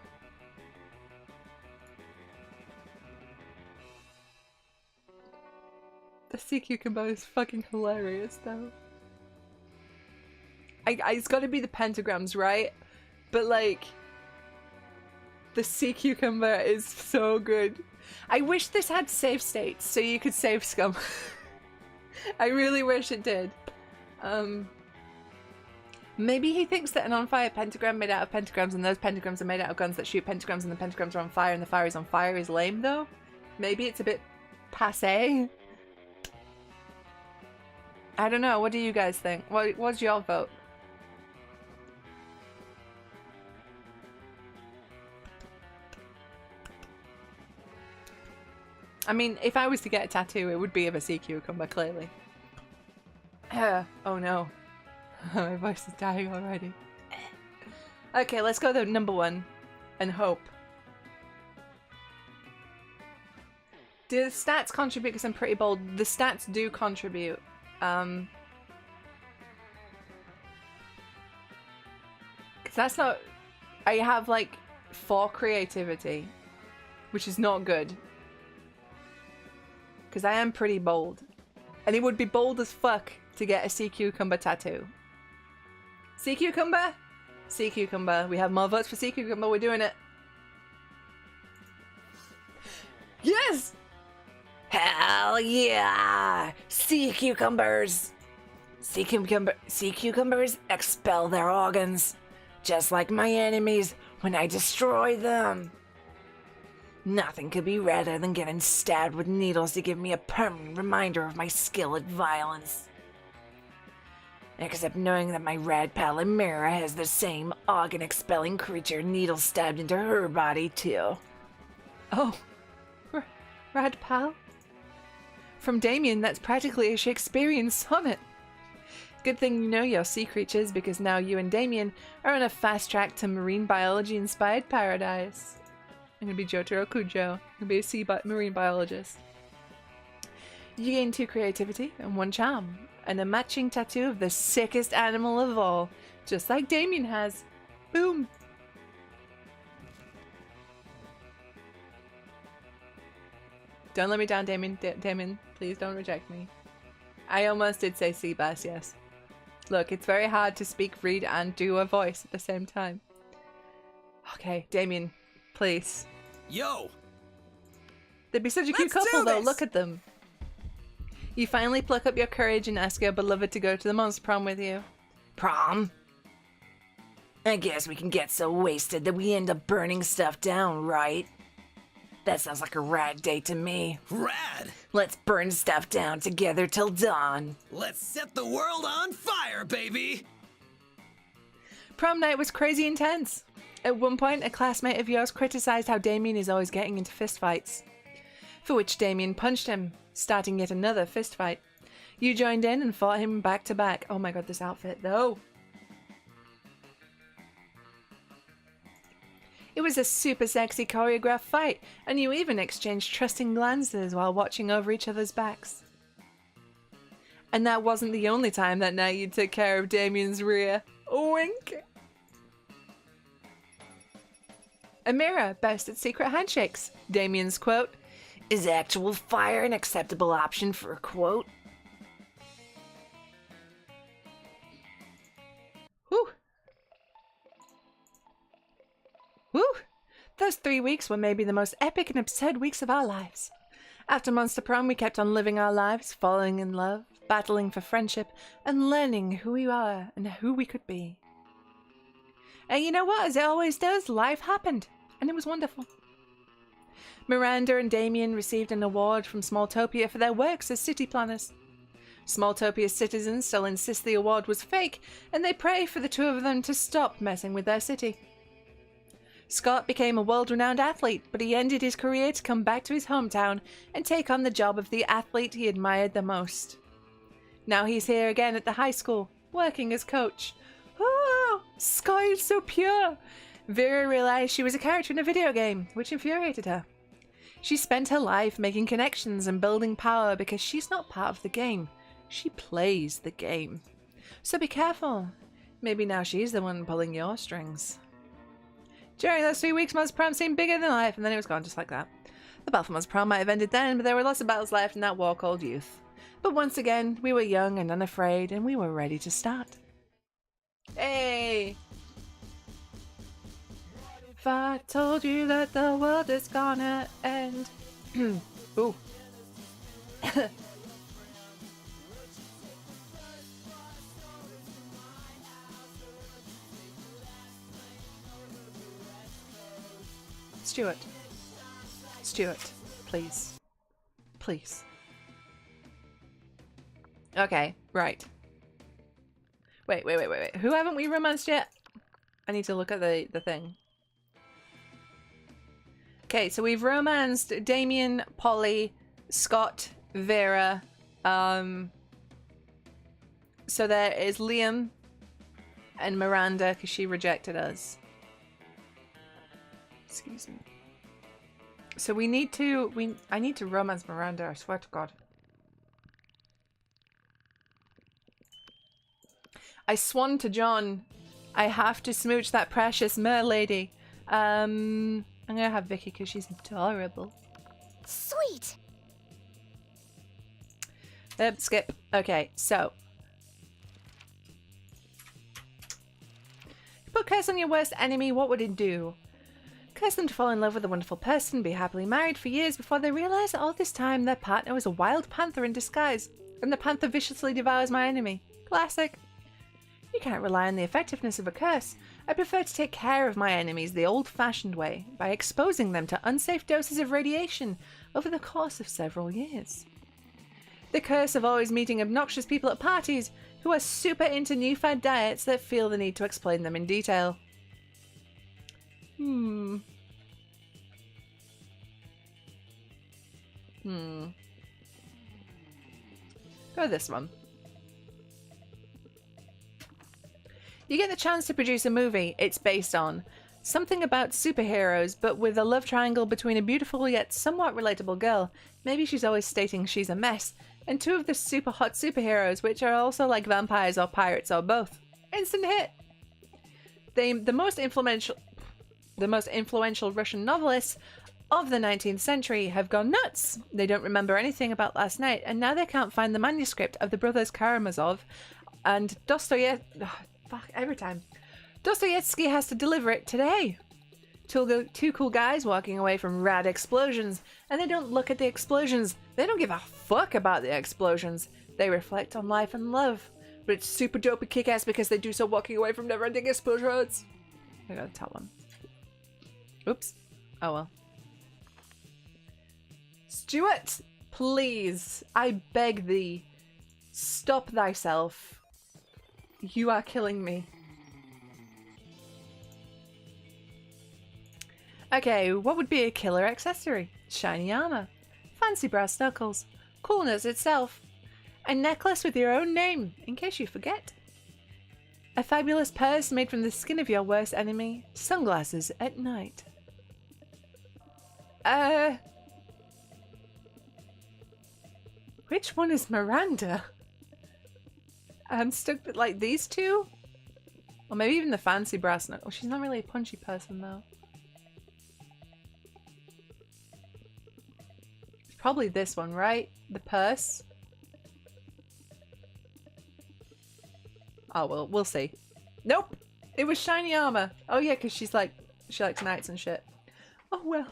The sea cucumber is fucking hilarious, though. It's gotta be the pentagrams, right? But, like, the sea cucumber is so good. I wish this had save states so you could save scum. I really wish it did. Maybe he thinks that an on-fire pentagram made out of pentagrams and those pentagrams are made out of guns that shoot pentagrams and the pentagrams are on fire and the fire is on fire is lame, though? Maybe it's a bit passé? I don't know. What do you guys think? What's your vote? I mean, if I was to get a tattoo, it would be of a sea cucumber, clearly. Oh no. My voice is dying already. Okay, let's go to number 1 and hope. Do the stats contribute? Because I'm pretty bold. The stats do contribute. Because that's not... I have like 4 creativity, which is not good. Because I am pretty bold. And it would be bold as fuck to get a sea cucumber tattoo. Sea cucumber? Sea cucumber. We have more votes for sea cucumber. We're doing it. Yes! Hell yeah! Sea cucumbers! Sea cucumbers expel their organs, just like my enemies when I destroy them. Nothing could be redder than getting stabbed with needles to give me a permanent reminder of my skill at violence. Except knowing that my rad pal Amira has the same organ-expelling creature needle stabbed into her body too. Oh. Rad pal? From Damien, that's practically a Shakespearean sonnet. Good thing you know your sea creatures, because now you and Damien are on a fast track to marine biology-inspired paradise. I'm gonna be Jotaro Kujo. I'm gonna be a marine biologist. You gain 2 creativity and 1 charm, and a matching tattoo of the sickest animal of all, just like Damien has. Boom! Don't let me down, Damien. Damien, please don't reject me. I almost did say sea bass, yes. Look, it's very hard to speak, read, and do a voice at the same time. Okay, Damien, please. Yo! They'd be such a cute Let's couple, do though. this! Look at them. You finally pluck up your courage and ask your beloved to go to the monster prom with you. Prom? I guess we can get so wasted that we end up burning stuff down, right? That sounds like a rad day to me. Rad! Let's burn stuff down together till dawn. Let's set the world on fire, baby! Prom night was crazy intense. At one point, a classmate of yours criticized how Damien is always getting into fistfights, for which Damien punched him, starting yet another fistfight. You joined in and fought him back to back. Oh my god, this outfit though. It was a super sexy choreographed fight, and you even exchanged trusting glances while watching over each other's backs. And that wasn't the only time that night you took care of Damien's rear. Wink! Amira boasted secret handshakes. Damien's quote, Is actual fire an acceptable option for a quote? Whew. Whew. Those 3 weeks were maybe the most epic and absurd weeks of our lives. After Monster Prom, we kept on living our lives, falling in love, battling for friendship, and learning who we are and who we could be. And you know what? As it always does, life happened, and it was wonderful. Miranda and Damien received an award from Smalltopia for their works as city planners. Smalltopia's citizens still insist the award was fake, and they pray for the 2 of them to stop messing with their city. Scott became a world-renowned athlete, but he ended his career to come back to his hometown and take on the job of the athlete he admired the most. Now he's here again at the high school, working as coach. Oh, Scott is so pure! Vera realized she was a character in a video game, which infuriated her. She spent her life making connections and building power because she's not part of the game. She plays the game. So be careful. Maybe now she's the one pulling your strings. During those 3 weeks, Monster Prom seemed bigger than life, and then it was gone just like that. The battle for Monster Prom might have ended then, but there were lots of battles left in that war called youth. But once again, we were young and unafraid, and we were ready to start. Hey! If I told you that the world is gonna end. Ooh. Stuart. Stuart, please. Please. Okay, right. Wait. Who haven't we romanced yet? I need to look at the thing. Okay, so we've romanced Damien, Polly, Scott, Vera. So there is Liam and Miranda because she rejected us. Excuse me. So we need to I need to romance Miranda, I swear to God. I swan to John. I have to smooch that precious mer lady. I'm gonna have Vicky because she's adorable. Sweet. Skip. Okay, so. Put curse on your worst enemy, what would it do? Curse them to fall in love with a wonderful person, be happily married for years before they realize that all this time their partner was a wild panther in disguise, and the panther viciously devours my enemy. Classic. You can't rely on the effectiveness of a curse. I prefer to take care of my enemies the old-fashioned way, by exposing them to unsafe doses of radiation over the course of several years. The curse of always meeting obnoxious people at parties who are super into new fad diets that feel the need to explain them in detail. Go this one. You get the chance to produce a movie it's based on. Something about superheroes, but with a love triangle between a beautiful yet somewhat relatable girl. Maybe she's always stating she's a mess. And two of the super hot superheroes, which are also like vampires or pirates or both. Instant hit! The most influential Russian novelists of the 19th century have gone nuts. They don't remember anything about last night, and now they can't find the manuscript of the brothers Karamazov, and Dostoevsky has to deliver it today. Two cool guys walking away from rad explosions, and they don't look at the explosions. They don't give a fuck about the explosions. They reflect on life and love. But it's super dope and kick-ass because they do so walking away from never-ending explosions. I gotta tell them. Oops. Oh well. Stuart, please, I beg thee, stop thyself. You are killing me. Okay, what would be a killer accessory? Shiny armor, fancy brass knuckles, coolness itself, a necklace with your own name, in case you forget. A fabulous purse made from the skin of your worst enemy, sunglasses at night. Which one is Miranda? I'm stuck with like these two? Or maybe even the fancy brass knuckles. She's not really a punchy person though. Probably this one, right? The purse. Oh, well, we'll see. Nope! It was shiny armor. Oh yeah, because she likes knights and shit. Oh well.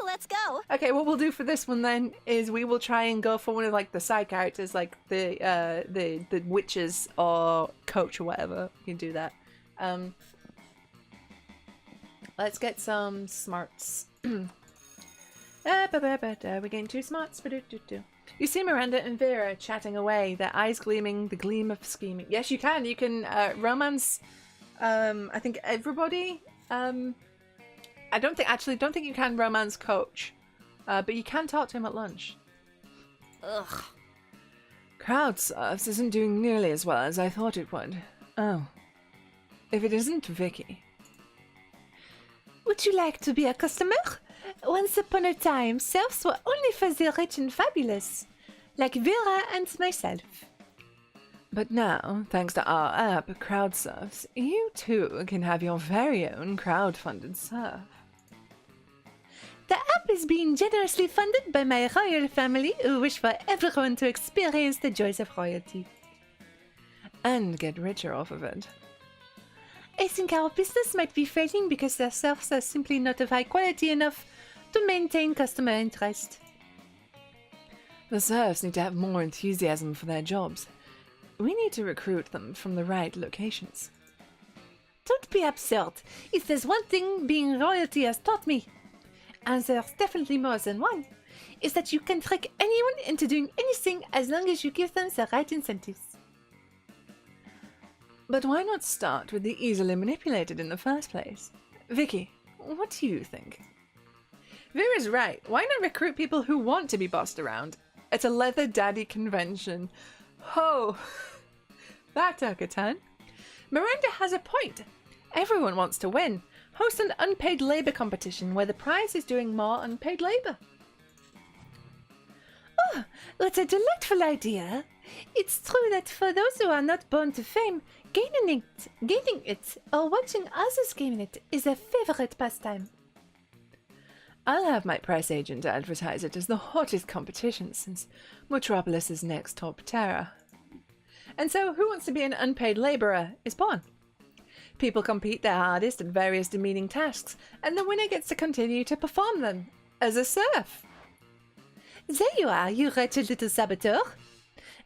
Let's go. Okay, what we'll do for this one then is we will try and go for one of like the side characters, like the witches or coach or whatever. You can do that. Let's get some smarts. We're getting 2 smarts. You see Miranda and Vera chatting away, their eyes gleaming, the gleam of scheming. Yes, you can. You can romance, I think everybody. I don't think you can romance Coach, but you can talk to him at lunch. Ugh. Crowdsurfs isn't doing nearly as well as I thought it would. Oh. If it isn't Vicky. Would you like to be a customer? Once upon a time, serfs were only for the rich and fabulous, like Vera and myself. But now, thanks to our app, Crowdsurfs, you too can have your very own crowd-funded surf. The app is being generously funded by my royal family, who wish for everyone to experience the joys of royalty. And get richer off of it. I think our business might be failing because their serfs are simply not of high quality enough to maintain customer interest. The serfs need to have more enthusiasm for their jobs. We need to recruit them from the right locations. Don't be absurd. If there's one thing being royalty has taught me, and there's definitely more than one, is that you can trick anyone into doing anything as long as you give them the right incentives. But why not start with the easily manipulated in the first place? Vicky, what do you think? Vera's right. Why not recruit people who want to be bossed around at a leather daddy convention? Oh, that took a turn. Miranda has a point. Everyone wants to win. Host an unpaid labor competition where the prize is doing more unpaid labor. Oh, that's a delightful idea. It's true that for those who are not born to fame, gaining it, or watching others gain it is a favorite pastime. I'll have my press agent advertise it as the hottest competition since Metropolis's next top terror. And so Who Wants to Be an Unpaid Laborer is born. People compete their hardest at various demeaning tasks, and the winner gets to continue to perform them as a serf. There you are, you wretched little saboteur.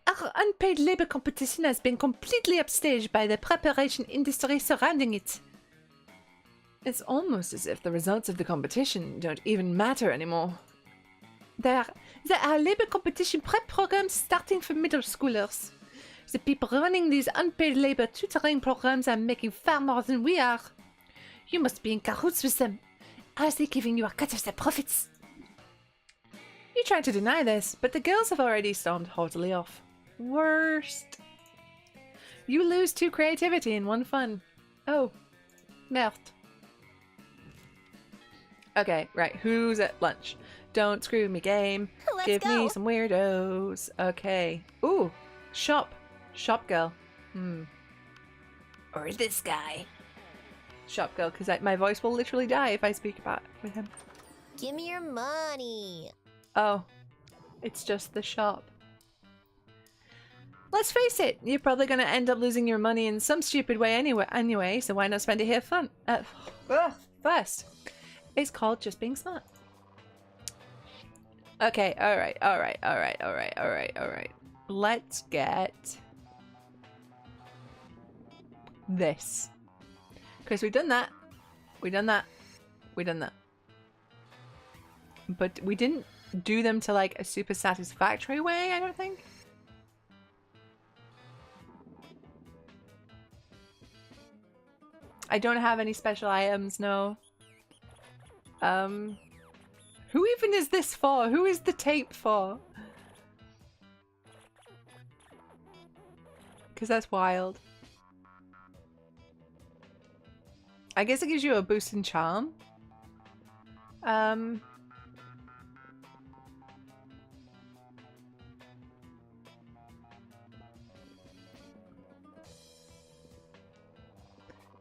Our unpaid labor competition has been completely upstaged by the preparation industry surrounding it. It's almost as if the results of the competition don't even matter anymore. There are labor competition prep programs starting for middle schoolers. The people running these unpaid labor tutoring programs are making far more than we are. You must be in cahoots with them. Are they giving you a cut of their profits? You try to deny this, but the girls have already stormed haughtily off. Worst. You lose 2 creativity and 1 fun. Oh, merde. Okay, right, who's at lunch? Don't screw me, game. Let's Give go. me some weirdos. Okay. Ooh, shop. Shop girl. Or this guy. Shop girl, because my voice will literally die if I speak about with him. Give me your money. Oh, it's just the shop. Let's face it, you're probably going to end up losing your money in some stupid way anyway, so why not spend it here first? It's called just being smart. Okay, alright. Let's get this. Because we've done that. But we didn't do them to like a super satisfactory way, I don't think. I don't have any special items, no. Who even is this for? Who is the tape for? Because that's wild. I guess it gives you a boost in charm.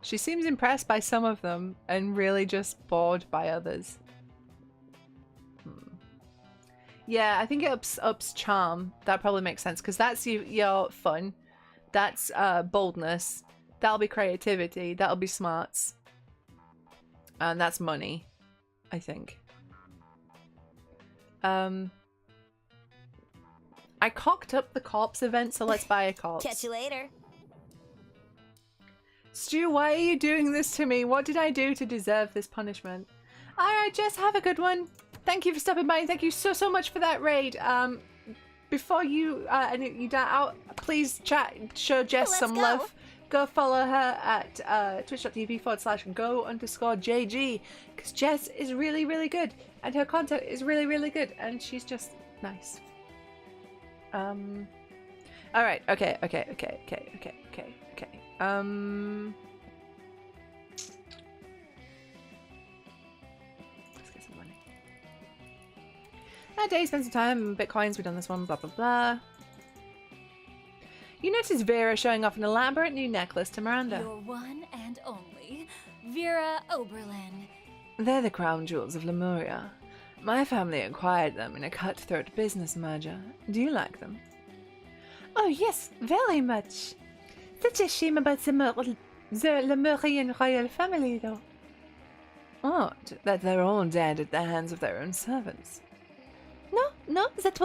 She seems impressed by some of them and really just bored by others. Yeah, I think it ups charm. That probably makes sense because that's your fun. That's boldness. That'll be creativity. That'll be smarts. And that's money, I think. I cocked up the corpse event, so let's buy a corpse. Catch you later. Stu, why are you doing this to me? What did I do to deserve this punishment? Alright, Jess, have a good one. Thank you for stopping by and thank you so much for that raid. Before you out, please show Jess Let's some go. love. Go follow her at twitch.tv/go_JG because Jess is really good and her content is really good and she's just nice. Alright, okay. Let's get some money. That day, spend some time, bitcoins, we've done this one, blah blah blah. You notice Vera showing off an elaborate new necklace to Miranda. Your one and only, Vera Oberlin. They're the crown jewels of Lemuria. My family acquired them in a cutthroat business merger. Do you like them? Oh yes, very much. Such a shame about the Lemurian royal family, though. Odd that they're all dead at the hands of their own servants. No, that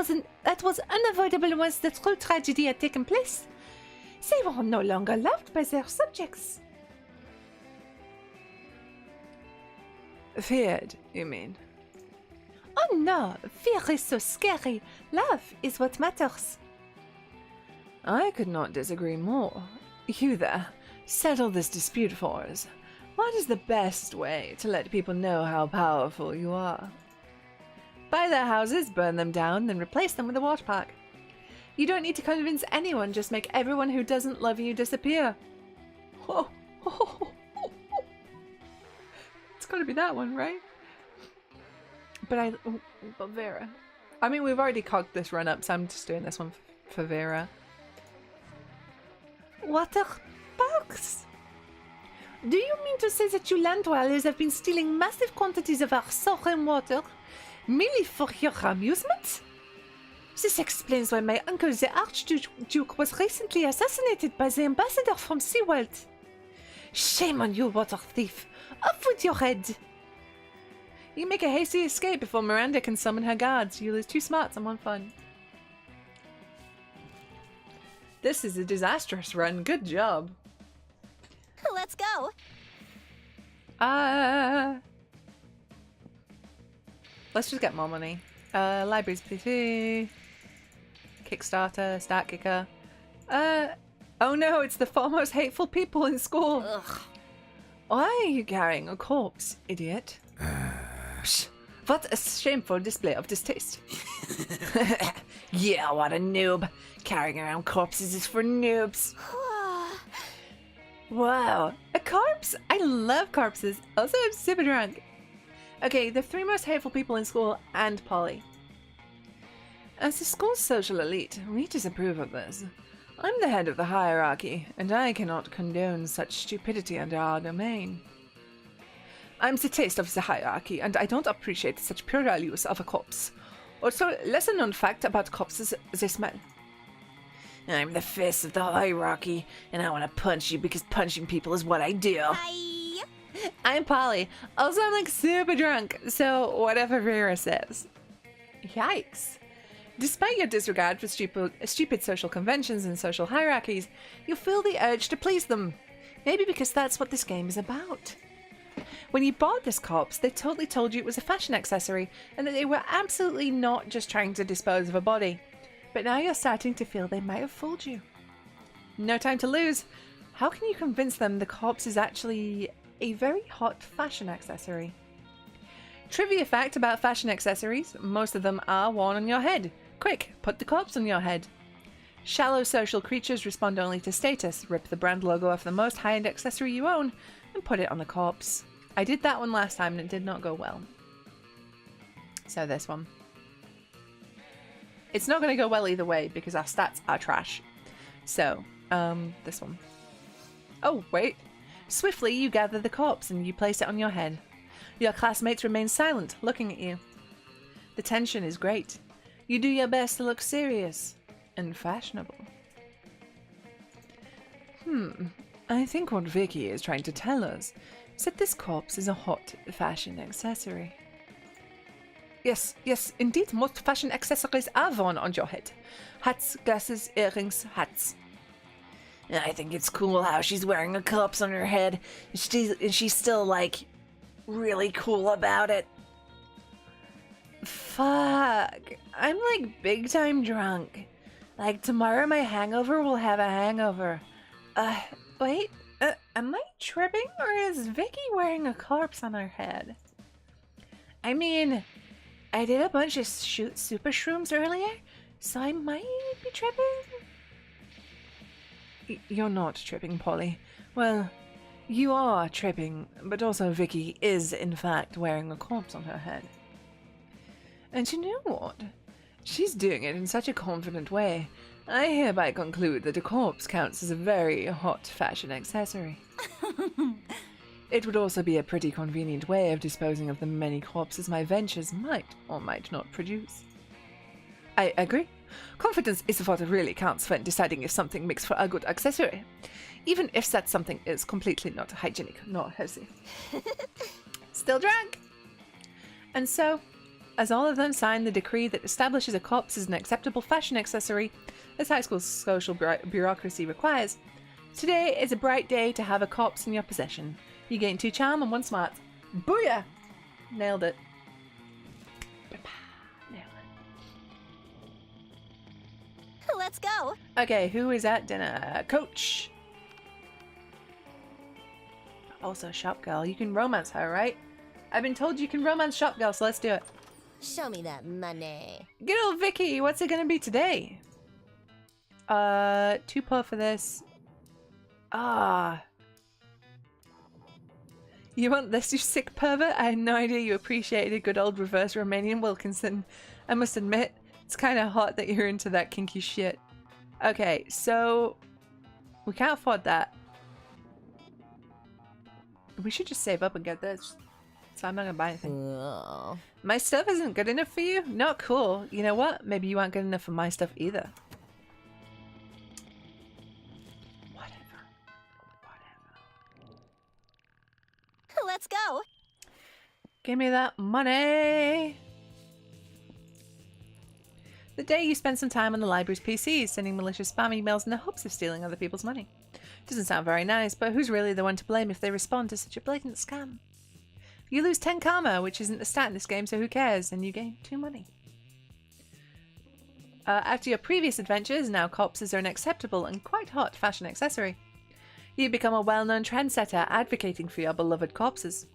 was unavoidable once the true tragedy had taken place. They were no longer loved by their subjects. Feared, you mean? Oh no, fear is so scary. Love is what matters. I could not disagree more. You there, settle this dispute for us. What is the best way to let people know how powerful you are? Buy their houses, burn them down, then replace them with a water park. You don't need to convince anyone, just make everyone who doesn't love you disappear. It's gotta be that one, right? But Vera. I mean, we've already cocked this run up, so I'm just doing this one for Vera. Water parks? Do you mean to say that you land dwellers have been stealing massive quantities of our sovereign water, merely for your amusement? This explains why my uncle the Archduke was recently assassinated by the ambassador from SeaWorld. Shame on you, water thief! Off with your head! You make a hasty escape before Miranda can summon her guards. You lose 2 smarts and 1 fun. This is a disastrous run. Good job. Let's go. Let's just get more money. Libraries, please. Kickstarter, Start Kicker. Oh no, it's the foremost hateful people in school. Ugh. Why are you carrying a corpse, idiot? Psh, what a shameful display of distaste. Yeah, what a noob. Carrying around corpses is for noobs. Wow, a corpse? I love corpses. Also, I'm super drunk. Okay, the 3 most hateful people in school and Polly. As the school's social elite, we disapprove of this. I'm the head of the hierarchy, and I cannot condone such stupidity under our domain. I'm the taste of the hierarchy, and I don't appreciate such puerile use of a corpse. Also, lesser known fact about corpses, they smell. I'm the face of the hierarchy, and I want to punch you because punching people is what I do. Bye. I'm Polly. Also, I'm like super drunk, so whatever Vera says. Yikes. Despite your disregard for stupid social conventions and social hierarchies, you feel the urge to please them. Maybe because that's what this game is about. When you bought this corpse, they totally told you it was a fashion accessory and that they were absolutely not just trying to dispose of a body. But now you're starting to feel they might have fooled you. No time to lose. How can you convince them the corpse is actually a very hot fashion accessory? Trivia fact about fashion accessories, most of them are worn on your head. Quick, put the corpse on your head. Shallow social creatures respond only to status. Rip the brand logo off the most high-end accessory you own and put it on the corpse. I did that one last time and it did not go well. So this one. It's not going to go well either way because our stats are trash. So, this one. Oh, wait. Swiftly, you gather the corpse and you place it on your head. Your classmates remain silent, looking at you. The tension is great. You do your best to look serious and fashionable. I think what Vicky is trying to tell us is that this corpse is a hot fashion accessory. Yes, indeed, most fashion accessories are worn on your head. Hats, glasses, earrings, hats. I think it's cool how she's wearing a corpse on her head, and she's still, like, really cool about it. Fuck. I'm like big time drunk. Like tomorrow my hangover will have a hangover. Wait. Am I tripping or is Vicky wearing a corpse on her head? I mean, I did a bunch of super shrooms earlier, so I might be tripping. You're not tripping, Polly. Well, you are tripping, but also Vicky is in fact wearing a corpse on her head. And you know what? She's doing it in such a confident way. I hereby conclude that a corpse counts as a very hot fashion accessory. It would also be a pretty convenient way of disposing of the many corpses my ventures might or might not produce. I agree. Confidence is what really counts when deciding if something makes for a good accessory, even if that something is completely not hygienic nor healthy. Still drunk! And so, as all of them sign the decree that establishes a corpse as an acceptable fashion accessory, as high school social bureaucracy requires, today is a bright day to have a corpse in your possession. You gain 2 charm and 1 smart. Booyah! Nailed it. Nailed Let's go. it. Okay, who is at dinner? Coach. Also, shop girl. You can romance her, right? I've been told you can romance shop girl, so let's do it. Show me that money. Good old Vicky, what's it gonna be today? 2 per for this. Ah. You want this, you sick pervert? I had no idea you appreciated a good old reverse Romanian Wilkinson. I must admit, it's kind of hot that you're into that kinky shit. Okay, so we can't afford that. We should just save up and get this. So I'm not gonna buy anything. Oh. My stuff isn't good enough for you? Not cool. You know what? Maybe you aren't good enough for my stuff either. Whatever. Let's go. Give me that money! The day you spend some time on the library's PCs, sending malicious spam emails in the hopes of stealing other people's money. Doesn't sound very nice, but who's really the one to blame if they respond to such a blatant scam? You lose 10 karma, which isn't the stat in this game, so who cares? And you gain 2 money. After your previous adventures, now corpses are an acceptable and quite hot fashion accessory. You become a well-known trendsetter advocating for your beloved corpses.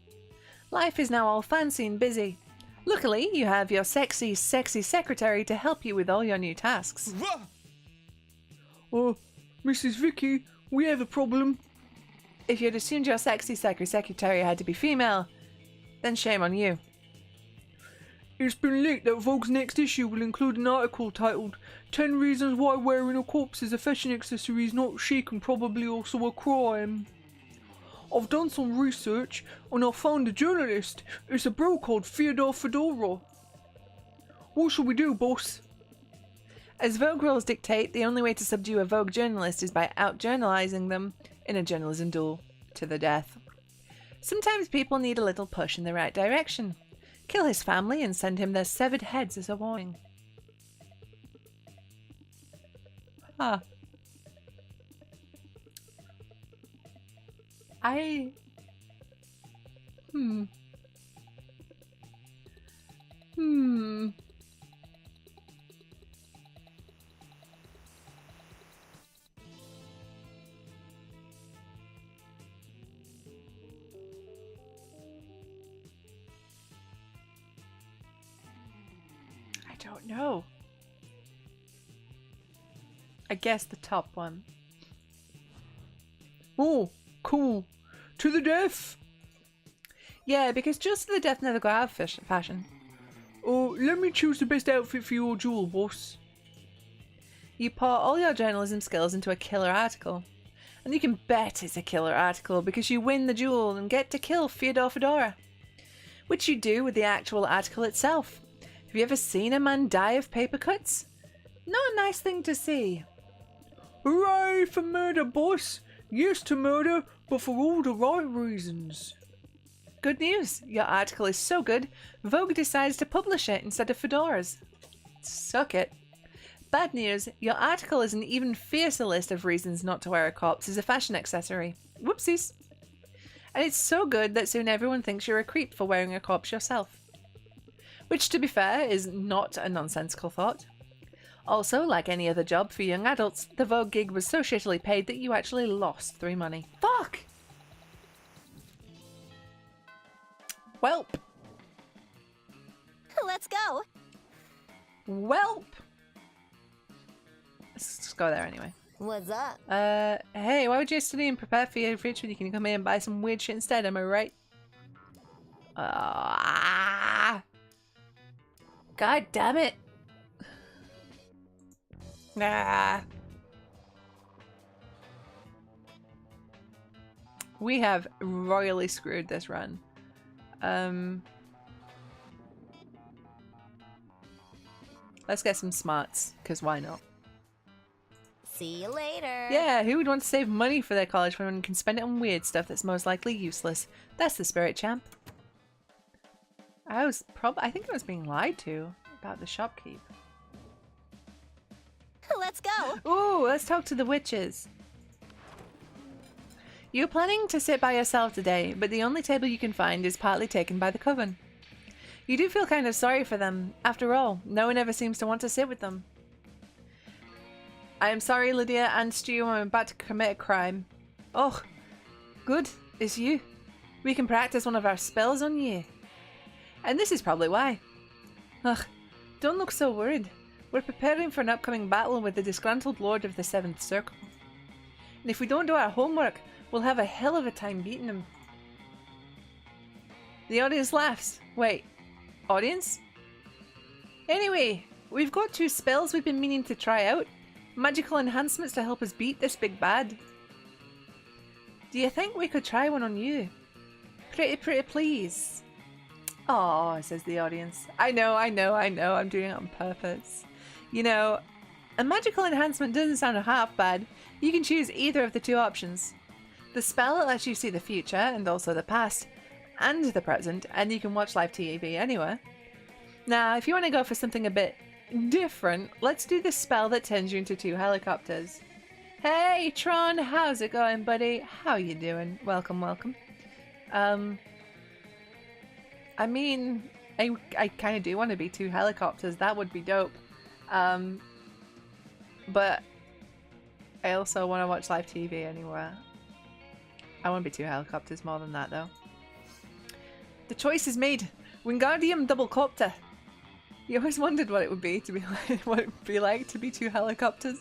Life is now all fancy and busy. Luckily, you have your sexy secretary to help you with all your new tasks. Oh, Mrs. Vicky, we have a problem. If you'd assumed your sexy secretary had to be female, then shame on you. It's been leaked that Vogue's next issue will include an article titled 10 Reasons Why Wearing a Corpse is a Fashion Accessory is Not Chic and Probably Also a Crime. I've done some research and I found a journalist. It's a bro called Fyodor Fedorov. What should we do, boss? As Vogue rules dictate, the only way to subdue a Vogue journalist is by out-journalizing them in a journalism duel to the death. Sometimes people need a little push in the right direction. Kill his family and send him their severed heads as a warning. Huh. I don't know. I guess the top one. Oh, cool. To the death. Yeah, because just to the death never go out of fashion. Oh, let me choose the best outfit for your duel, boss. You pour all your journalism skills into a killer article. And you can bet it's a killer article because you win the duel and get to kill Fyodor Fedora. Which you do with the actual article itself. Have you ever seen a man die of paper cuts? Not a nice thing to see. Hooray for murder, boss! Yes to murder, but for all the right reasons. Good news, your article is so good, Vogue decides to publish it instead of Fedora's. Suck it. Bad news, your article is an even fiercer list of reasons not to wear a corpse as a fashion accessory. Whoopsies. And it's so good that soon everyone thinks you're a creep for wearing a corpse yourself. Which, to be fair, is not a nonsensical thought. Also, like any other job for young adults, the Vogue gig was so shittily paid that you actually lost 3 money. Fuck! Welp. Let's go. Welp! Let's just go there anyway. What's up? Hey, why would you study and prepare for your future when you can come here and buy some weird shit instead, am I right? God damn it. Nah. We have royally screwed this run. Let's get some smarts, because why not? See you later. Yeah, who would want to save money for their college when one can spend it on weird stuff that's most likely useless? That's the spirit, champ. I think I was being lied to about the shopkeep. Let's go. Ooh, let's talk to the witches. You're planning to sit by yourself today, but the only table you can find is partly taken by the coven. You do feel kind of sorry for them. After all, no one ever seems to want to sit with them. I am sorry, Lydia and Stu, I'm about to commit a crime. Oh, good. It's you. We can practice one of our spells on you. And this is probably why. Ugh, don't look so worried. We're preparing for an upcoming battle with the disgruntled Lord of the Seventh Circle. And if we don't do our homework, we'll have a hell of a time beating him. The audience laughs. Wait, audience? Anyway, we've got 2 spells we've been meaning to try out. Magical enhancements to help us beat this big bad. Do you think we could try one on you? Pretty please. Aw, says the audience. I know, I'm doing it on purpose. You know, a magical enhancement doesn't sound half bad. You can choose either of the 2 options. The spell lets you see the future and also the past and the present, and you can watch live TV anywhere. Now, if you want to go for something a bit different, let's do the spell that turns you into 2 helicopters. Hey, Tron, how's it going, buddy? How you doing? Welcome. I mean, I kind of do want to be 2 helicopters. That would be dope. But I also want to watch live TV anywhere. I want to be 2 helicopters more than that, though. The choice is made. Wingardium double copter. You always wondered what it would be to be like to be 2 helicopters.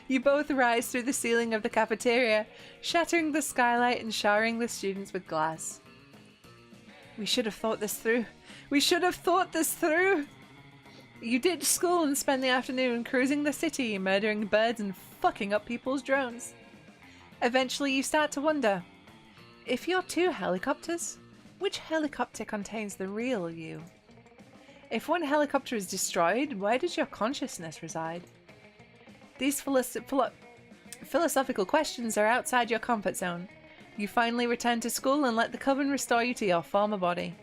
You both rise through the ceiling of the cafeteria, shattering the skylight and showering the students with glass. We should have thought this through. You ditch school and spend the afternoon cruising the city, murdering birds and fucking up people's drones. Eventually you start to wonder, if you're 2 helicopters, which helicopter contains the real you? If one helicopter is destroyed, where does your consciousness reside? These philosophical questions are outside your comfort zone. You finally return to school and let the coven restore you to your former body.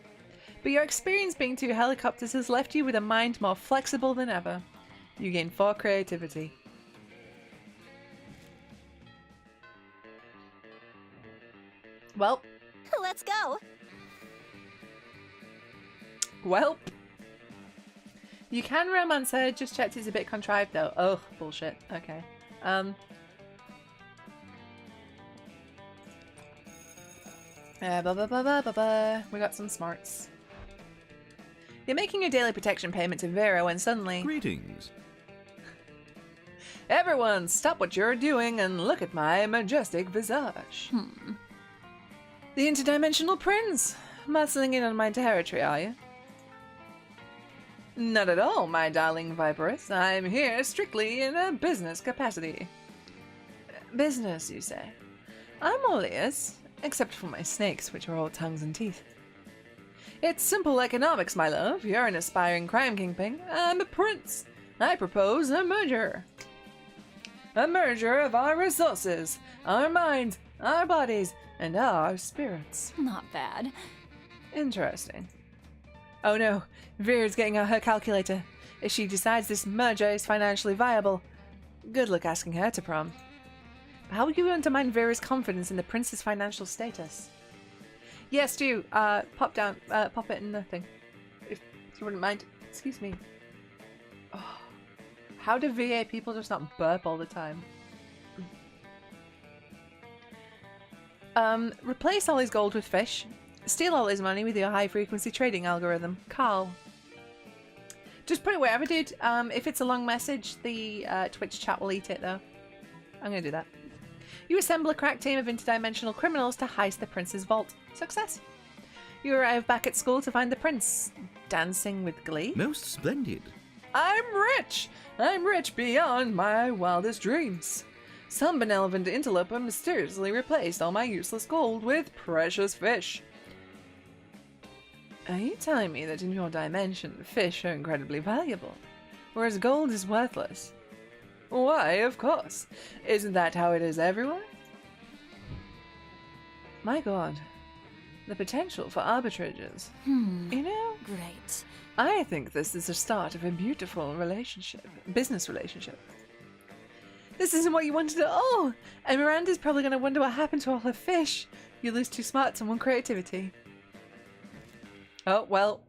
But your experience being 2 helicopters has left you with a mind more flexible than ever. You gain 4 creativity. Well. Let's go. Welp. You can romance her, just checked it's a bit contrived though. Oh, bullshit. Okay. We got some smarts. You're making your daily protection payment to Vera when suddenly... Greetings. Everyone, stop what you're doing and look at my majestic visage. The interdimensional prince. Muscling in on my territory, are you? Not at all, my darling Viperess. I'm here strictly in a business capacity. Business, you say? I'm all ears, except for my snakes, which are all tongues and teeth. It's simple economics, my love. You're an aspiring crime kingpin. I'm a prince. I propose a merger. A merger of our resources, our minds, our bodies, and our spirits. Not bad. Interesting. Oh no, Vera's getting out her calculator. If she decides this merger is financially viable, good luck asking her to prom. How are you going to undermine Vera's confidence in the prince's financial status? Yes, do. Pop it in the thing. If you wouldn't mind. Excuse me. Oh, how do VA people just not burp all the time? Replace all his gold with fish. Steal all his money with your high-frequency trading algorithm. Carl. Just put it wherever, dude. If it's a long message, the Twitch chat will eat it, though. I'm gonna do that. You assemble a crack team of interdimensional criminals to heist the prince's vault. Success. You arrive back at school to find the prince dancing with glee. Most splendid. I'm rich! I'm rich beyond my wildest dreams. Some benevolent interloper mysteriously replaced all my useless gold with precious fish. Are you telling me that in your dimension, fish are incredibly valuable, whereas gold is worthless? Why, of course. Isn't that how it is everywhere? My god. The potential for arbitrages. You know? Great. I think this is the start of a beautiful relationship. Business relationship. This isn't what you wanted at all! And Miranda's probably going to wonder what happened to all her fish. You lose 2 smarts and 1 creativity. Oh, well.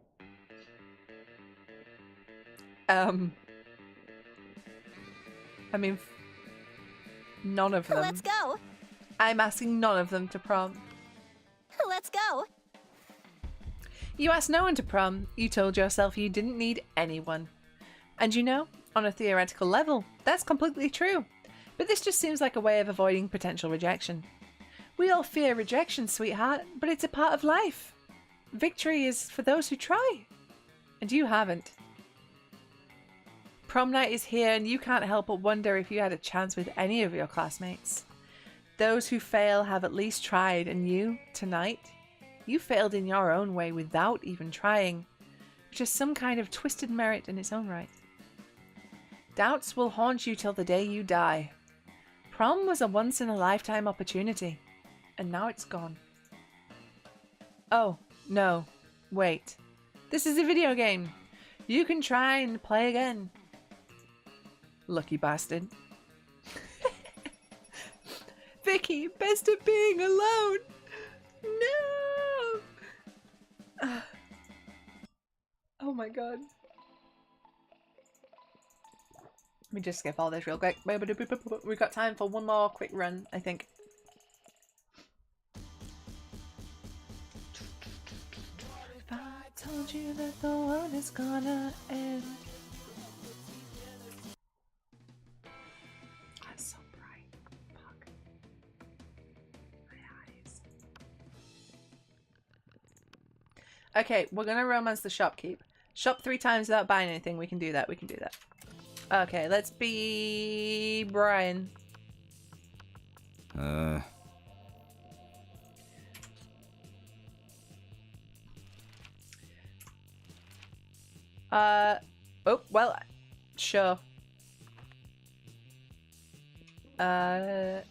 I mean, none of them. Let's go. I'm asking none of them to prom. Let's go. You asked no one to prom. You told yourself you didn't need anyone. And you know, on a theoretical level, that's completely true. But this just seems like a way of avoiding potential rejection. We all fear rejection, sweetheart, but it's a part of life. Victory is for those who try. And you haven't. Prom night is here and you can't help but wonder if you had a chance with any of your classmates. Those who fail have at least tried, and you, tonight, you failed in your own way without even trying, which is some kind of twisted merit in its own right. Doubts will haunt you till the day you die. Prom was a once-in-a-lifetime opportunity, and now it's gone. Oh, no. Wait. This is a video game. You can try and play again. Lucky bastard. Vicky, best of being alone. No. Oh my god. Let me just skip all this real quick. We've got time for one more quick run, I think. If I told you that the world is gonna end. That's so bright. Fuck. My eyes. Okay, we're gonna romance the shopkeep. Shop 3 times without buying anything. We can do that. We can do that. Okay, let's be Brian. Oh, well, sure. I'm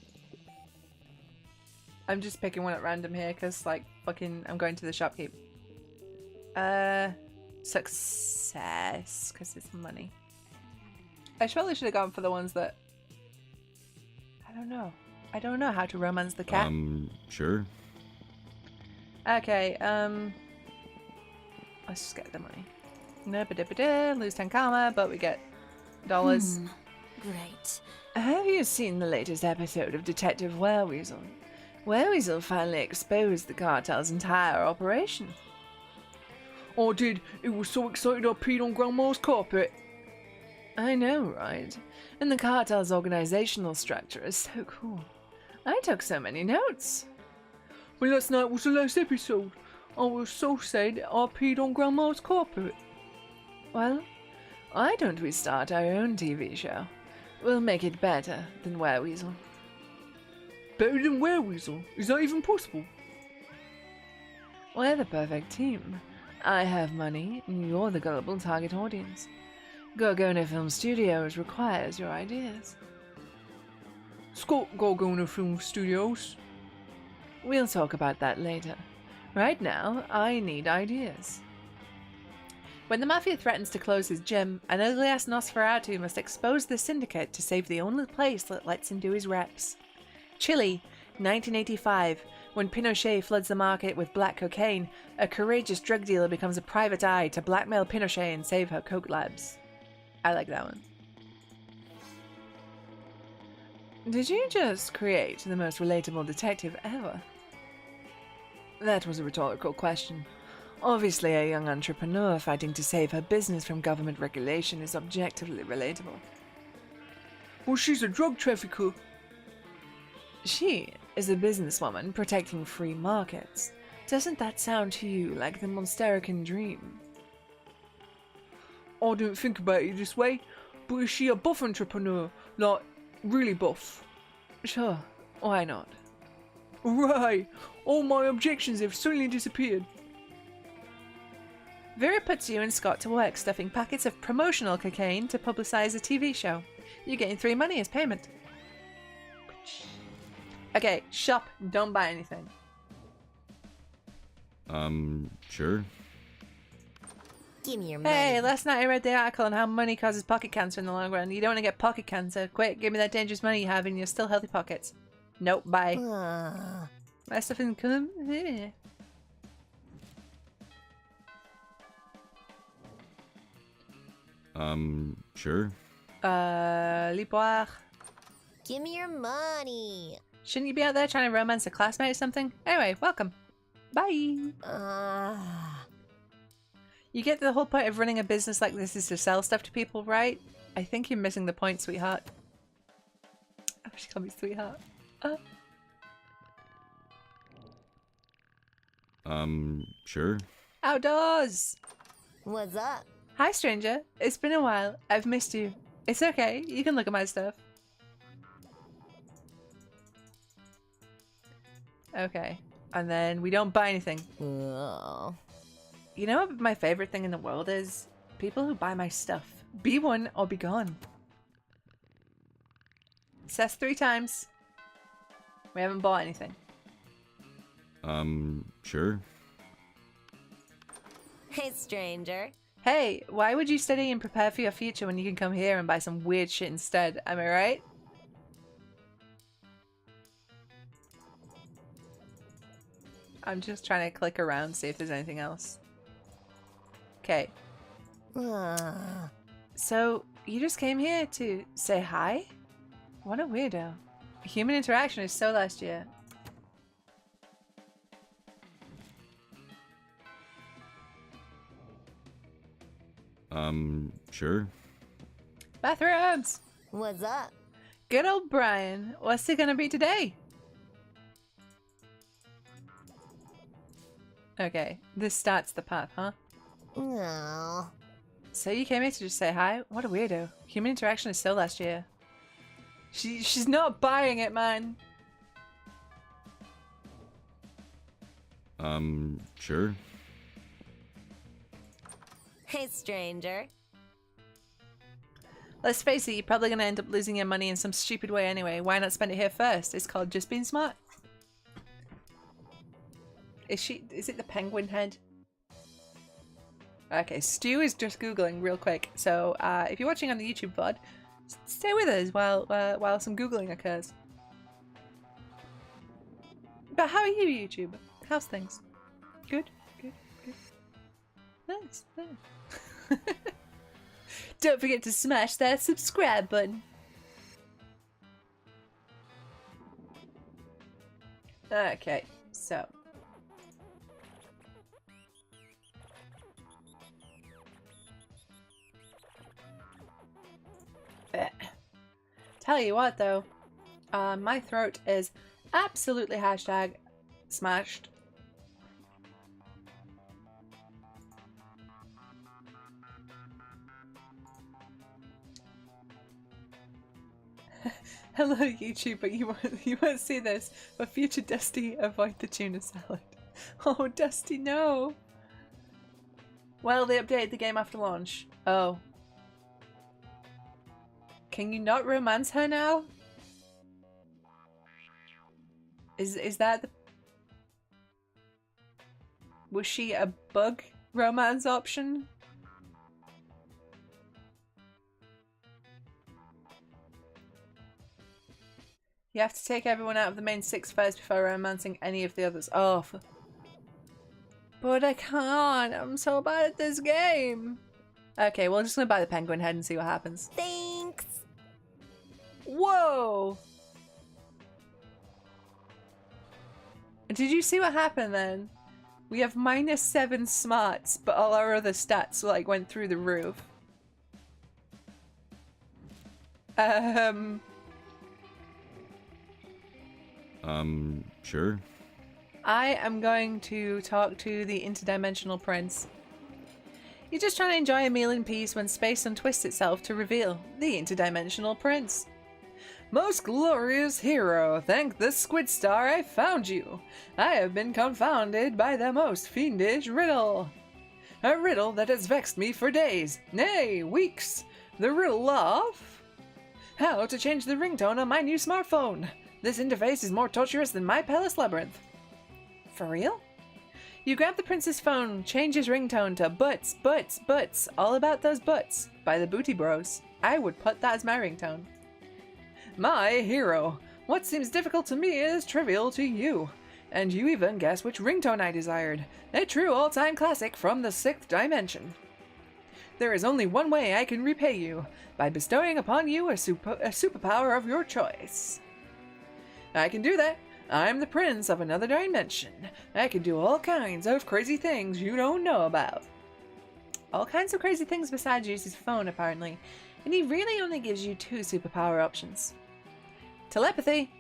just picking one at random here because, like, fucking, I'm going to the shopkeep. Success, because it's money. I surely should have gone for the ones that... I don't know. I don't know how to romance the cat. Sure. Okay, let's just get the money. Lose 10 karma, but we get dollars. Great. Have you seen the latest episode of Detective Wereweasel? Wereweasel finally exposed the cartel's entire operation. I did. It was so excited I peed on Grandma's carpet. I know, right? And the cartel's organizational structure is so cool. I took so many notes. Well, last night was the last episode. I was so sad I peed on Grandma's carpet. Well, why don't we start our own TV show? We'll make it better than Wereweasel. Better than Wereweasel? Is that even possible? We're the perfect team. I have money, and you're the gullible target audience. Gorgona Film Studios requires your ideas. Scott Gorgona Film Studios. We'll talk about that later. Right now, I need ideas. When the Mafia threatens to close his gym, an ugly-ass Nosferatu must expose the syndicate to save the only place that lets him do his reps. Chile, 1985. When Pinochet floods the market with black cocaine, a courageous drug dealer becomes a private eye to blackmail Pinochet and save her coke labs. I like that one. Did you just create the most relatable detective ever? That was a rhetorical question. Obviously, a young entrepreneur fighting to save her business from government regulation is objectively relatable. Well, she's a drug trafficker. She is a businesswoman protecting free markets. Doesn't that sound to you like the Monsterican dream? I don't think about it this way, but is she a buff entrepreneur? Like, really buff? Sure, why not? Right, all my objections have suddenly disappeared. Vera puts you and Scott to work stuffing packets of promotional cocaine to publicize a TV show. You're getting 3 money as payment. Okay, shop, don't buy anything. Sure. Give me your money. Hey, last night I read the article on how money causes pocket cancer in the long run. You don't want to get pocket cancer. Quick, give me that dangerous money you have in your still healthy pockets. Nope, bye. My stuff isn't come. Sure. Lipoir. Give me your money. Shouldn't you be out there trying to romance a classmate or something? Anyway, welcome. Bye. You get the whole point of running a business like this is to sell stuff to people, right? I think you're missing the point, sweetheart. Oh, she called me sweetheart. Sure. Outdoors! What's up? Hi, stranger. It's been a while. I've missed you. It's okay. You can look at my stuff. Okay. And then we don't buy anything. Oh. You know what my favorite thing in the world is? People who buy my stuff. Be one or be gone. Says 3 times. We haven't bought anything. Sure. Hey, stranger. Hey, why would you study and prepare for your future when you can come here and buy some weird shit instead? Am I right? I'm just trying to click around, see if there's anything else. Okay. So, you just came here to say hi? What a weirdo. Human interaction is so last year. Sure. Bathrooms! What's up? Good old Brian. What's it gonna be today? Okay, this starts the path, huh? No. So you came here to just say hi? What a weirdo. Human interaction is so last year. She's not buying it, man. Sure. Hey, stranger. Let's face it, you're probably gonna end up losing your money in some stupid way anyway. Why not spend it here first? It's called just being smart. Is it the penguin head? Okay, Stu is just Googling real quick. So, if you're watching on the YouTube VOD, stay with us while some Googling occurs. But how are you, YouTube? How's things? Good? Good? Good? Nice. Nice. Don't forget to smash that subscribe button. Okay, so. Tell you what though, my throat is absolutely #smashed. Hello YouTube, but you won't see this. But future Dusty, avoid the tuna salad. Oh Dusty, no. Well, they updated the game after launch. Oh. Can you not romance her now? Is that the... Was she a bug romance option? You have to take everyone out of the main 6 first before romancing any of the others. Oh, but I can't. I'm so bad at this game. Okay, well, I'm just gonna buy the penguin head and see what happens. Thanks. Whoa! Did you see what happened then? We have -7 smarts, but all our other stats like went through the roof. Sure. I am going to talk to the interdimensional prince. You're just trying to enjoy a meal in peace when space untwists itself to reveal the interdimensional prince. Most glorious hero, thank the squid star I found you. I have been confounded by the most fiendish riddle. A riddle that has vexed me for days, nay, weeks. The riddle of... how to change the ringtone on my new smartphone. This interface is more torturous than my palace labyrinth. For real? You grab the prince's phone, change his ringtone to butts, butts, butts, all about those butts, by the Booty Bros. I would put that as my ringtone. My hero. What seems difficult to me is trivial to you. And you even guess which ringtone I desired. A true all-time classic from the 6th dimension. There is only one way I can repay you, by bestowing upon you a superpower of your choice. I can do that. I'm the prince of another dimension. I can do all kinds of crazy things you don't know about. All kinds of crazy things besides use his phone, apparently. And he really only gives you 2 superpower options. Telepathy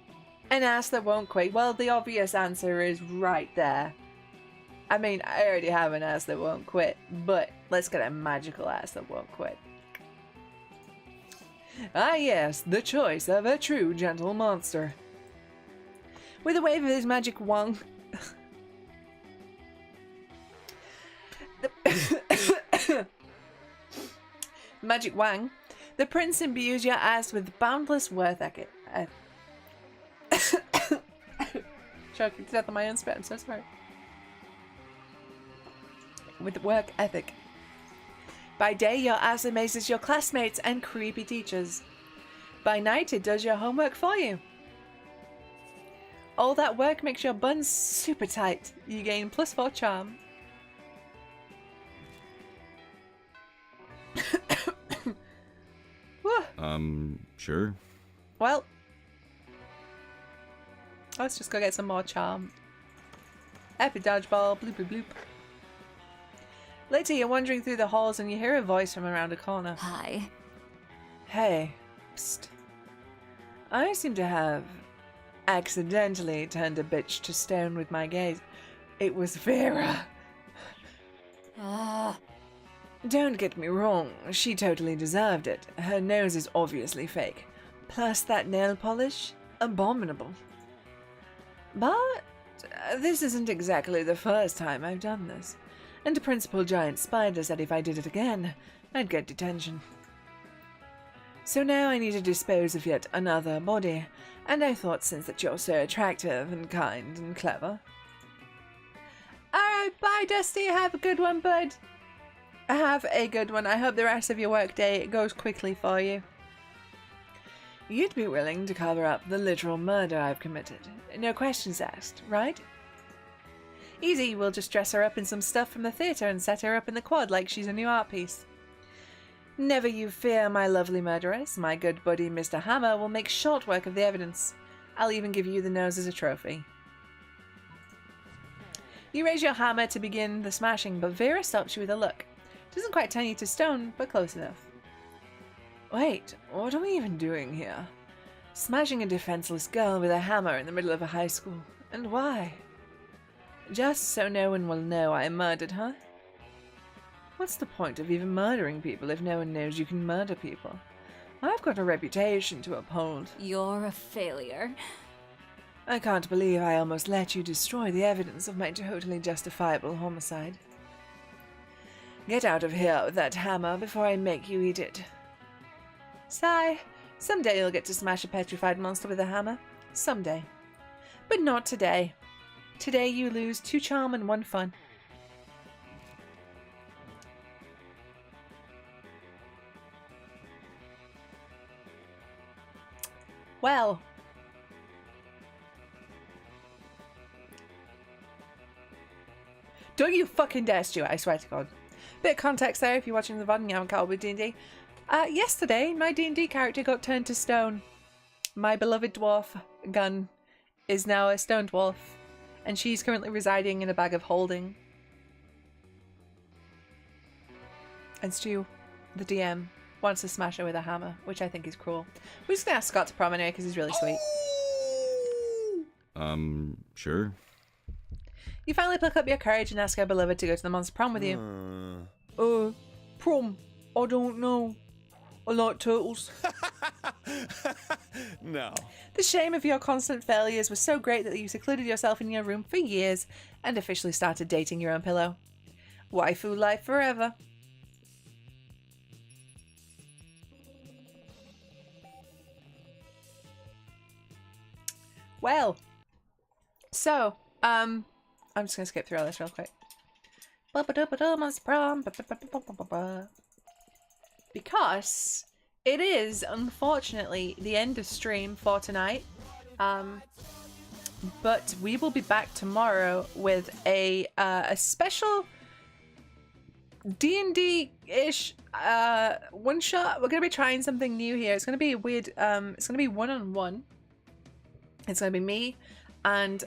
and ass that won't quit. Well, the obvious answer is right there. I mean, I already have an ass that won't quit, but let's get a magical ass that won't quit. Ah yes, the choice of a true gentle monster. With a wave of his magic wand... magic wang, the prince imbues your ass with boundless worth ethic. Choking to death on my own spit, I'm so sorry. With work ethic. By day, your ass amazes your classmates and creepy teachers. By night, it does your homework for you. All that work makes your buns super tight. You gain +4 charm. Sure. Well, let's just go get some more charm. Epic dodgeball, bloop bloop bloop. Later, you're wandering through the halls and you hear a voice from around a corner. Hi. Hey, psst. I seem to have accidentally turned a bitch to stone with my gaze. It was Vera. Don't get me wrong, she totally deserved it. Her nose is obviously fake. Plus that nail polish, abominable. But this isn't exactly the first time I've done this. And a principal giant spider said if I did it again, I'd get detention. So now I need to dispose of yet another body, and I thought since that you're so attractive and kind and clever. Alright, bye Dusty, have a good one, bud. Have a good one. I hope the rest of your workday goes quickly for you. You'd be willing to cover up the literal murder I've committed. No questions asked, right? Easy, we'll just dress her up in some stuff from the theatre and set her up in the quad like she's a new art piece. Never you fear, my lovely murderess. My good buddy Mr. Hammer will make short work of the evidence. I'll even give you the nose as a trophy. You raise your hammer to begin the smashing, but Vera stops you with a look. Doesn't quite turn you to stone, but close enough. Wait, what are we even doing here? Smashing a defenseless girl with a hammer in the middle of a high school. And why? Just so no one will know I murdered her? What's the point of even murdering people if no one knows you can murder people? I've got a reputation to uphold. You're a failure. I can't believe I almost let you destroy the evidence of my totally justifiable homicide. Get out of here with that hammer before I make you eat it. Sigh. Someday you'll get to smash a petrified monster with a hammer. Someday. But not today. Today you lose 2 charm and 1 fun. Well. Don't you fucking dare, Stuart, I swear to God. Bit of context there if you're watching the VOD and you haven't caught up with D&D. Yesterday, my D&D character got turned to stone. My beloved dwarf gun is now a stone dwarf, and she's currently residing in a bag of holding. And Stu, the DM, wants to smash her with a hammer, which I think is cruel. We're just gonna ask Scott to prom anyway because he's really sweet. Sure. You finally pluck up your courage and ask our beloved to go to the monster prom with you. Prom? I don't know. I like turtles. No. The shame of your constant failures was so great that you secluded yourself in your room for years and officially started dating your own pillow. Waifu life forever. Well, so, I'm just gonna skip through all this real quick. Monster prom. Because it is, unfortunately, the end of stream for tonight. But we will be back tomorrow with a special D&D-ish one shot. We're gonna be trying something new here. It's gonna be a weird. It's gonna be one-on-one. It's gonna be me and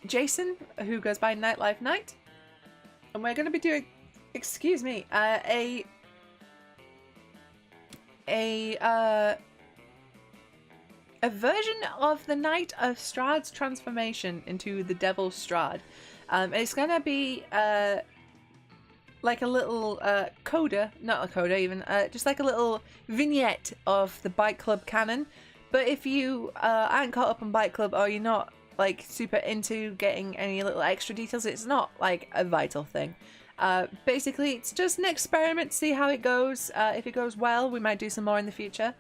Jason, who goes by Nightlife Night, and we're gonna be doing, excuse me, a version of the Night of Strahd's transformation into the Devil Strahd. It's gonna be like a little coda, not a coda even, just like a little vignette of the Bike Club canon. But if you aren't caught up on Bike Club, or you're not like super into getting any little extra details, it's not like a vital thing. Basically, it's just an experiment to see how it goes. If it goes well, we might do some more in the future.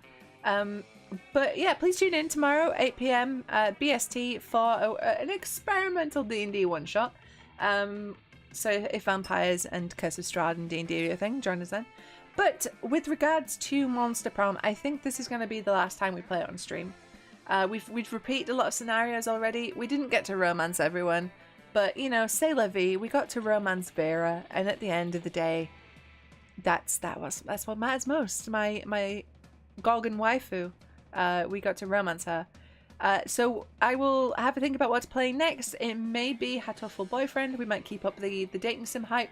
But yeah, please tune in tomorrow, 8 p.m. BST for an experimental D&D one-shot. So if vampires and Curse of Strahd and D&D are your thing, join us then. But with regards to Monster Prom, I think this is going to be the last time we play it on stream. We've repeated a lot of scenarios already. We didn't get to romance everyone, but you know, c'est la vie. We got to romance Vera, and at the end of the day, that's what matters most. My Gorgon waifu. We got to romance her. So I will have to think about what to play next. It may be Hatoful Boyfriend. We might keep up the dating sim hype.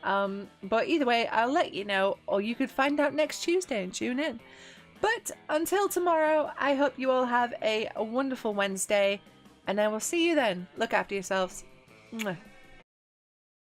But either way, I'll let you know, or you could find out next Tuesday and tune in. But until tomorrow, I hope you all have a wonderful Wednesday, and I will see you then. Look after yourselves. Mwah.